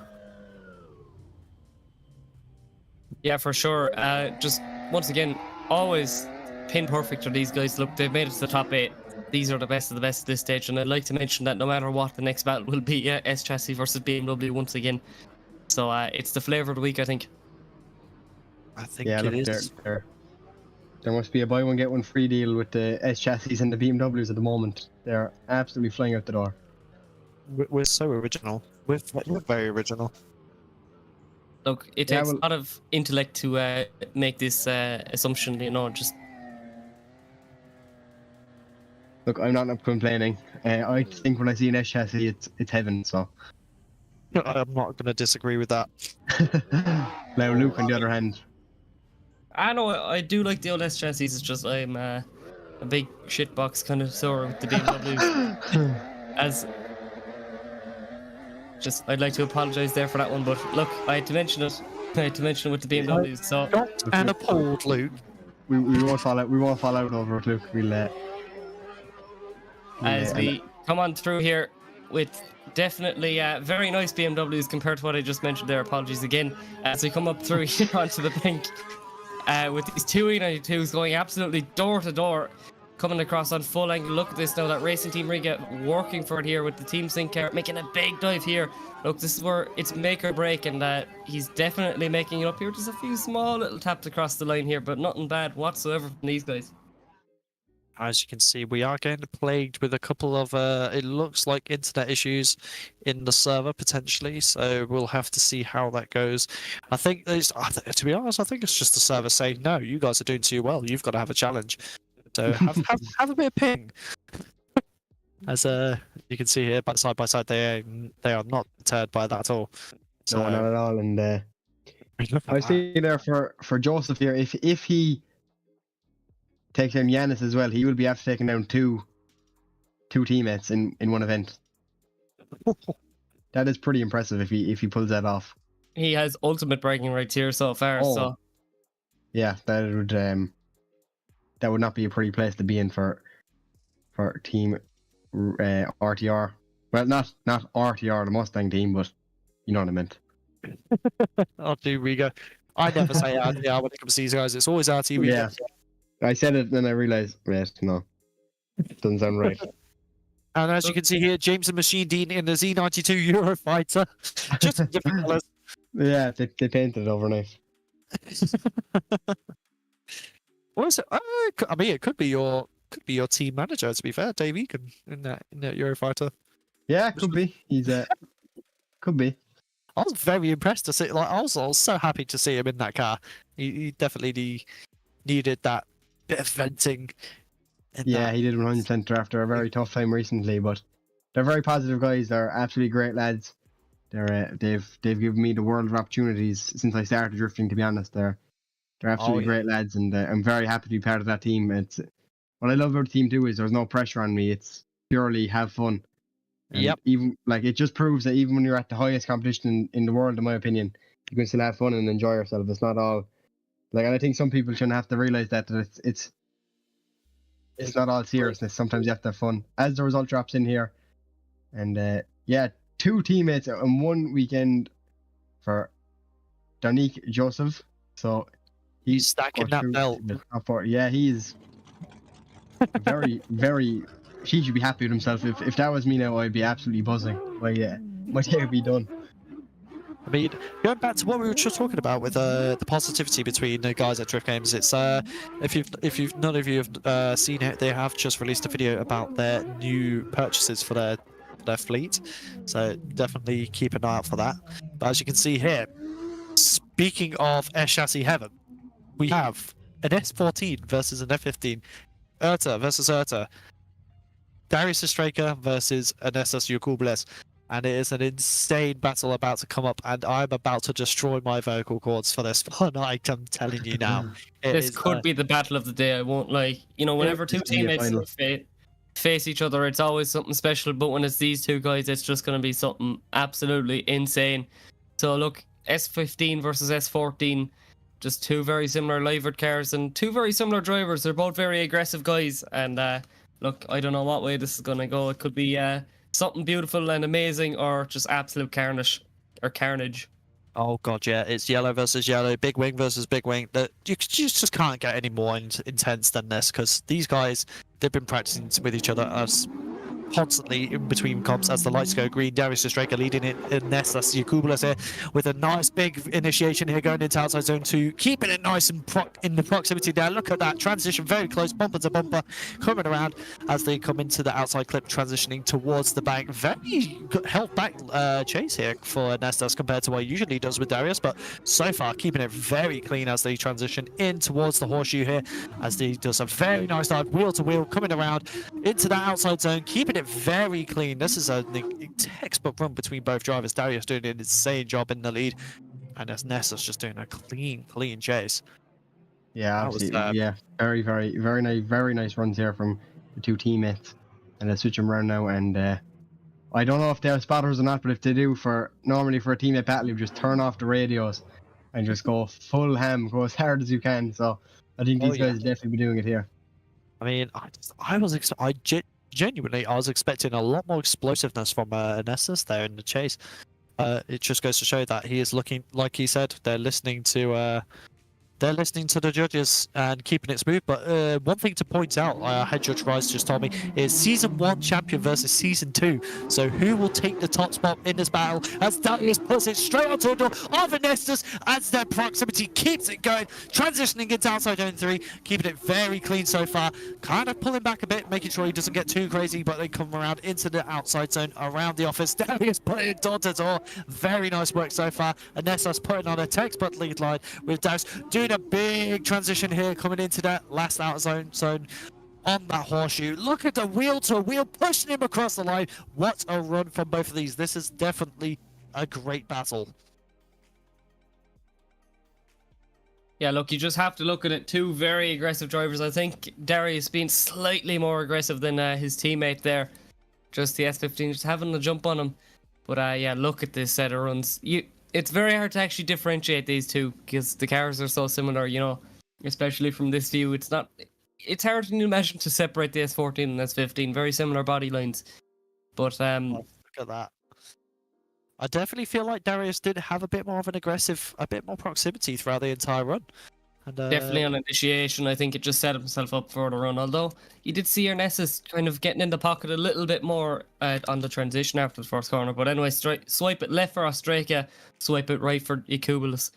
Yeah, for sure. Just once again, always pin perfect for these guys. Look, they've made it to the top 8. These are the best of the best at this stage, and I'd like to mention that no matter what, the next battle will be S Chassis versus BMW once again. So it's the flavour of the week, I think. I think Yeah, it look, is. there must be a buy one get one free deal with the S chassis and the BMWs at the moment. They're absolutely flying out the door. We're so original. We're very original. Look, it takes a lot of intellect to make this assumption, you know, just... Look, I'm not complaining. I think when I see an S chassis, it's heaven, so... I'm not going to disagree with that. Now, Luke, on the other hand... I know, I do like the old S chassis, it's just I'm a big shitbox kind of sore with the BMWs. I'd like to apologise there for that one, but look, I had to mention it. I had to mention it with the BMWs, so... Shocked and appalled, Luke. We won't fall out. We won't fall out over it, Luke. As we come on through here with definitely very nice BMWs compared to what I just mentioned there. Apologies again. As we come up through here onto the bank with these two E92s going absolutely door to door, coming across on full angle. Look at this now, that Racing Team Riga working for it here with the Team Sync car, making a big dive here. Look, this is where it's make or break, and he's definitely making it up here. Just a few small little taps across the line here, but nothing bad whatsoever from these guys. As you can see, we are getting plagued with a couple of, it looks like internet issues in the server potentially, so we'll have to see how that goes. I think, to be honest, I think it's just the server saying, no, you guys are doing too well, you've got to have a challenge. So have a bit of ping. As you can see here, side by side, they are not deterred by that at all. So, no, not at all. And I was thinking there for Joseph here, if he takes down Yanis as well, he will be after taking down two teammates in one event. That is pretty impressive if he pulls that off. He has ultimate bragging rights here so far. Oh. So yeah, that would not be a pretty place to be in for team RTR. Well, not RTR, the Mustang team, but you know what I meant. Oh, do Riga. I never say RTR when it comes to these guys. It's always RT Riga. Yeah, I said it, then I realised, no, doesn't sound right. And as you can see here, James and Machine Dean in the Z92 Eurofighter. Just in different colours. Yeah, they painted it overnight. What is it? I mean, it could be your team manager. To be fair, Davy in that Eurofighter. Yeah, could be. He's could be. I was very impressed to see. Like, I was so happy to see him in that car. He definitely needed that bit of venting. Yeah, he did 100% after a very tough time recently, but they're very positive guys. They're absolutely great lads. They've given me the world of opportunities since I started drifting. To be honest, they're absolutely great lads, and I'm very happy to be part of that team. what I love about the team too is there's no pressure on me. It's purely have fun. And Yep. even like it just proves that even when you're at the highest competition in the world, in my opinion, you can still have fun and enjoy yourself. It's not all like, and I think some people shouldn't have to realize that it's not all seriousness. Sometimes you have to have fun. As the result drops in here, and yeah, 2 teammates on one weekend for Donique Joseph. So He's stacking that belt. Yeah, he's very, very. He should be happy with himself. If that was me now, I'd be absolutely buzzing. My day would be done. I mean, going back to what we were just talking about with the positivity between the guys at Drift Games, it's if none of you have seen it, they have just released a video about their new purchases for their fleet, so definitely keep an eye out for that. But as you can see here, speaking of S chassis heaven, we have an S14 versus an F15, Erta versus Erta, Darius Straker versus an SS Yakubles. And it is an insane battle about to come up, and I'm about to destroy my vocal cords for this one. I'm telling you now. This could be the battle of the day, I won't lie. You know, whenever 2 teammates face each other, it's always something special, but when it's these 2 guys, it's just going to be something absolutely insane. So look, S15 versus S14, just 2 very similar liveried cars and 2 very similar drivers. They're both very aggressive guys, and look, I don't know what way this is going to go. It could be something beautiful and amazing, or just absolute carnage. Oh god, yeah, it's yellow versus yellow, big wing versus big wing. You just can't get any more intense than this, because these guys, they've been practicing with each other as constantly in between comps as the lights go green. Darius Straker leading it in Ness. That's Yakubles here with a nice big initiation here going into outside zone 2, keeping it nice and in the proximity there. Look at that transition, very close, bumper to bumper, coming around as they come into the outside clip, transitioning towards the bank. Very held back chase here for Nestas compared to what he usually does with Darius, but so far keeping it very clean as they transition in towards the horseshoe here, as he does a very nice dive wheel to wheel, coming around into that outside zone, keeping it very clean. This is a textbook run between both drivers. Darius doing an insane job in the lead, and as Nessa's just doing a clean chase. Yeah, absolutely. Yeah, very nice runs here from the 2 teammates, and they switch them around now. And I don't know if they're spotters or not, but if they do, normally for a teammate battle, you just turn off the radios and just go full ham, go as hard as you can. So I think these guys will definitely be doing it here. I mean, genuinely, I was expecting a lot more explosiveness from Nessus there in the chase. It just goes to show that he is looking, like he said, they're listening to the judges and keeping it smooth. But one thing to point out, head judge RYZE just told me, is Season 1 champion versus Season 2. So who will take the top spot in this battle, as Darius puts it straight onto the door of Nestus as their proximity keeps it going, transitioning into outside zone 3, keeping it very clean so far, kind of pulling back a bit, making sure he doesn't get too crazy, but they come around into the outside zone around the office. Darius putting it door to door, very nice work so far. And Nestus putting on a textbook lead line with Darius doing a big transition here, coming into that last out zone on that horseshoe. Look at the wheel to wheel, pushing him across the line. What a run from both of these. This is definitely a great battle. Yeah, look, you just have to look at it. 2 very aggressive drivers. I think Darius being slightly more aggressive than his teammate there. Just the S15 just having the jump on him. But yeah, look at this set of runs. It's very hard to actually differentiate these 2 because the cars are so similar, you know, especially from this view. It's hard to imagine to separate the S14 and S15. Very similar body lines. But look at that. I definitely feel like Darius did have a bit more proximity throughout the entire run. And, definitely on initiation, I think it just set himself up for the run. Although you did see Ernestus kind of getting in the pocket a little bit more on the transition after the first corner. But anyway, swipe it left for Ostraka, swipe it right for Yakubles.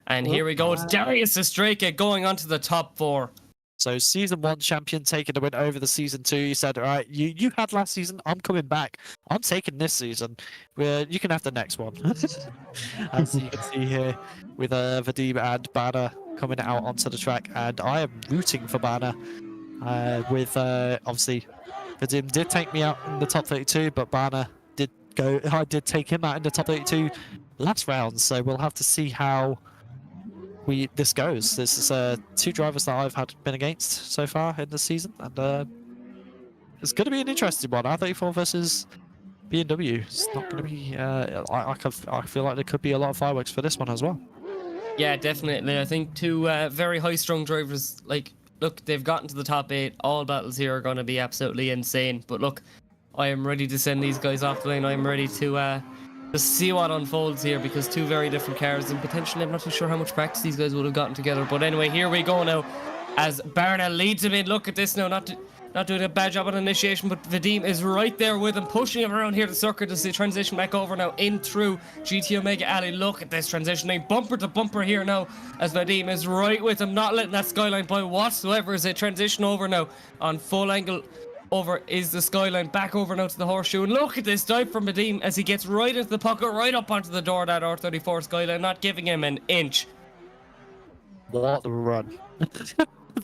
And here we go. It's Darius Ostraka going on to the top 4. So Season 1 champion taking the win over the Season 2. You said, all right, you had last season, I'm coming back. I'm taking this season. You can have the next one. As you can see here with Vadim and Banner coming out onto the track, and I am rooting for Banner. With obviously Vadim did take me out in the top 32, but Banner I did take him out in the top 32 last round, so we'll have to see how this goes. This is 2 drivers that I've been against so far in the season, and it's going to be an interesting one. R34 versus B&W. It's not going to be. I feel like there could be a lot of fireworks for this one as well. Yeah, definitely. I think 2 very high-strung drivers. Like, look, they've gotten to the top 8. All battles here are going to be absolutely insane. But look, I am ready to send these guys off the lane. I am ready to see what unfolds here, because 2 very different cars, and potentially I'm not too sure how much practice these guys would have gotten together. But anyway, here we go now as Barna leads him in. Look at this now, not doing a bad job on initiation, but Vadim is right there with him, pushing him around here to circuit as they transition back over now in through GT Omega Alley. Look at this transitioning bumper to bumper here now as Vadim is right with him, not letting that skyline by whatsoever as they transition over now on full angle. Over is the skyline, back over now to the horseshoe, and look at this dive from Vadim as he gets right into the pocket, right up onto the door of that R34 skyline, not giving him an inch. What a run.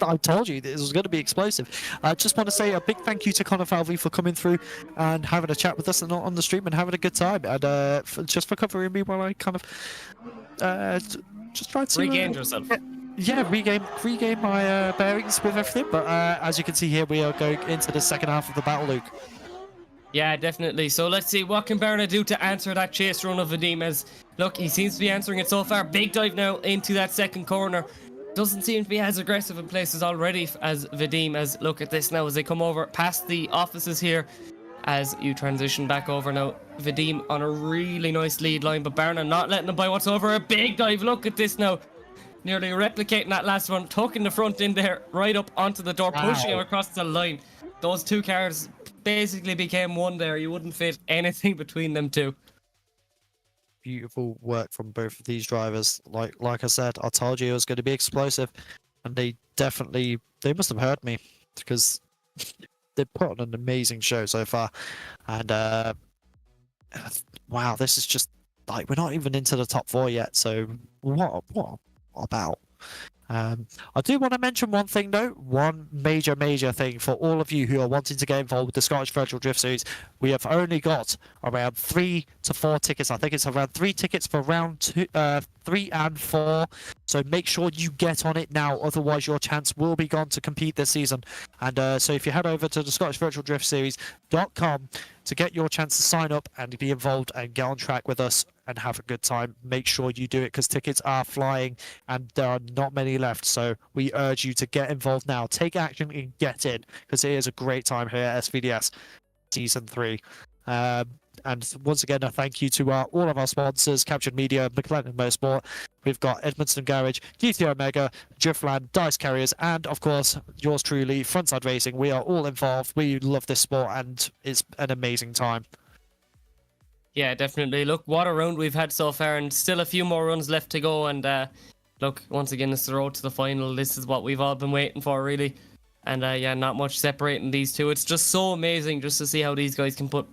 I told you this was going to be explosive. I just want to say a big thank you to Connor Falvey for coming through and having a chat with us and on the stream and having a good time, and just for covering me while I kind of just tried to regain yourself. Yeah, regain my bearings with everything. But as you can see here, we are going into the second half of the battle, Luke. Yeah, definitely. So let's see, what can Berna do to answer that chase run of Vadim? As look, he seems to be answering it so far. Big dive now into that second corner. Doesn't seem to be as aggressive in places already as Vadim. As look at this now as they come over past the offices here. As you transition back over now, Vadim on a really nice lead line, but Berna not letting him by whatsoever. A big dive. Look at this now. Nearly replicating that last one, tucking the front in there, right up onto the door, pushing him across the line. Those 2 cars basically became one there. You wouldn't fit anything between them 2. Beautiful work from both of these drivers. Like I said, I told you it was going to be explosive, and they must have heard me, because they put on an amazing show so far. And wow, this is just like, we're not even into the top 4 yet. So what about? I do want to mention one thing though, one major thing for all of you who are wanting to get involved with the Scottish Virtual Drift Series. We have only got around 3 to 4 tickets. I think it's around 3 tickets for round 3 and 4. So make sure you get on it now, otherwise your chance will be gone to compete this season. And so if you head over to the Scottish Virtual Drift Series.com to get your chance to sign up and be involved and get on track with us and have a good time, make sure you do it, because tickets are flying and there are not many left. So we urge you to get involved now, take action and get in, because it is a great time here at SVDS Season 3. And once again, a thank you to all of our sponsors: Kaptured Media, Mclellan Motorsport. We've got Edmonstone Garage, GT Omega, Driftland, Dyce Carriers, and of course, yours truly, FrontSide Racing. We are all involved. We love this sport, and it's an amazing time. Yeah, definitely. Look, what a round we've had so far, and still a few more runs left to go. And look, once again, it's the road to the final. This is what we've all been waiting for, really. And yeah, not much separating these 2. It's just so amazing just to see how these guys can put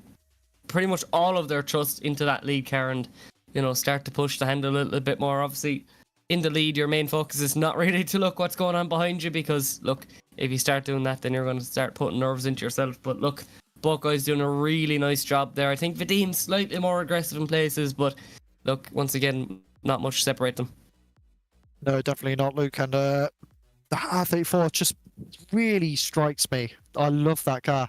pretty much all of their trust into that lead car and, you know, start to push the handle a little bit more. Obviously, in the lead, your main focus is not really to look what's going on behind you, because, look, if you start doing that, then you're going to start putting nerves into yourself. But look, both guys doing a really nice job there. I think Vadim's slightly more aggressive in places, but look, once again, not much to separate them. No, definitely not, Luke. And the R34 just really strikes me. I love that car.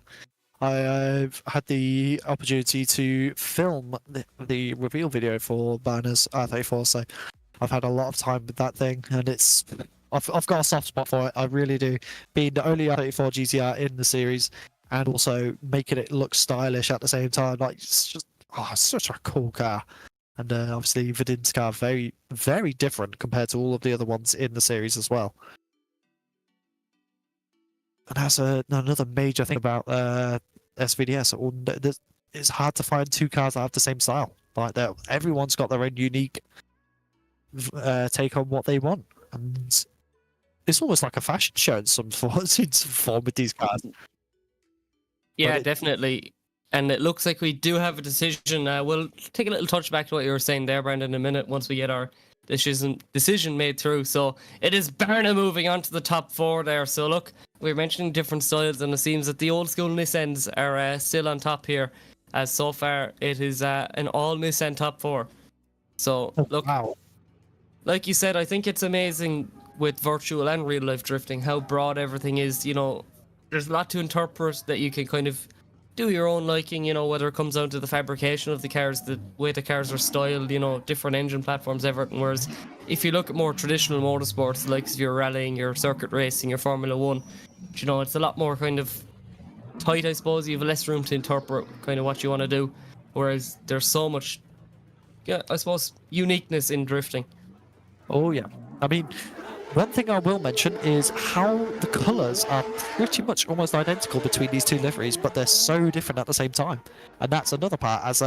I've had the opportunity to film the reveal video for Banner's R34, so I've had a lot of time with that thing, and I've got a soft spot for it. I really do. Being the only R34 GTR in the series, and also making it look stylish at the same time, like, it's just such a cool car. And obviously Vadim's car very, very different compared to all of the other ones in the series as well. And that's another major thing about SVDS. It's hard to find 2 cars that have the same style. Like, everyone's got their own unique take on what they want, and it's almost like a fashion show in some form with these cars. Yeah, definitely. And it looks like we do have a decision. We'll take a little touch back to what you were saying there, Brandon, in a minute once we get our decision made through. So it is Barna moving on to the top 4 there. So look, we're mentioning different styles, and it seems that the old school Nissans are still on top here, as so far it is an all Nissan top 4. So look, wow. like you said, I think it's amazing with virtual and real life drifting how broad everything is. You know, there's a lot to interpret that you can kind of do your own liking, you know, whether it comes down to the fabrication of the cars, the way the cars are styled, you know, different engine platforms, everything. Whereas if you look at more traditional motorsports, like your rallying, your circuit racing, your Formula 1, you know, it's a lot more kind of tight, I suppose. You have less room to interpret kind of what you want to do. Whereas there's so much, yeah, I suppose, uniqueness in drifting. Oh yeah. I mean, one thing I will mention is how the colours are pretty much almost identical between these two liveries, but they're so different at the same time. And that's another part, as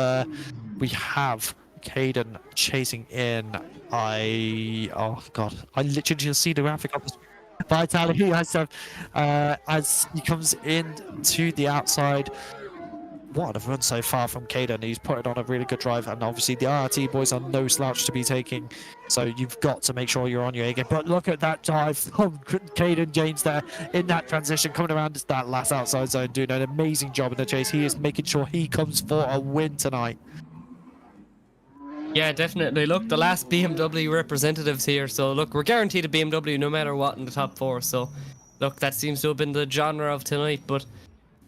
we have Caden chasing in. Oh god, I literally just see the graphic of this. Vitality as he comes in to the outside. What a run so far from Caden. He's putting on a really good drive, and obviously the RRT boys are no slouch to be taking, so you've got to make sure you're on your A game. But look at that dive from Caden James there in that transition, coming around that last outside zone, doing an amazing job in the chase. He is making sure he comes for a win tonight. Yeah, definitely. Look, the last BMW representatives here, so look, we're guaranteed a BMW no matter what in the top 4, so look, that seems to have been the genre of tonight. But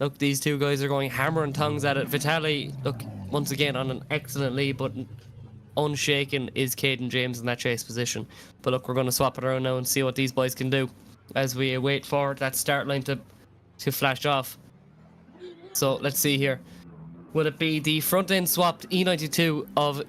look, these two guys are going hammer and tongs at it. Vitali, look, once again on an excellent lead, but unshaken is Caden James in that chase position. But look, we're going to swap it around now and see what these boys can do as we wait for that start line to flash off. So let's see here. Will it be the front end swapped E92 of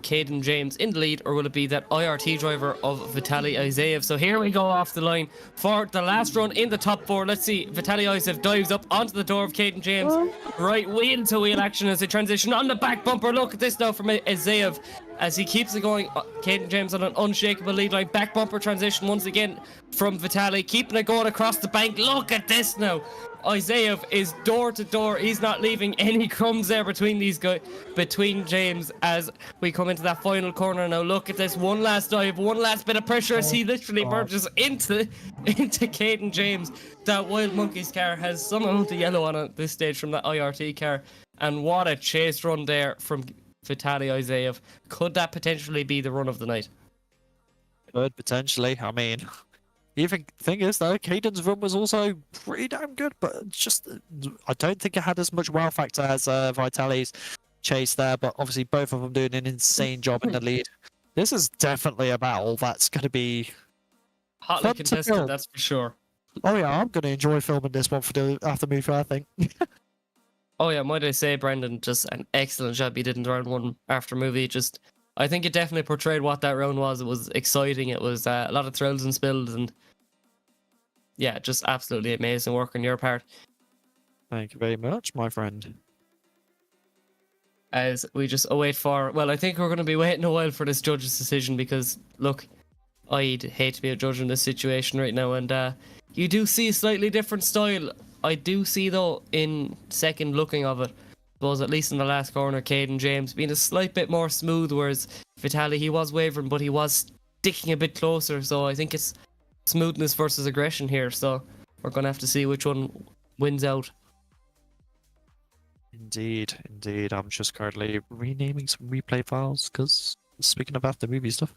Caden James in the lead, or will it be that IRT driver of Vitaly Isav? So here we go off the line for the last run in the top 4. Let's see, Vitaly Isav dives up onto the door of Caden James. Right wheel to wheel action as they transition on the back bumper. Look at this now from Isav as he keeps it going. Caden James on an unshakable lead line. Back bumper transition once again from Vitaly, keeping it going across the bank. Look at this now. Isav is door to door. He's not leaving any crumbs there between these guys, between James, as we come into that final corner now. Look at this, one last dive, one last bit of pressure as he literally merges into Caden James. That Wild Monkeys car has some amount of yellow on it at this stage from that IRT car, and what a chase run there from Vitaly Isav. Could that potentially be the run of the night? Could potentially. I mean, even thing is though, Caden's run was also pretty damn good, but just I don't think it had as much wow factor as Vitaly's chase there. But obviously both of them doing an insane job in the lead. This is definitely a battle that's going to be hotly contested, that's for sure. Oh yeah, I'm going to enjoy filming this one for the after movie, I think. Oh yeah, might I say, Brendan, just an excellent job you did in the round 1 after movie. Just, I think it definitely portrayed what that round was. It was exciting. It was a lot of thrills and spills, and yeah, just absolutely amazing work on your part. Thank you very much, my friend. As we just await for, well, I think we're going to be waiting a while for this judge's decision, because look, I'd hate to be a judge in this situation right now, and you do see a slightly different style. I do see though, in second looking of it, suppose at least in the last corner, Caden James being a slight bit more smooth, whereas Vitaly, he was wavering, but he was sticking a bit closer. So I think it's smoothness versus aggression here. So we're going to have to see which one wins out. Indeed, indeed. I'm just currently renaming some replay files, because speaking of after movie stuff,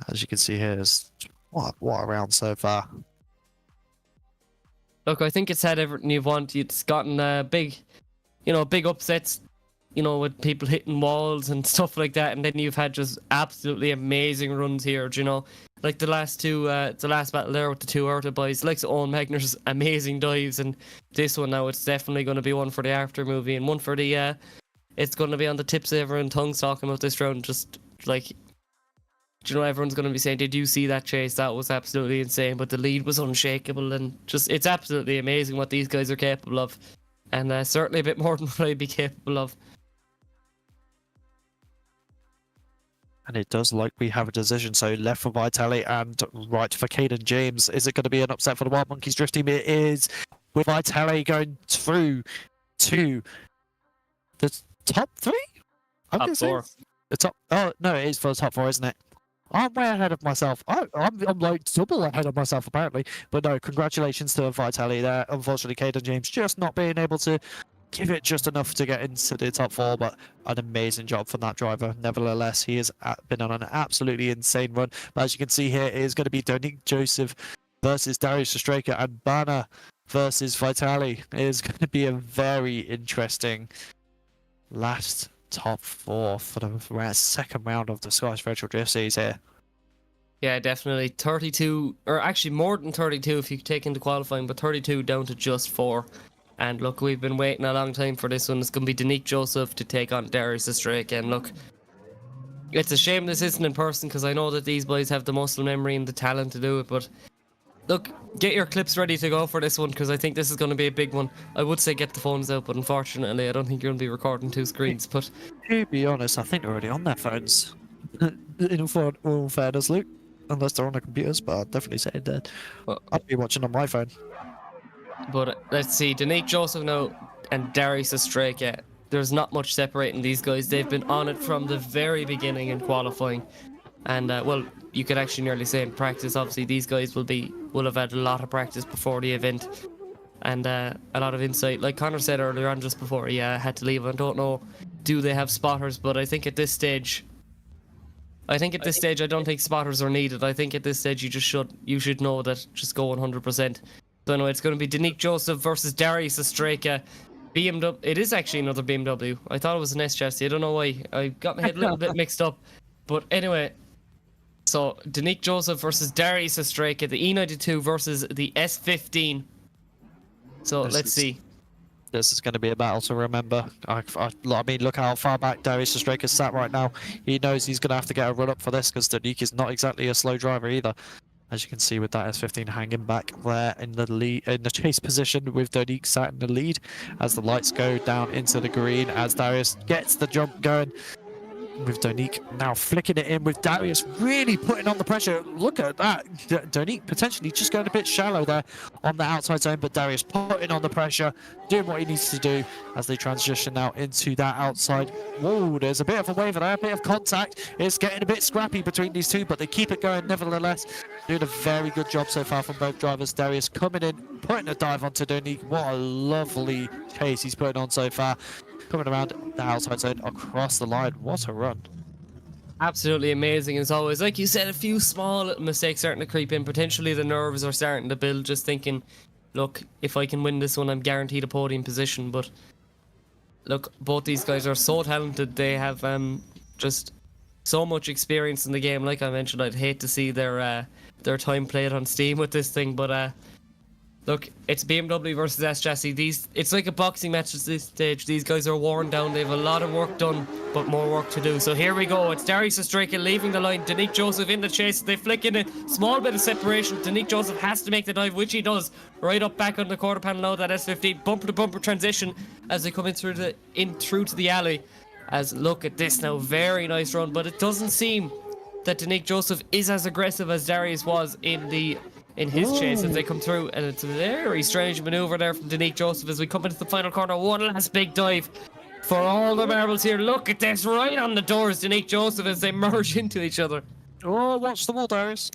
as you can see here, is what a round so far. Look, I think it's had everything you've wanted. It's gotten big upsets, with people hitting walls and stuff like that. And then you've had just absolutely amazing runs here, like the last battle there with the two Urta boys, like Owen Magner's amazing dives. And this one now, it's definitely going to be one for the after movie, and one for the, it's going to be on the tips of everyone's tongues talking about this round. Just like, everyone's going to be saying, did you see that chase? That was absolutely insane. But the lead was unshakable, and just, it's absolutely amazing what these guys are capable of. And certainly a bit more than what I'd be capable of. And it does like we have a decision. So left for Vitaly and right for Caden James. Is it going to be an upset for the Wild Monkeys Drift team? It is, with Vitaly going through to the top 3? Top 4. The top. Oh no, it is for the top 4, isn't it? I'm way ahead of myself. I'm like double ahead of myself apparently. But no, congratulations to Vitaly there. Unfortunately, Caden James just not being able to give it just enough to get into the top 4, but an amazing job from that driver. Nevertheless, he has been on an absolutely insane run. But as you can see here, it is going to be Donique Joseph versus Darius Ostraka and Bana versus Vitali. It is going to be a very interesting last top 4 for the second round of the Scottish Virtual Drift Series here. Yeah, definitely. 32, or actually more than 32 if you take into qualifying, but 32 down to just 4. And look, we've been waiting a long time for this one. It's going to be Donique Joseph to take on Darius Ostraka. And look, it's a shame this isn't in person because I know that these boys have the muscle memory and the talent to do it. But look, get your clips ready to go for this one because I think this is going to be a big one. I would say get the phones out, but unfortunately, I don't think you're going to be recording 2 screens. But to be honest, I think they're already on their phones. In all fairness, Luke. Unless they're on their computers, but I'd definitely say that. I'd be watching on my phone. But let's see, Donique Joseph now and Darius Ostraka. There's not much separating these guys. They've been on it from the very beginning in qualifying. And, well, you could actually nearly say in practice, obviously, these guys will have had a lot of practice before the event. And a lot of insight. Like Connor said earlier on, just before he had to leave, I don't know, do they have spotters? But I think at this stage, I don't think spotters are needed. I think at this stage you should know that just go 100%. So no, it's going to be Donique Joseph versus Darius Ostraka. BMW. It is actually another BMW. I thought it was an S chassis. I don't know why. I got my head a little bit mixed up. But anyway, so Donique Joseph versus Darius Ostraka, the E92 versus the S15. So let's see. This is going to be a battle to remember. I mean, look how far back Darius Ostraka is sat right now. He knows he's going to have to get a run up for this because Donique is not exactly a slow driver either. As you can see with that S15 hanging back there in the lead, in the chase position with Donique sat in the lead as the lights go down into the green as Darius gets the jump going. With Donique now flicking it in with Darius really putting on the pressure. Look at that. Donique potentially just going a bit shallow there on the outside zone, but Darius putting on the pressure, doing what he needs to do as they transition now into that outside. Whoa, there's a bit of a wave there, a bit of contact. It's getting a bit scrappy between these two, but they keep it going nevertheless. Doing a very good job so far from both drivers. Darius coming in, putting a dive onto Donique. What a lovely chase he's putting on so far. Coming around the outside zone across the line. What a run. Absolutely amazing as always. Like you said, a few small little mistakes starting to creep in. Potentially the nerves are starting to build, just thinking, look, if I can win this one, I'm guaranteed a podium position. But look, both these guys are so talented. They have just so much experience in the game. Like I mentioned, I'd hate to see their time played on Steam with this thing, but look, it's BMW versus S chassis. It's like a boxing match at this stage. These guys are worn down. They have a lot of work done, but more work to do. So here we go. It's Darius Ostraka leaving the line. Donique Joseph in the chase. They flick in a small bit of separation. Donique Joseph has to make the dive, which he does. Right up back on the quarter panel now. That S15 bumper to bumper transition as they come in through to the alley. As look at this now, very nice run. But it doesn't seem that Donique Joseph is as aggressive as Darius was in his chase as they come through, and it's a very strange maneuver there from Donique Joseph as we come into the final corner. One last big dive for all the marbles here. Look at this, right on the doors, Donique Joseph as they merge into each other. Oh, watch the wall, Darius.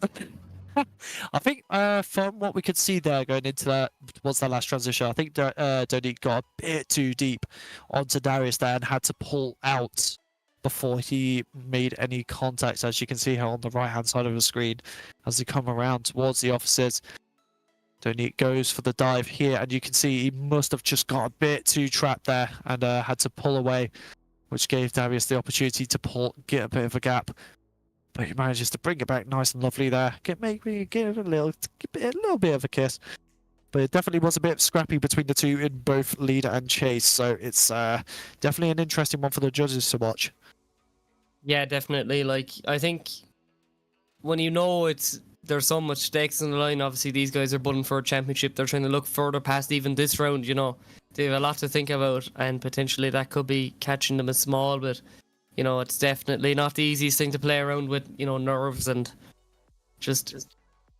I think from what we could see there going into that, towards that last transition, I think Donique got a bit too deep onto Darius there and had to pull out before he made any contact, as you can see here on the right hand side of the screen as they come around towards the offices. Donique goes for the dive here, and you can see he must have just got a bit too trapped there and had to pull away, which gave Darius the opportunity to get a bit of a gap, but he manages to bring it back nice and lovely there. Give a little bit of a kiss. But it definitely was a bit scrappy between the two in both lead and chase, so it's definitely an interesting one for the judges to watch. Yeah, definitely. Like, I think when you know there's so much stakes in the line, obviously these guys are bulling for a championship. They're trying to look further past even this round, you know. They have a lot to think about, and potentially that could be catching them as small, but, you know, it's definitely not the easiest thing to play around with, you know, nerves, and just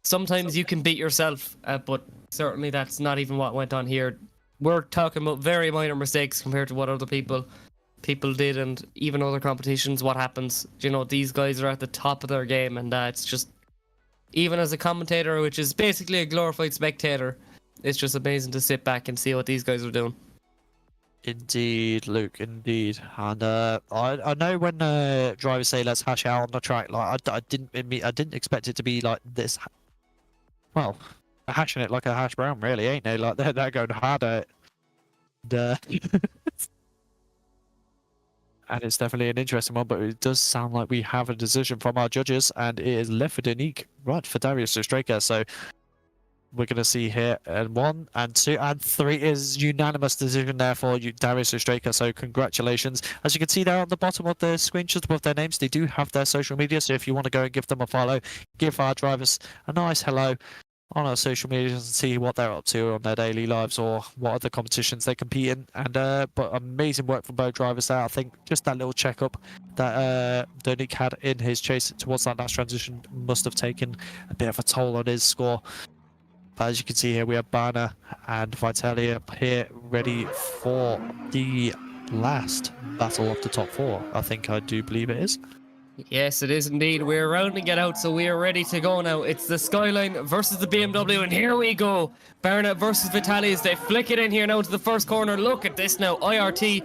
sometimes you can beat yourself, but certainly that's not even what went on here. We're talking about very minor mistakes compared to what other people did, and even other competitions. What happens, you know, these guys are at the top of their game, and it's just, even as a commentator, which is basically a glorified spectator, it's just amazing to sit back and see what these guys are doing. Indeed, Luke. Indeed, and I know when drivers say let's hash out on the track, like I didn't expect it to be like this. Well, they're hashing it like a hash brown, really, ain't they? Like they're going hard at it. And it's definitely an interesting one, but it does sound like we have a decision from our judges, and it is left for Danique, right, for Darius Ostraka. So we're going to see here, and 1 and 2 and 3 is unanimous decision there for Darius Ostraka. So congratulations. As you can see there on the bottom of the screenshots above their names, they do have their social media. So if you want to go and give them a follow, give our drivers a nice hello on our social media and see what they're up to on their daily lives or what other competitions they compete in. And but amazing work from both drivers there. I think just that little checkup that Donick had in his chase towards that last transition must have taken a bit of a toll on his score. But as you can see here, we have Banner and Vitaly up here ready for the last battle of the top 4. I do believe it is. Yes, it is indeed. We're rounding it out, so we are ready to go now. It's the Skyline versus the BMW, and here we go. Barna versus Vitaly as they flick it in here now to the first corner. Look at this now. IRT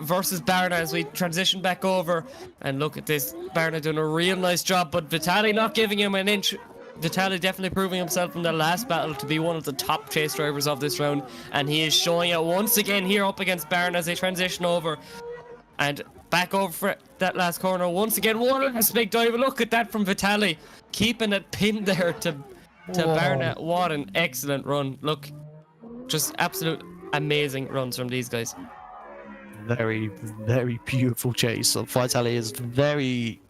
versus Barna as we transition back over. And look at this. Barna doing a real nice job, but Vitaly not giving him an inch. Vitaly definitely proving himself in the last battle to be one of the top chase drivers of this round. And he is showing it once again here up against Barna as they transition over. And back over for that last corner once again. One last big dive. Look at that from Vitaly, keeping it pinned there to Barna. What an excellent run. Look, just absolute amazing runs from these guys. Very, very beautiful chase. Vitaly is very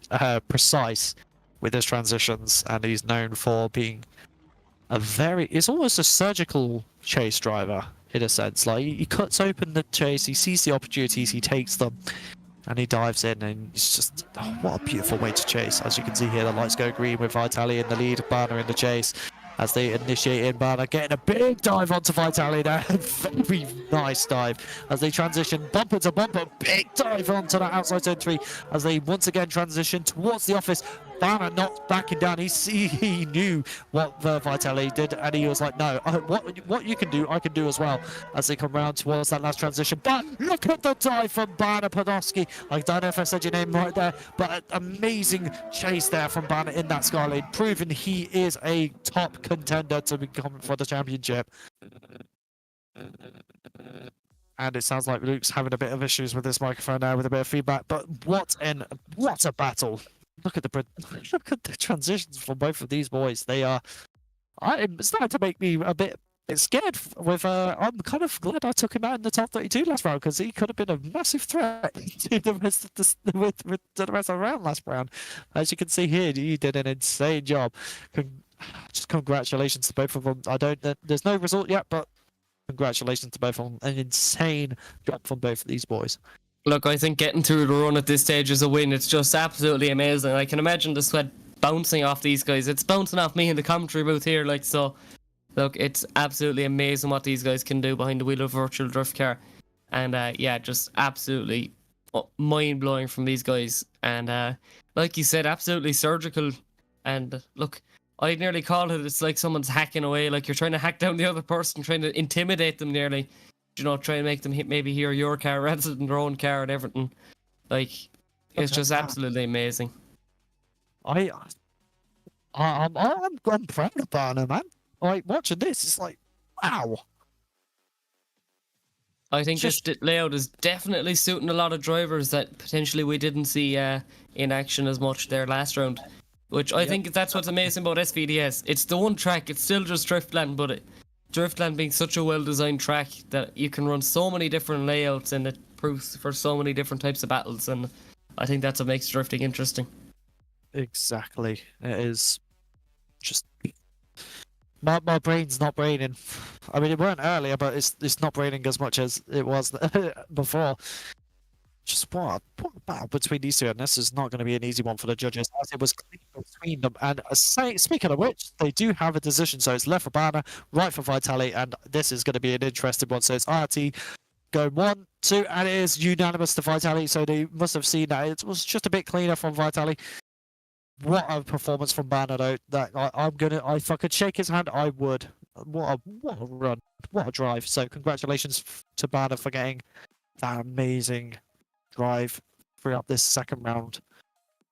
precise with his transitions, and he's known for being it's almost a surgical chase driver in a sense. Like he cuts open the chase, he sees the opportunities, he takes them, and he dives in, and it's just what a beautiful way to chase. As you can see here, the lights go green with Vitaly in the lead, Banner in the chase as they initiate in. Banner getting a big dive onto Vitaly there. Very nice dive as they transition bumper to bumper. Big dive onto the outside turn 3 as they once again transition towards the office. Banner not backing down. He knew what Vitaly did, and he was like, no, what you can do, I can do as well, as they come round towards that last transition. But look at the dive from Banner Padowski. I don't know if I said your name right there, but an amazing chase there from Banner in that Skyline, proving he is a top contender to become for the championship. And it sounds like Luke's having a bit of issues with this microphone now with a bit of feedback, but what a battle. Look at the transitions from both of these boys. It's starting to make me a bit scared with I'm kind of glad I took him out in the top 32 last round, because he could have been a massive threat to the rest of the rest of the round last round. As you can see here, he did an insane job. Just congratulations to both of them. There's no result yet, but congratulations to both of them. An insane job from both of these boys. Look, I think getting through the run at this stage is a win. It's just absolutely amazing. I can imagine the sweat bouncing off these guys. It's bouncing off me in the commentary booth here, like, so. Look, it's absolutely amazing what these guys can do behind the wheel of a virtual drift car. And yeah, just absolutely mind-blowing from these guys. And like you said, absolutely surgical. And look, I nearly call it's like someone's hacking away, like you're trying to hack down the other person, trying to intimidate them nearly. You know, try and make them maybe hear your car rather than their own car and everything. Like, it's just absolutely amazing. I'm proud of Barnum, man. Like, watching this, it's like, wow. I think this layout is definitely suiting a lot of drivers that potentially we didn't see in action as much there last round. Which I think that's what's amazing about SVDS. It's the one track, it's still just Driftland, but Driftland being such a well-designed track that you can run so many different layouts, and it proves for so many different types of battles, and I think that's what makes drifting interesting. Exactly. It is just... My brain's not braining. I mean, it weren't earlier, but it's not braining as much as it was before. Just what a battle between these two, and this is not going to be an easy one for the judges, as it was clear between them. And speaking of which, they do have a decision, so it's left for Banner, right for Vitaly, and this is going to be an interesting one. So it's RT going 1, 2, and it is unanimous to Vitaly, so they must have seen that it was just a bit cleaner from Vitaly. What a performance from Banner, though. That if I could shake his hand, I would. what a run, what a drive. So congratulations to Banner for getting that amazing drive throughout this second round.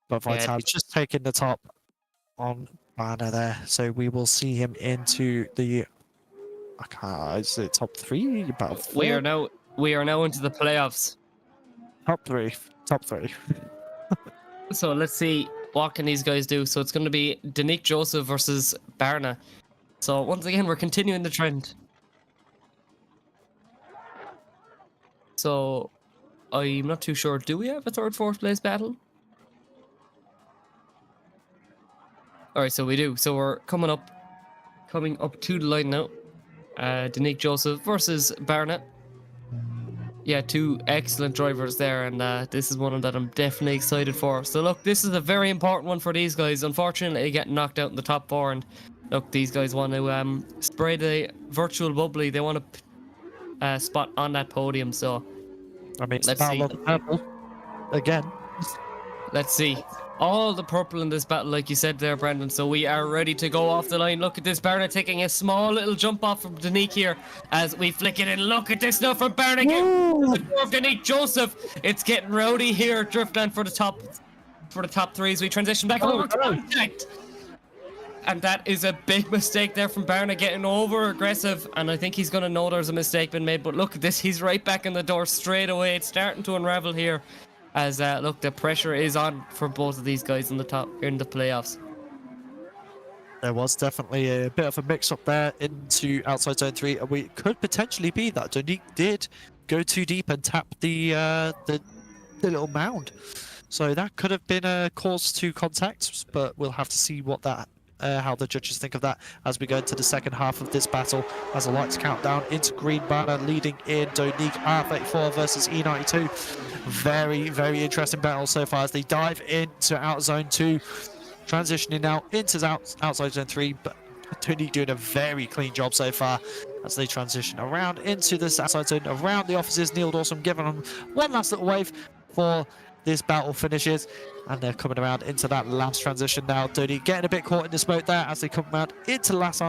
But Yeah, Vital's just taking the top on Banner there. So we will see him into the, is it top 3? About 4? We are now into the playoffs. Top 3. Top 3. So let's see what can these guys do. So it's going to be Danique Joseph versus Barna. So once again, we're continuing the trend. So I'm not too sure. Do we have a third, fourth place battle? All right, so we do. So we're coming up to the line now. Danique Joseph versus Barna. Yeah, 2 excellent drivers there, and this is one that I'm definitely excited for. So look, this is a very important one for these guys. Unfortunately, they get knocked out in the top 4, and look, these guys want to spray the virtual bubbly. They want to spot on that podium. So I mean, let's see. Purple again. Let's see. All the purple in this battle, like you said there, Brendan. So we are ready to go off the line. Look at this, Barna taking a small little jump off from Danique here as we flick it in. Look at this now from Barna again. The door of Danique Joseph. It's getting rowdy here at Driftland for the top 3 as we transition back over contact. And that is a big mistake there from Barna, getting over aggressive, and I think he's going to know there's a mistake been made. But look at this, he's right back in the door straight away. It's starting to unravel here. As look, the pressure is on for both of these guys in the playoffs. There was definitely a bit of a mix-up there into outside zone 3. We could potentially be that Danique did go too deep and tap the little mound, so that could have been a cause to contact. But we'll have to see what that. How the judges think of that as we go into the second half of this battle, as the lights count down into green. Banner leading in Danique R34 versus E92. Very, very interesting battle so far as they dive into out zone 2, transitioning now into outside zone 3, but Danique doing a very clean job so far as they transition around into this outside zone around the offices. Neil Dawson giving them one last little wave for this battle finishes, and they're coming around into that last transition now. Danique getting a bit caught in the smoke there as they come around into the last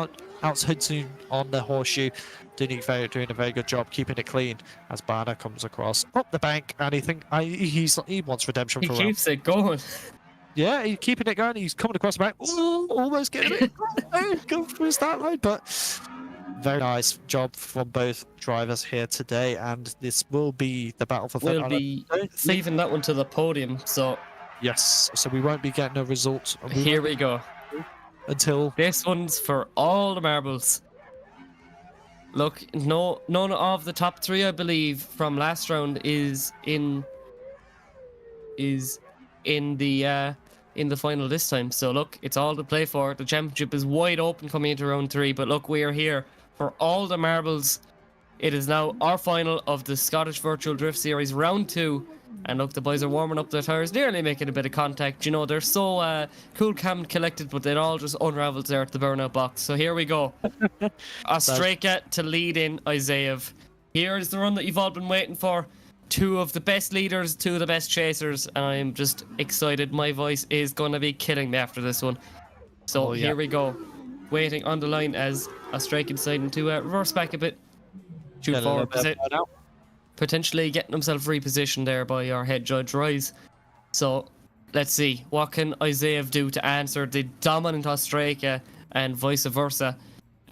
outside zone on the horseshoe. Danique doing a very good job keeping it clean as Banner comes across up the bank, and he wants redemption. He keeps it going. Yeah, he's keeping it going. He's coming across the back. Ooh, almost getting it. Go through his start line, but very nice job from both drivers here today, and this will be the battle for third. We'll be leaving that one to the podium, so yes, so we won't be getting a result. Here we go. Until this one's for all the marbles. Look, none of the top 3, I believe, from last round is in the final this time. So look, it's all to play for. The championship is wide open coming into round 3. But look, we are here for all the marbles. It is now our final of the Scottish Virtual Drift Series round 2. And look, the boys are warming up their tires, nearly making a bit of contact. You know, they're so cool, calm, and collected, but it all just unravels there at the burnout box. So here we go. Ostraka to lead in Isav. Here's the run that you've all been waiting for. 2 of the best leaders, 2 of the best chasers, and I'm just excited. My voice is going to be killing me after this one. So here we go. Waiting on the line as Ostraka deciding to reverse back a bit. Shoot forward. Potentially getting himself repositioned there by our head judge, RYZE. So let's see, what can Isav do to answer the dominant Ostraka and vice versa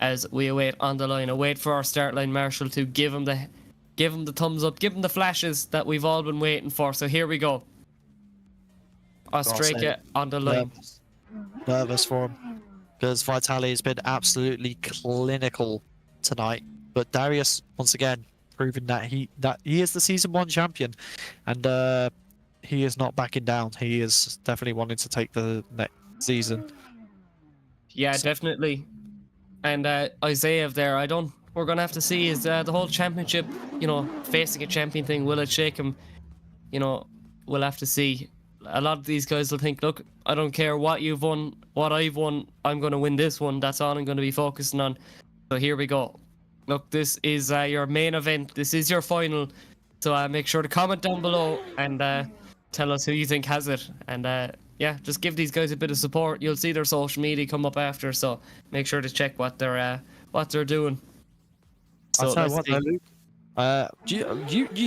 as we await on the line, await for our start line marshal to give him the thumbs up, give him the flashes that we've all been waiting for. So here we go. Ostraka on the line. Nervous for him because Vitali has been absolutely clinical tonight, but Darius once again proving that he is the season 1 champion, and he is not backing down. He is definitely wanting to take the next season. Yeah, definitely. And Isav there, we're gonna have to see is the whole championship, you know, facing a champion thing, will it shake him? You know, we'll have to see. A lot of these guys will think, look, I don't care what you've won, what I've won, I'm gonna win this one. That's all I'm gonna be focusing on. So here we go. Look, this is your main event. This is your final. So make sure to comment down below and tell us who you think has it. And yeah, just give these guys a bit of support. You'll see their social media come up after, so make sure to check what they're what they're doing. So I'll tell you let's what, see. though, Luke.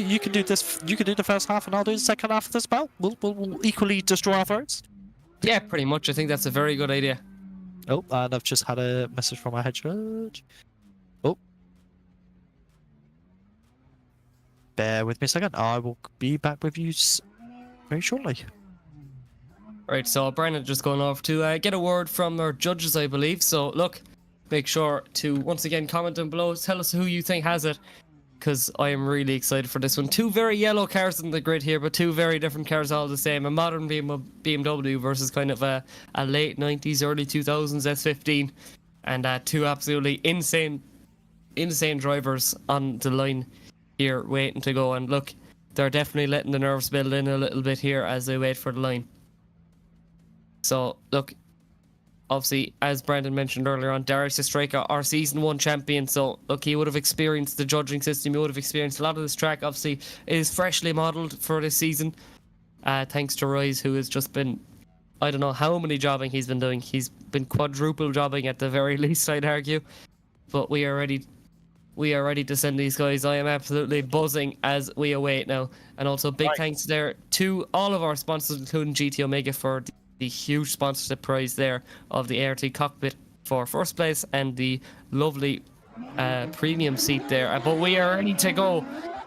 You can do this. You can do the first half, and I'll do the second half of this battle. We'll equally destroy our throats. Yeah, pretty much. I think that's a very good idea. Oh, and I've just had a message from my head judge. Oh. Bear with me a second. I will be back with you very shortly. Right, so Brandon just going off to get a word from our judges, I believe. So look, make sure to once again comment down below. Tell us who you think has it, because I am really excited for this one. Two very yellow cars in the grid here, but two very different cars all the same. A modern BMW versus kind of a late 90s, early 2000s S15. And two absolutely insane drivers on the line here waiting to go. And look, they're definitely letting the nerves build in a little bit here as they wait for the line. So look, obviously, as Brandon mentioned earlier on, Darius Estreka, our Season 1 champion. So, look, he would have experienced the judging system. He would have experienced a lot of this track. Obviously, it is freshly modelled for this season. Thanks to RYZE, who has just been, I don't know how many jobbing he's been doing. He's been quadruple jobbing at the very least, I'd argue. But we are ready to send these guys. I am absolutely buzzing as we await now. And also, big thanks there to all of our sponsors, including GT Omega, for the huge sponsorship prize there of the ART cockpit for first place and the lovely premium seat there. But we are ready to go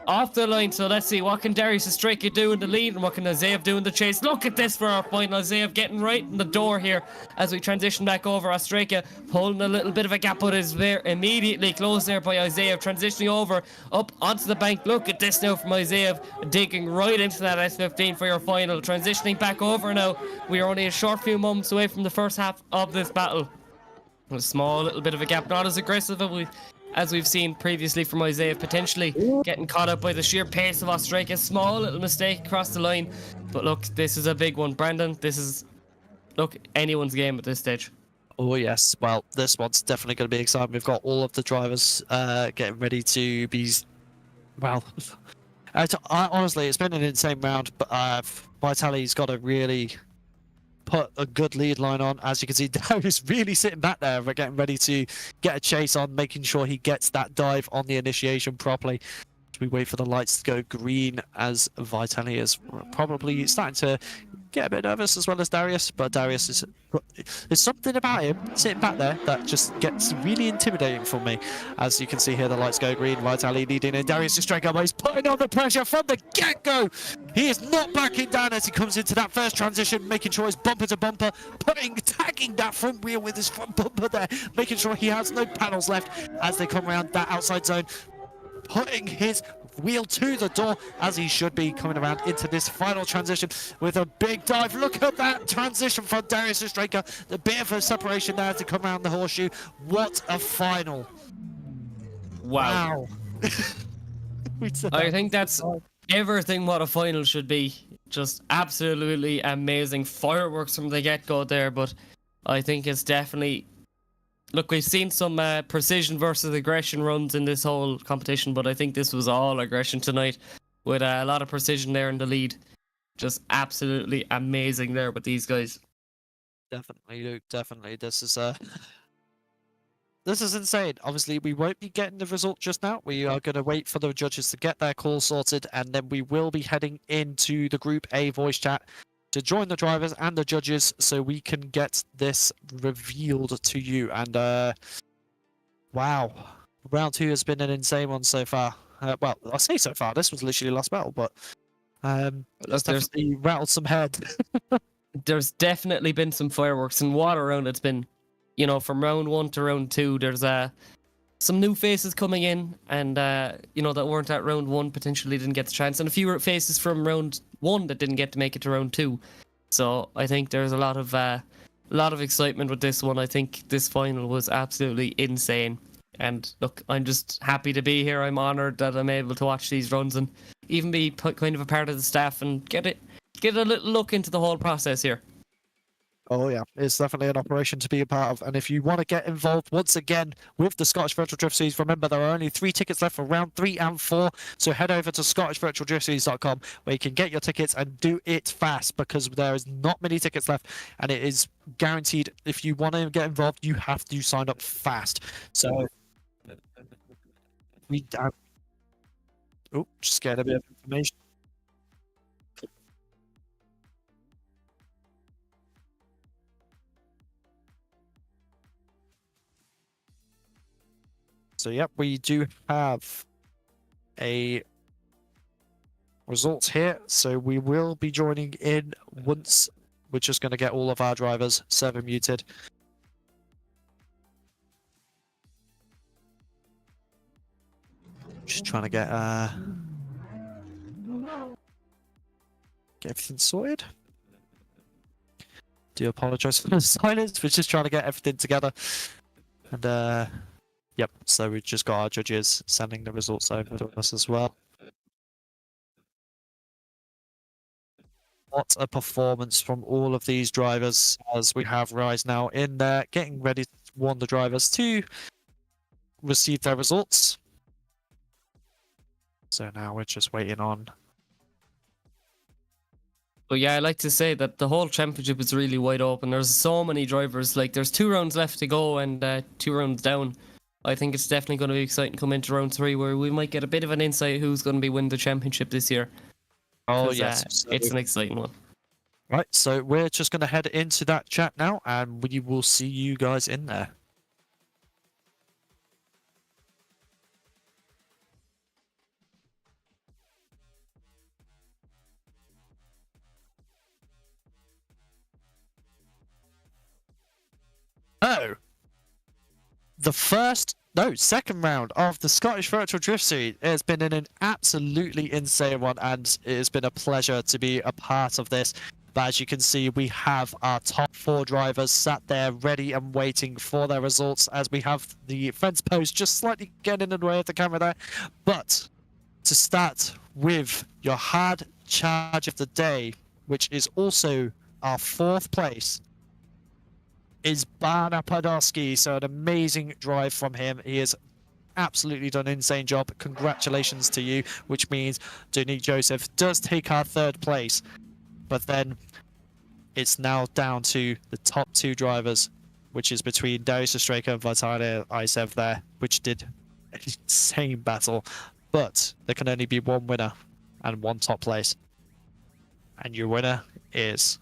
off the line, so let's see what can Darius Estreka do in the lead and what can Isav do in the chase. Look at this for our final. Isav getting right in the door here as we transition back over. Estreka holding a little bit of a gap, but is there immediately closed there by Isav, transitioning over up onto the bank. Look at this now from Isav, digging right into that S15 for your final, transitioning back over now. We are only a short few moments away from the first half of this battle. A small little bit of a gap, not as aggressive as we've seen previously from Isav, potentially getting caught up by the sheer pace of Estreka. Small little mistake across the line, but look, this is a big one, Brandon. This is, look, anyone's game at this stage. Oh yes, well, this one's definitely going to be exciting. We've got all of the drivers getting ready to be, well, honestly, it's been an insane round, but Vitali's got to really put a good lead line on. As you can see, Darius really sitting back there, but getting ready to get a chase on, making sure he gets that dive on the initiation properly. We wait for the lights to go green as Vitali is probably starting to get a bit nervous as well as Darius, but Darius is, there's something about him sitting back there that just gets really intimidating for me. As you can see here, the lights go green, Vitali leading in, Darius Estreka, but he's putting on the pressure from the get-go. He is not backing down as he comes into that first transition, making sure he's bumper to bumper, tagging that front wheel with his front bumper there, making sure he has no panels left as they come around that outside zone, putting his wheel to the door as he should be, coming around into this final transition with a big dive. Look at that transition from Darius Estreka, the bit of a separation there to come around the horseshoe. What a final. Wow. I think that's everything what a final should be. Just absolutely amazing fireworks from the get-go there, but I think it's definitely, look, we've seen some precision versus aggression runs in this whole competition, but I think this was all aggression tonight with a lot of precision there in the lead. Just absolutely amazing there with these guys. Definitely, Luke, definitely. This is insane. Obviously, we won't be getting the result just now. We are going to wait for the judges to get their call sorted, and then we will be heading into the Group A voice chat to join the drivers and the judges so we can get this revealed to you. And wow, round 2 has been an insane one so far. Well, I say so far, this was literally last battle, but that's definitely rattled some head. There's definitely been some fireworks, and what around it's been, you know, from round 1 to round 2, there's some new faces coming in, and you know, that weren't at round 1 potentially didn't get the chance, and a few faces from round 1 that didn't get to make it to round 2. So I think there's a lot of excitement with this one. I think this final was absolutely insane, and look, I'm just happy to be here. I'm honoured that I'm able to watch these runs and even be kind of a part of the staff and get a little look into the whole process here. Oh yeah, it's definitely an operation to be a part of. And if you want to get involved once again with the Scottish Virtual Drift Series, remember there are only 3 tickets left for round 3 and 4. So head over to scottishvirtualdriftseries.com where you can get your tickets and do it fast, because there is not many tickets left, and it is guaranteed if you want to get involved, you have to sign up fast. So just get a bit of information. So yep, we do have a result here. So we will be joining in once. We're just going to get all of our drivers server muted. Just trying to get everything sorted. Do apologize for the silence. We're just trying to get everything together. And yep, so we've just got our judges sending the results over to us as well. What a performance from all of these drivers, as we have RYZE now in there, getting ready to warn the drivers to receive their results. So now we're just waiting on. But yeah, I like to say that the whole championship is really wide open. There's so many drivers. Like, there's 2 rounds left to go and 2 rounds down. I think it's definitely going to be exciting to come into round 3, where we might get a bit of an insight who's going to be winning the championship this year. Oh yes, it's an exciting one. Right, so we're just going to head into that chat now, and we will see you guys in there. Oh, second round of the Scottish Virtual Drift Series has been an absolutely insane one, and it has been a pleasure to be a part of this. But as you can see, we have our top 4 drivers sat there ready and waiting for their results, as we have the fence post just slightly getting in the way of the camera there. But to start with your hard charge of the day, which is also our 4th place, is Padowski. So an amazing drive from him. He has absolutely done an insane job. Congratulations to you, which means Dominique Joseph does take our 3rd place. But then it's now down to the top 2 drivers, which is between Darius Ostreka and Vitaly Isav there, which did an insane battle. But there can only be 1 winner and 1 top place. And your winner is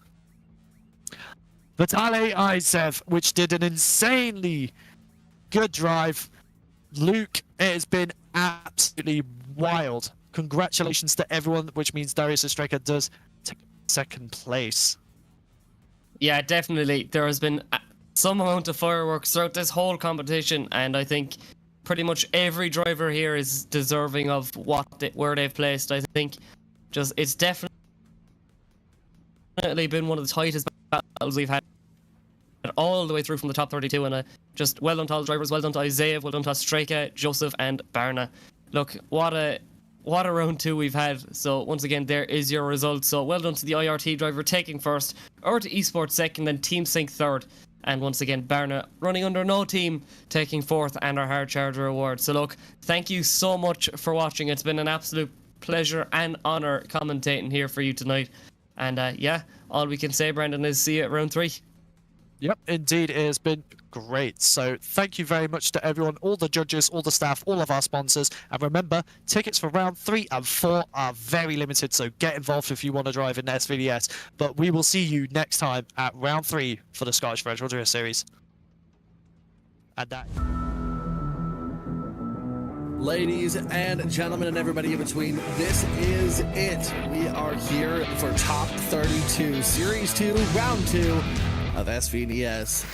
Vitaly Isav, which did an insanely good drive. Luke, it has been absolutely wild. Congratulations to everyone, which means Darius Ostreka does take 2nd place. Yeah, definitely. There has been some amount of fireworks throughout this whole competition, and I think pretty much every driver here is deserving of where they've placed. I think it's definitely been one of the tightest battles we've had all the way through from the top 32, and just well done to all the drivers, well done to Isaiah, well done to Ostreka, Joseph and Barna. Look, what a round 2 we've had. So once again, there is your result. So well done to the IRT driver taking 1st, or to Esports 2nd, then Team Sync 3rd, and once again Barna running under no team taking 4th, and our hard charger award. So look, thank you so much for watching. It's been an absolute pleasure and honor commentating here for you tonight. And yeah, all we can say, Brendan, is see you at round 3. Yep, indeed, it has been great. So thank you very much to everyone, all the judges, all the staff, all of our sponsors. And remember, tickets for round 3 and 4 are very limited, so get involved if you want to drive in SVDS. But we will see you next time at round 3 for the Scottish Virtual Drift Series. And that... Ladies and gentlemen and everybody in between, this is it. We are here for Top 32, Series 2, Round 2 of SVDS.